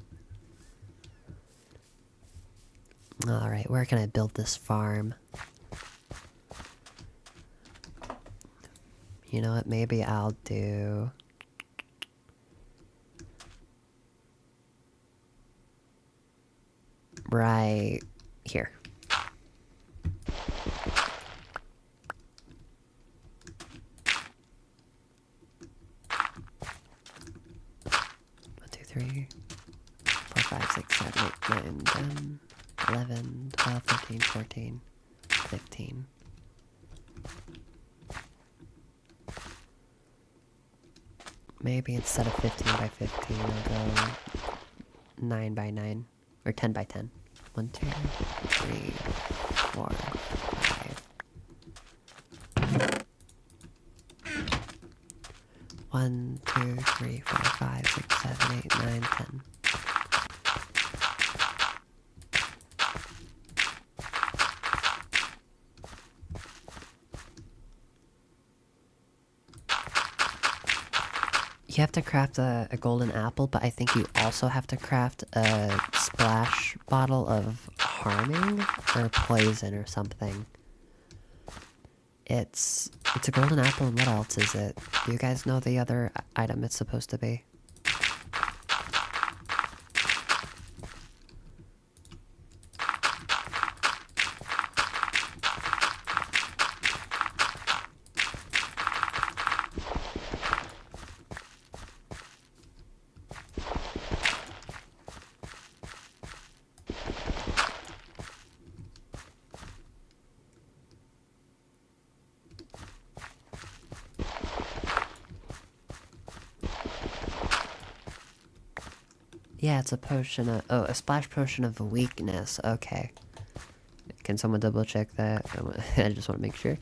Alright, where can I build this farm? You know what, maybe I'll do... right here. One, two, 3, 4, 5, 6, 7, 8, 9, 10, 11, 12, 13, 14, 15. Maybe instead of 15 by 15, I'll go 9 by 9. Or 10 by 10. 1, 2, 3, 4, 5. 1, 2, 3, 4, 5, 6, 7, 8, 9, 10. You have to craft a golden apple, but I think you also have to craft a splash bottle of harming or poison or something. It's a golden apple, and what else is it? Do you guys know the other item it's supposed to be? Yeah, it's a potion of... oh, a splash potion of weakness. Okay. Can someone double check that? I just want to make sure.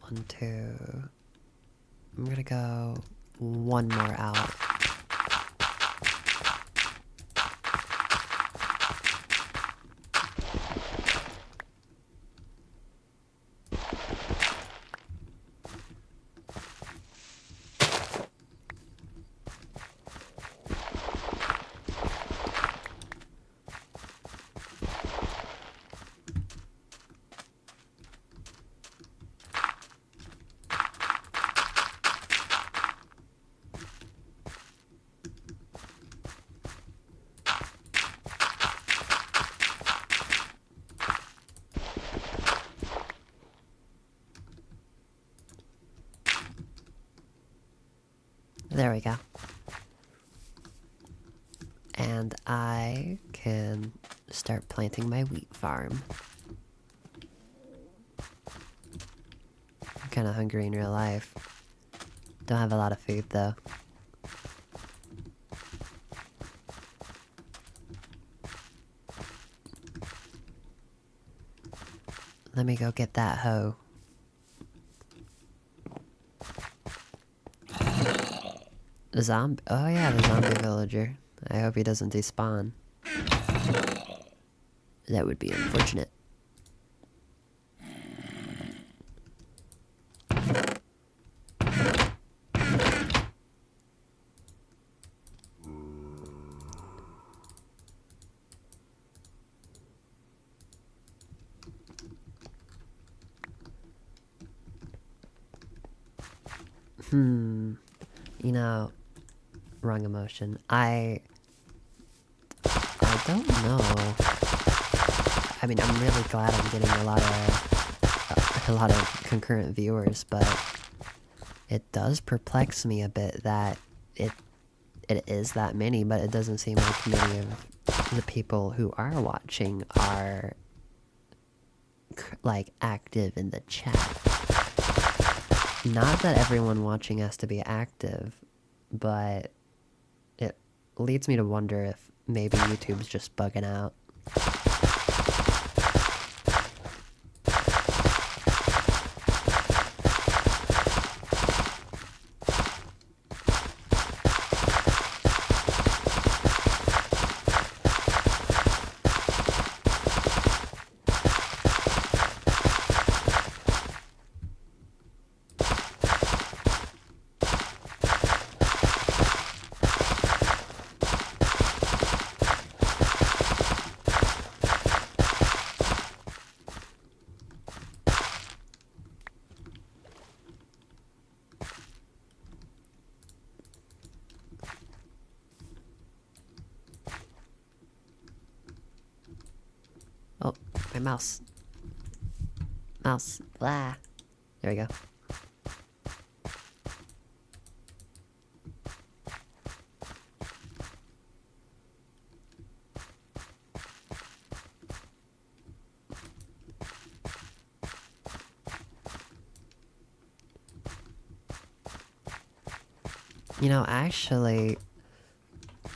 1, 2... I'm gonna go one more out. There we go. And I can start planting my wheat farm. I'm kinda hungry in real life. Don't have a lot of food though. Let me go get that hoe. The zombie. Oh yeah, the zombie villager. I hope he doesn't despawn. That would be unfortunate. You know, wrong emotion. I don't know. I mean, I'm really glad I'm getting a lot of concurrent viewers, but it does perplex me a bit that it is that many, but it doesn't seem like many of the people who are watching are like active in the chat. Not that everyone watching has to be active, but it leads me to wonder if maybe YouTube's just bugging out. Oh, my mouse. Mouse. Blah. There we go. You know, actually,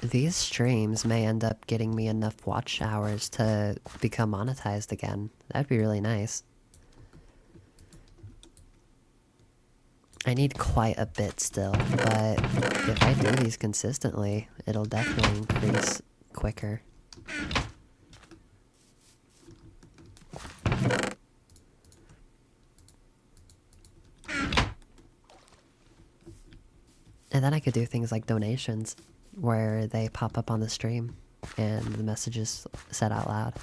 these streams may end up getting me enough watch hours to become monetized again. That'd be really nice. I need quite a bit still, but if I do these consistently, it'll definitely increase quicker. And then I could do things like donations, where they pop up on the stream, and the message is said out loud.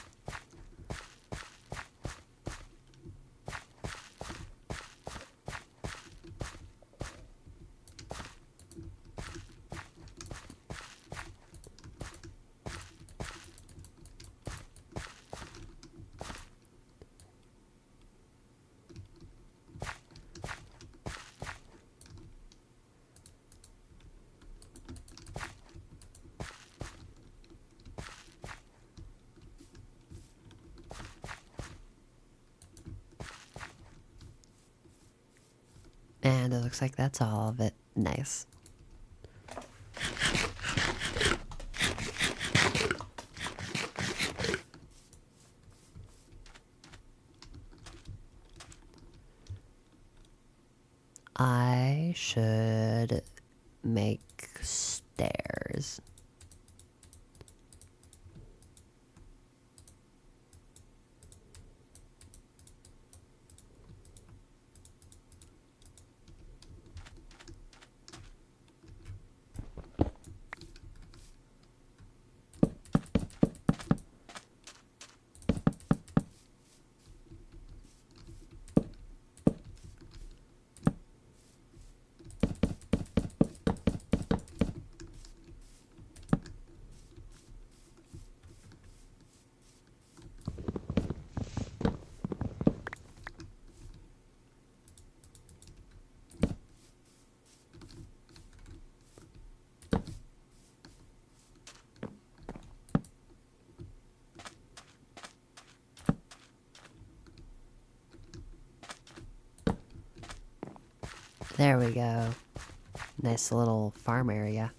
And it looks like that's all of it. Nice. I should make stairs. There we go. Nice little farm area.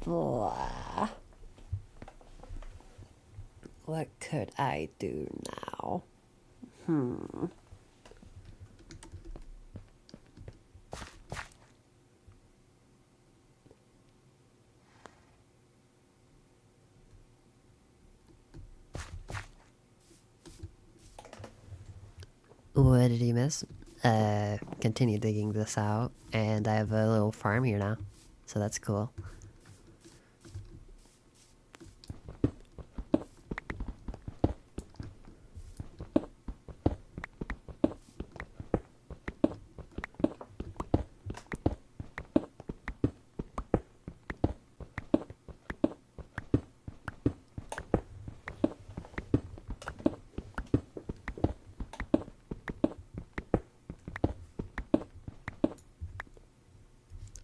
Blah. What could I do now? What did you miss? Continue digging this out, and I have a little farm here now, so that's cool.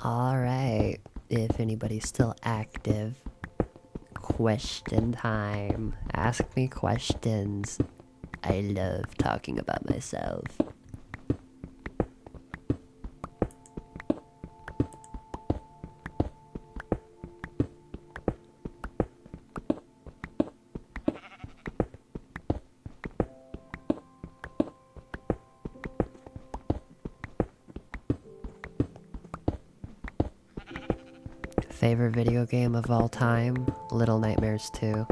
Alright, if anybody's still active, question time. Ask me questions. I love talking about myself. Favorite video game of all time? Little Nightmares 2.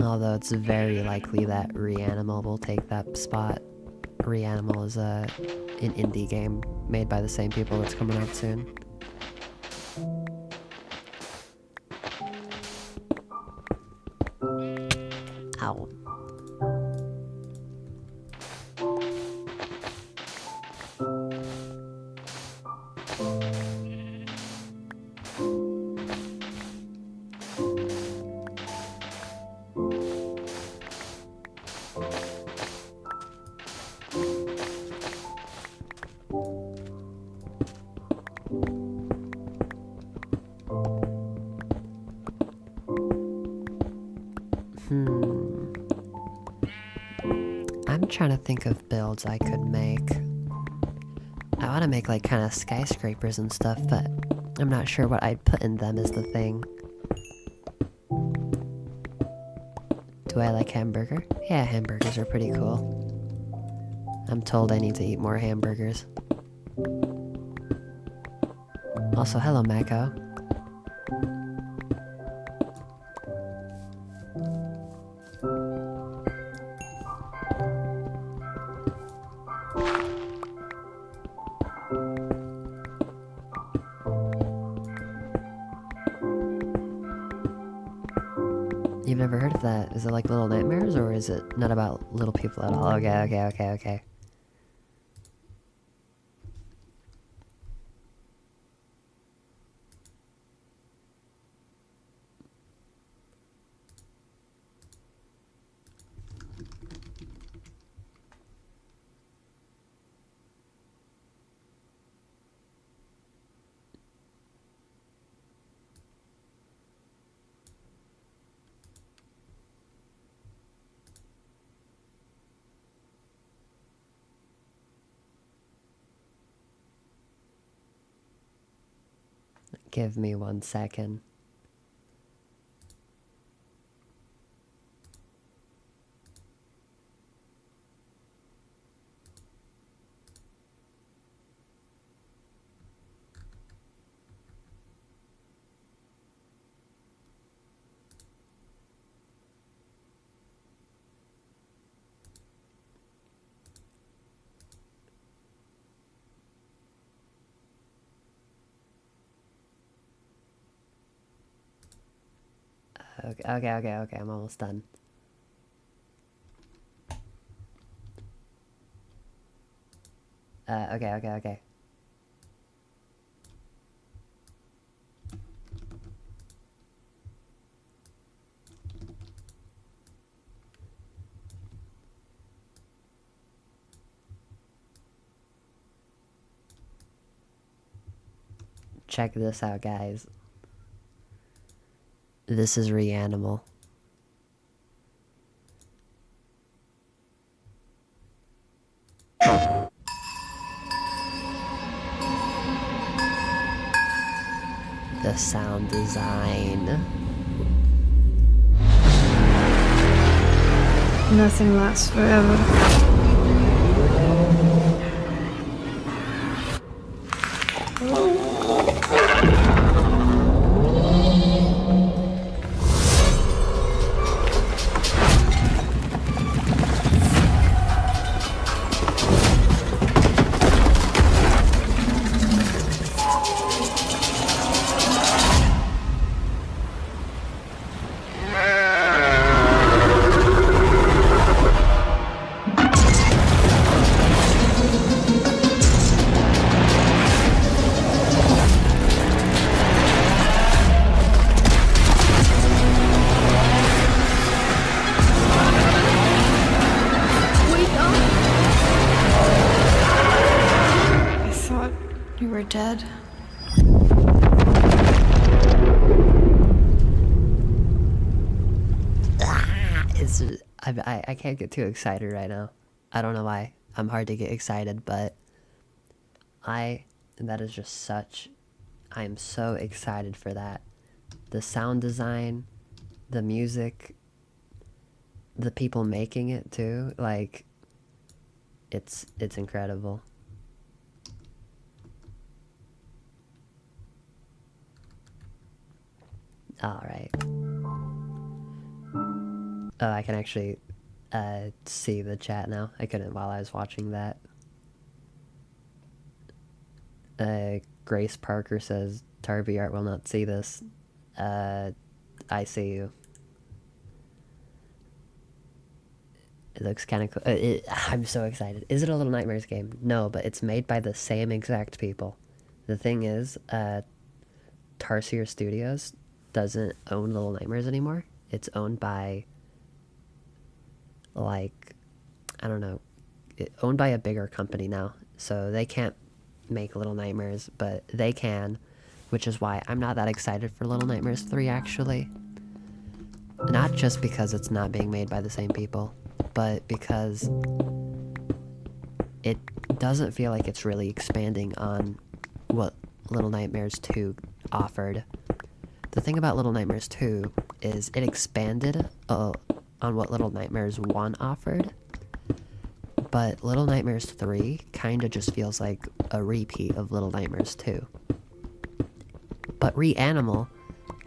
Although it's very likely that Reanimal will take that spot. Reanimal is an indie game made by the same people that's coming out soon. Ow. I'm trying to think of builds I could make. I want to make like kind of skyscrapers and stuff, but I'm not sure what I'd put in them is the thing. Do I like hamburger? Yeah, hamburgers are pretty cool. I'm told I need to eat more hamburgers. Also, hello, Mako. You've never heard of that? Is it like Little Nightmares, or is it not about little people at all? Okay. Give me 1 second. Okay, I'm almost done. Okay. Check this out, guys. This is Reanimal. the sound design. Nothing lasts forever. You were dead. I can't get too excited right now. I don't know why. I'm hard to get excited, but that is just such, I'm so excited for that. The sound design, the music, the people making it too, like, it's incredible. Alright. Oh, I can actually see the chat now. I couldn't while I was watching that. Grace Parker says, Tarby Art will not see this. I see you. It looks kind of cool. I'm so excited. Is it a Little Nightmares game? No, but it's made by the same exact people. The thing is, Tarsier Studios doesn't own Little Nightmares anymore. It's owned by, like, I don't know, owned by a bigger company now. So they can't make Little Nightmares, but they can, which is why I'm not that excited for Little Nightmares 3, actually. Not just because it's not being made by the same people, but because it doesn't feel like it's really expanding on what Little Nightmares 2 offered. The thing about Little Nightmares 2 is it expanded on what Little Nightmares 1 offered, but Little Nightmares 3 kinda just feels like a repeat of Little Nightmares 2. But Reanimal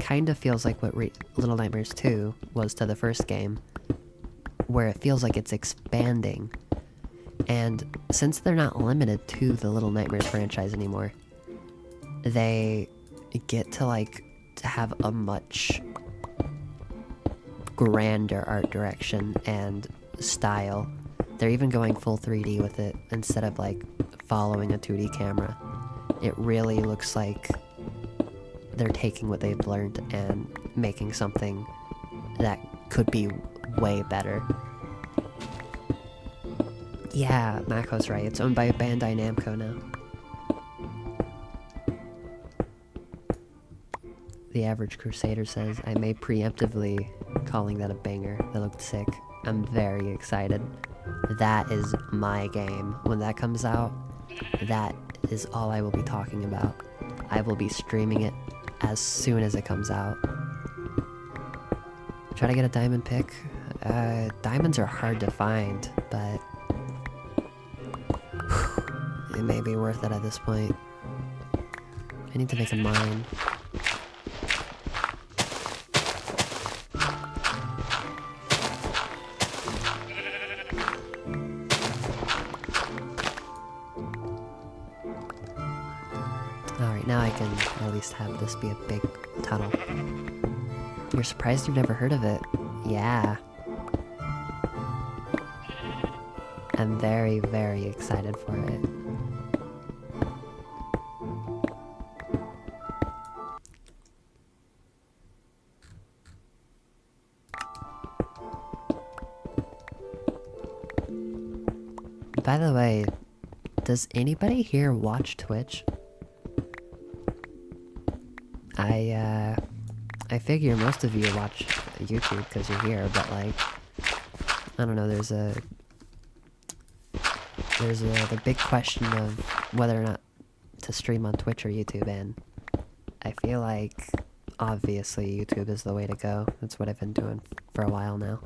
kinda feels like what Little Nightmares 2 was to the first game, where it feels like it's expanding. And since they're not limited to the Little Nightmares franchise anymore, they get to, like, to have a much grander art direction and style. They're even going full 3D with it instead of, like, following a 2D camera. It really looks like they're taking what they've learned and making something that could be way better. Yeah, Mako's right. It's owned by Bandai Namco now. The Average Crusader says, I may preemptively calling that a banger. That looked sick. I'm very excited. That is my game. When that comes out, that is all I will be talking about. I will be streaming it as soon as it comes out. Try to get a diamond pick. Diamonds are hard to find, but it may be worth it at this point. I need to make a mine. Alright, now I can at least have this be a big tunnel. You're surprised you've never heard of it? Yeah. I'm very, very excited for it. By the way, does anybody here watch Twitch? I figure most of you watch YouTube because you're here, but, like, I don't know, there's the big question of whether or not to stream on Twitch or YouTube, and I feel like obviously YouTube is the way to go. That's what I've been doing for a while now.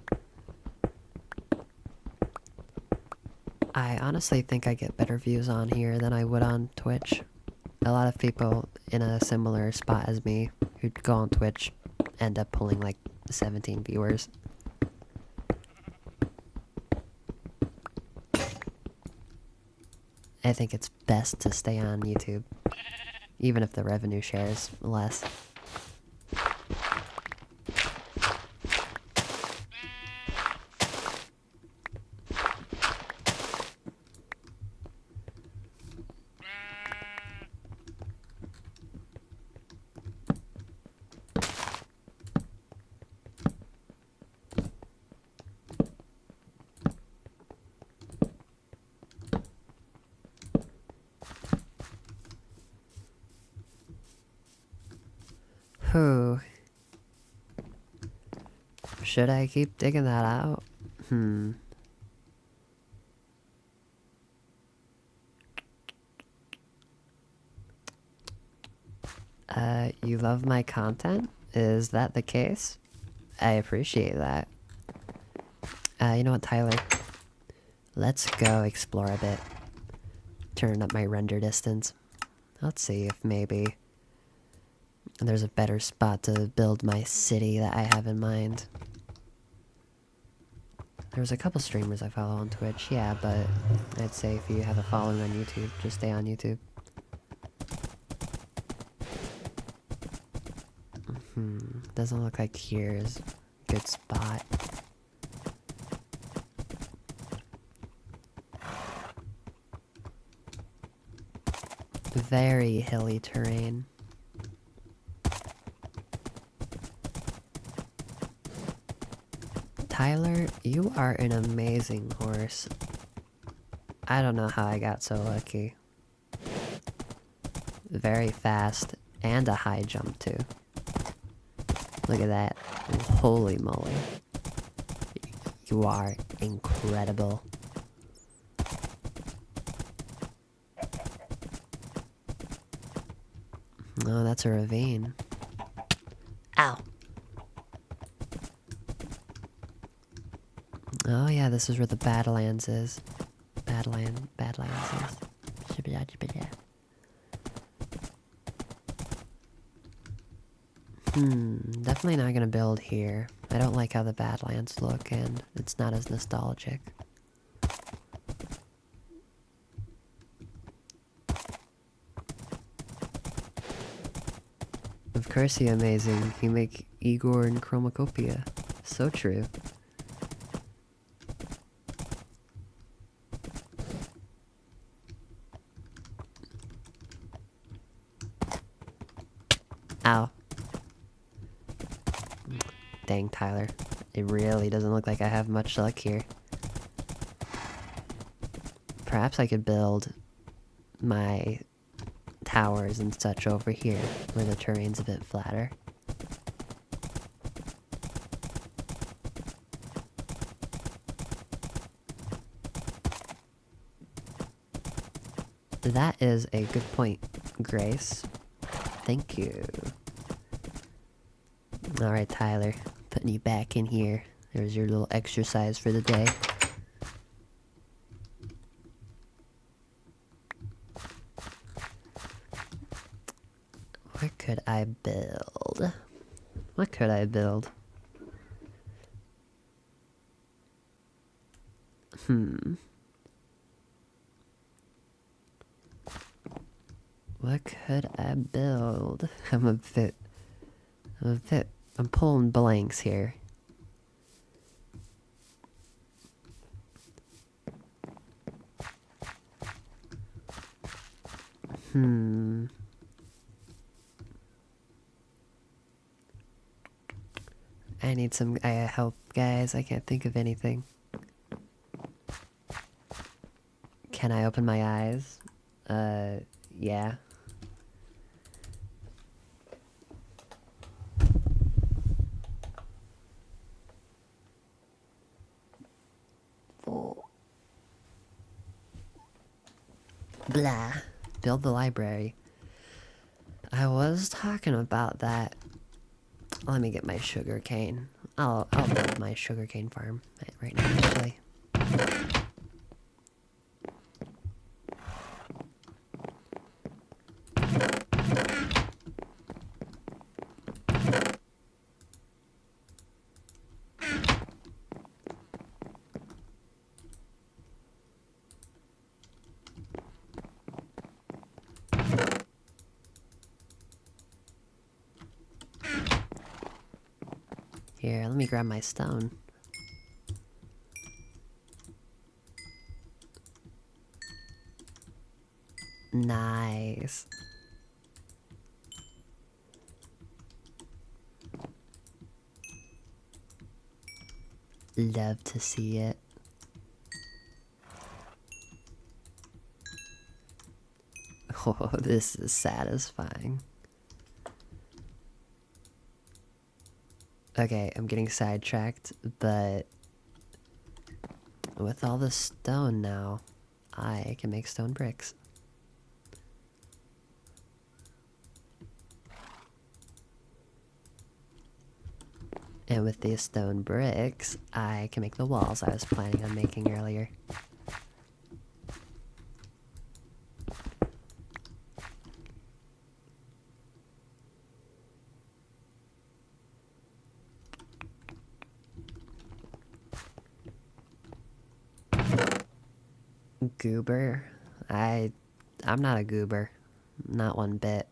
I honestly think I get better views on here than I would on Twitch. A lot of people in a similar spot as me who go on Twitch end up pulling like 17 viewers. I think it's best to stay on YouTube, even if the revenue share is less. Whew. Should I keep digging that out? You love my content? Is that the case? I appreciate that. You know what, Tyler? Let's go explore a bit. Turn up my render distance. Let's see if maybe there's a better spot to build my city that I have in mind. There's a couple streamers I follow on Twitch, yeah, but I'd say if you have a following on YouTube, just stay on YouTube. Doesn't look like here is a good spot. Very hilly terrain. Tyler, you are an amazing horse. I don't know how I got so lucky. Very fast and a high jump too. Look at that. Holy moly. You are incredible. Oh, that's a ravine. Ow! Oh yeah, this is where the Badlands is. Badlands is. Definitely not gonna build here. I don't like how the Badlands look, and it's not as nostalgic. Of course you're amazing. You make Igor and Chromacopia. So true. Ow. Dang, Tyler. It really doesn't look like I have much luck here. Perhaps I could build my towers and such over here, where the terrain's a bit flatter. That is a good point, Grace. Thank you. Alright, Tyler. Putting you back in here. There's your little exercise for the day. What could I build? What could I build? What could I build? I'm pulling blanks here. I need some help, guys. I can't think of anything. Can I open my eyes? Yeah. Blah. Build the library. I was talking about that. Let me get my sugar cane. I'll build my sugarcane farm right now, actually. Here, let me grab my stone. Nice. Love to see it. Oh, this is satisfying. Okay, I'm getting sidetracked, but with all the stone now, I can make stone bricks. And with these stone bricks, I can make the walls I was planning on making earlier. Goober? I'm not a goober. Not one bit.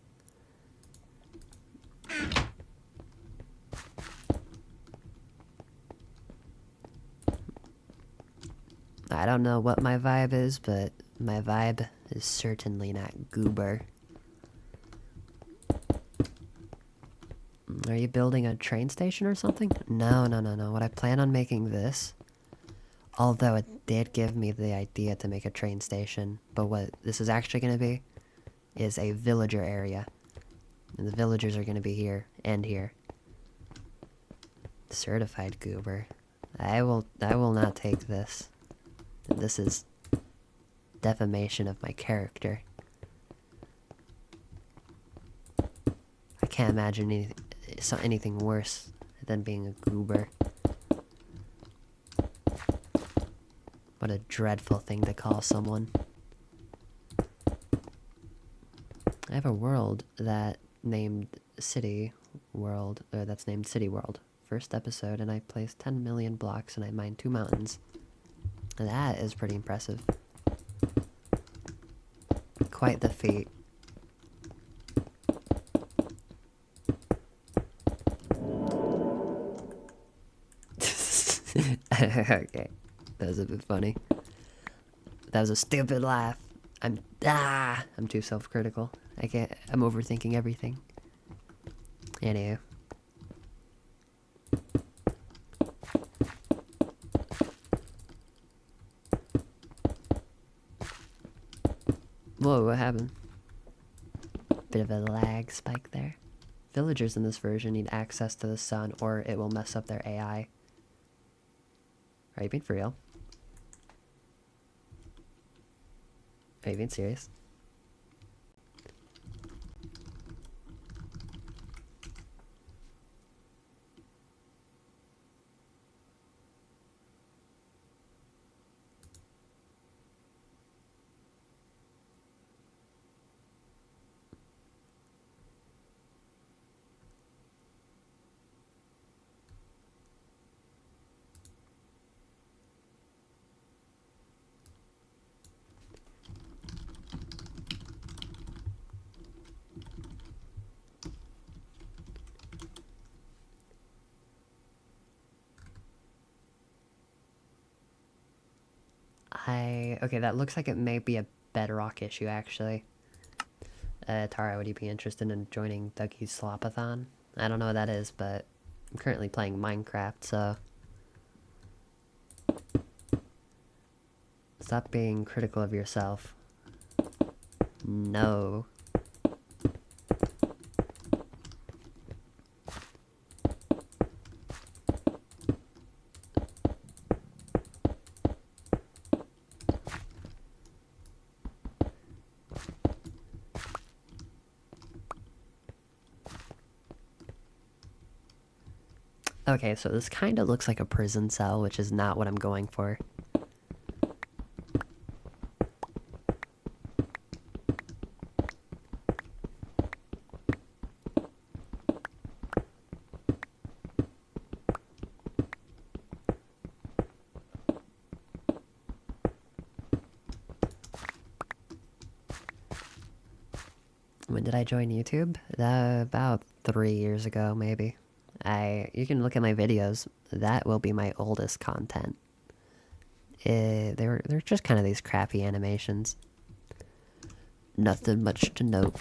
I don't know what my vibe is, but my vibe is certainly not goober. Are you building a train station or something? No. What I plan on making this, although it did give me the idea to make a train station, but what this is actually going to be is a villager area. And the villagers are going to be here and here. Certified goober. I will not take this. This is defamation of my character. I can't imagine anything worse than being a goober. What a dreadful thing to call someone. I have a world that named City World, or that's named City World. First episode, and I placed 10 million blocks and I mined 2 mountains. That is pretty impressive. Quite the feat. Okay, that was a bit funny. That was a stupid laugh. I'm too self-critical. I'm overthinking everything. Anywho. Whoa, what happened? Bit of a lag spike there. Villagers in this version need access to the sun or it will mess up their AI. Are you being for real? Are you being serious? Okay, that looks like it may be a bedrock issue, actually. Tara, would you be interested in joining Dougie's Slopathon? I don't know what that is, but I'm currently playing Minecraft, so... Stop being critical of yourself. No. Okay, so this kind of looks like a prison cell, which is not what I'm going for. When did I join YouTube? About 3 years ago, maybe. You can look at my videos. That will be my oldest content. They're just kind of these crappy animations. Nothing much to note.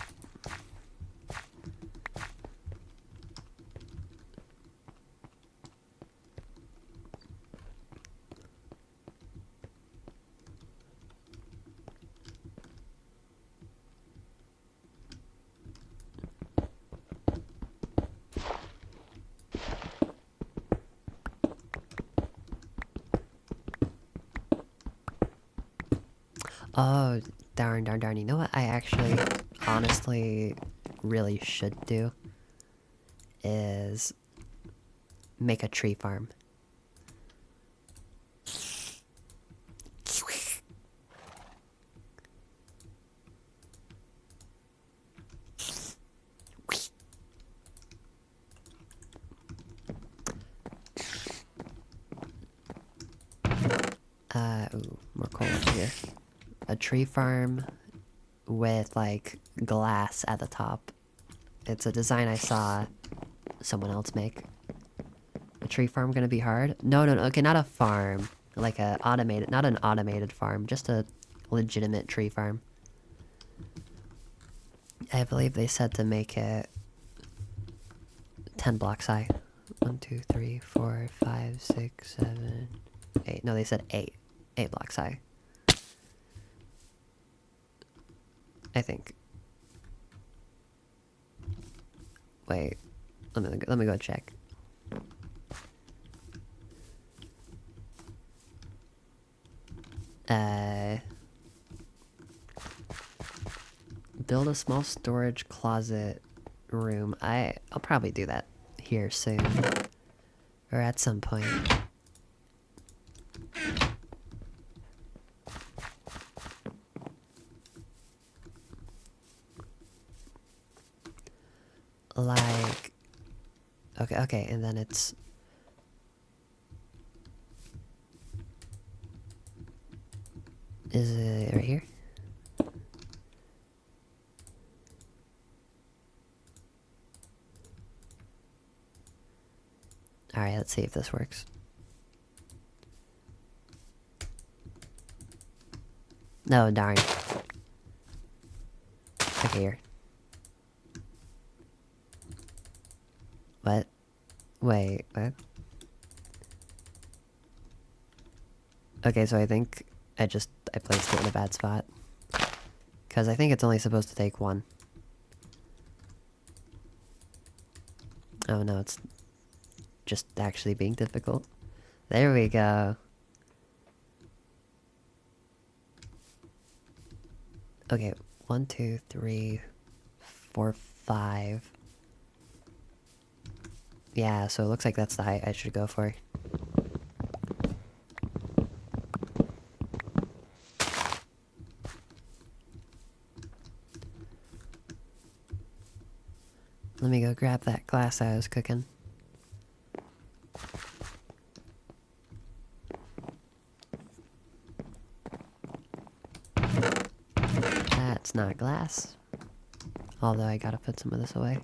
Oh, darn. You know what I actually, honestly, really should do? Is make a tree farm. Ooh, more coal over here. A tree farm with, like, glass at the top. It's a design I saw someone else make. A tree farm gonna be hard? No, okay, not a farm. Like a automated, not an automated farm, just a legitimate tree farm. I believe they said to make it 10 blocks high. 1, 2, 3, 4, 5, 6, 7, 8. No, they said 8. 8 blocks high. I think. Wait. Let me go check. Build a small storage closet room. I'll probably do that here soon. Or at some point. Like... Okay, and then it's... Is it right here? Alright, let's see if this works. No, darn. Okay, here. What? Wait, what? Okay, so I think I placed it in a bad spot. Because I think it's only supposed to take one. Oh no, it's just actually being difficult. There we go. Okay, 1, 2, 3, 4, 5. Yeah, so it looks like that's the height I should go for. Let me go grab that glass I was cooking. That's not glass. Although I gotta put some of this away.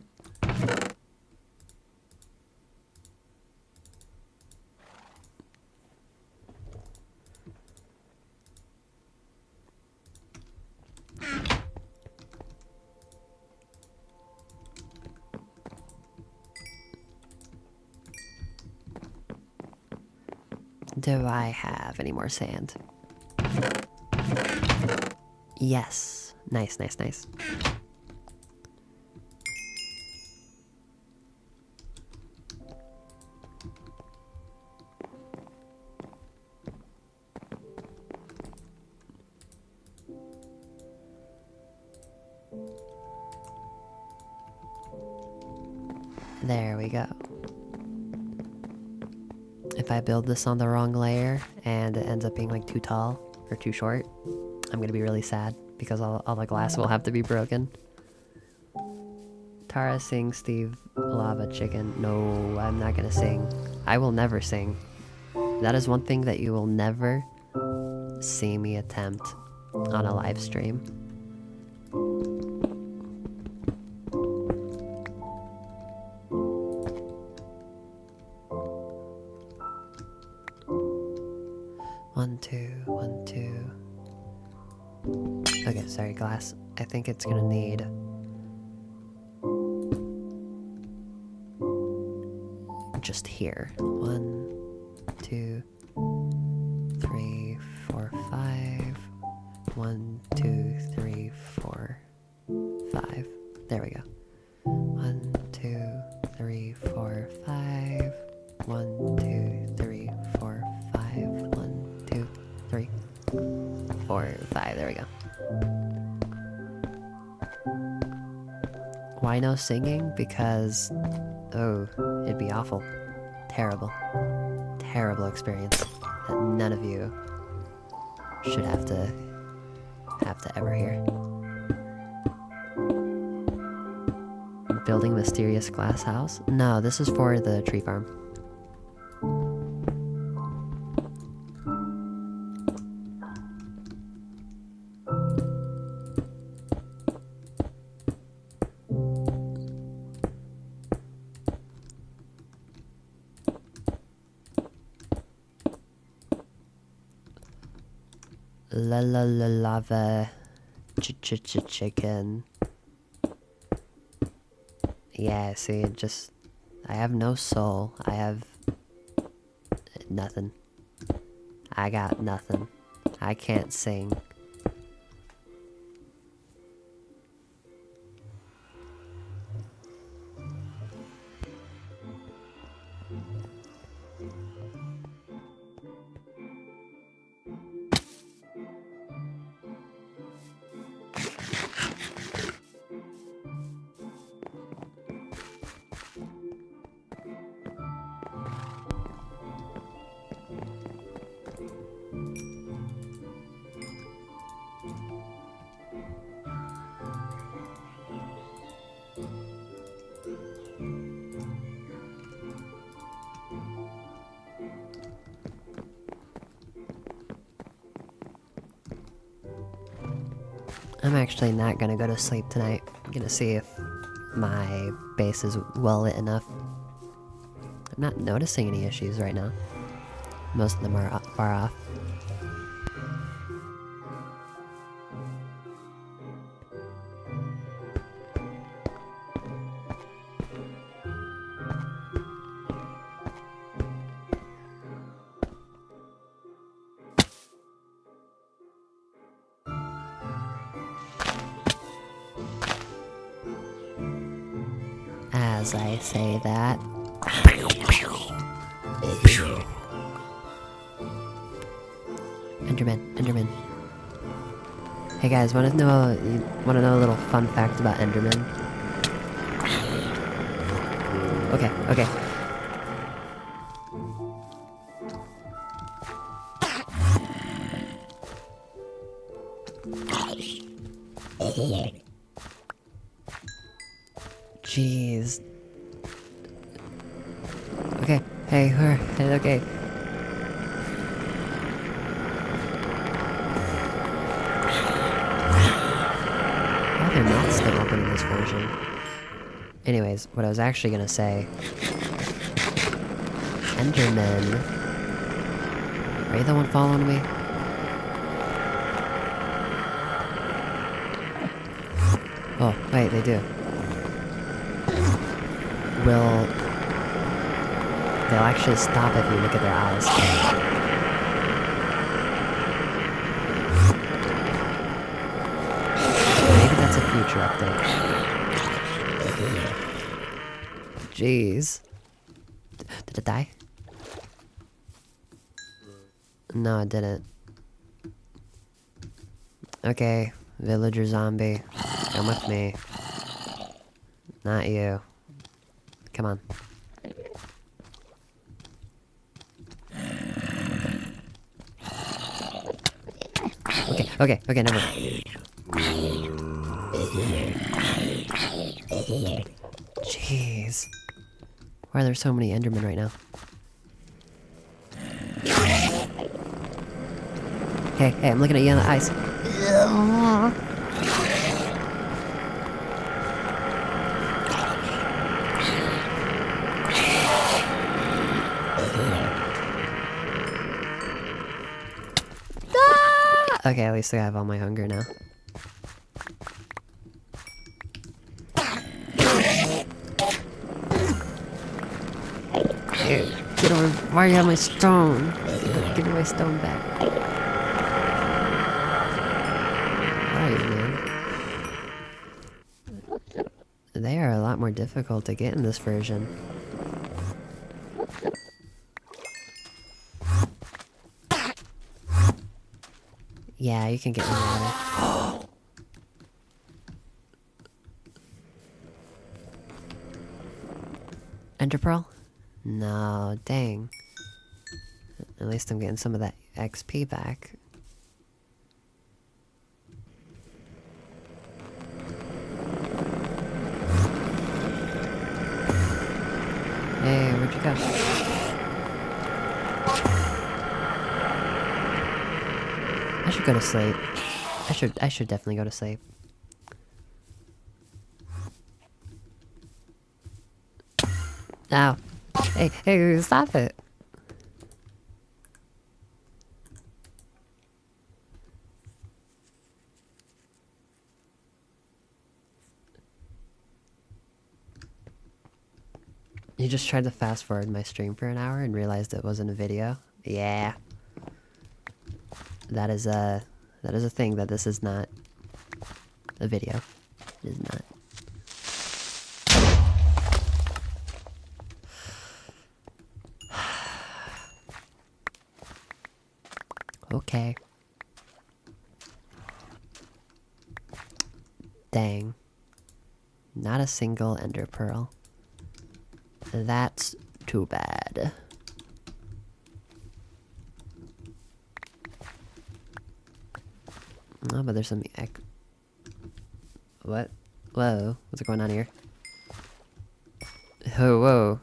Do I have any more sand? Yes. Nice. There we go. I build this on the wrong layer and it ends up being like too tall or too short, I'm gonna be really sad because all the glass will have to be broken. Tara sing, Steve Lava Chicken. No, I'm not gonna sing. I will never sing. That is one thing that you will never see me attempt on a live stream. One, two, 1, 2. Okay, sorry, glass. I think it's gonna need just here. 1, 2, 3, 4, 5. 1, 2, 3, 4, 5. There we go. 1, 2, 3, 4, 5. 1, 2, 3, 4, 5. 1, 2, 3, 4, 5. There we go. Why no singing? Because, oh, it'd be awful. Terrible. Terrible experience that none of you should have to ever hear. Building mysterious glass house? No, this is for the tree farm. La la la lava chicken. Yeah, see, I have no soul. I have nothing. I got nothing. I can't sing. I'm actually not gonna go to sleep tonight. I'm gonna see if my base is well lit enough. I'm not noticing any issues right now. Most of them are far off. As I say that, Enderman. Hey guys, wanna know a little fun fact about Enderman? Okay. Jeez. Okay, hey, okay. Why are their mouths still open in this version? Anyways, what I was actually gonna say... Enderman... Are you the one following me? Oh, wait, they do. They'll actually stop if you look at their eyes. Maybe that's a future update. Jeez. Did it die? No, it didn't. Okay, villager zombie. Come with me. Not you. Come on. Okay, okay, never mind. Jeez. Why are there so many Endermen right now? Hey, hey, I'm looking at you on the eyes. Okay, at least I have all my hunger now. Get over. Why do you have my stone? Give me my stone back. Alright, man. They are a lot more difficult to get in this version. Yeah, you can get in the water. Ender Pearl? No, dang. At least I'm getting some of that XP back. Hey, where'd you go? I should go to sleep. I should definitely go to sleep. Ow. Hey, hey, stop it. You just tried to fast forward my stream for an hour and realized it wasn't a video? Yeah. That is a thing, that this is not a video. It is not. Okay. Dang. Not a single ender pearl. That's too bad. Oh, but there's some what? Whoa, what's going on here? Oh, whoa.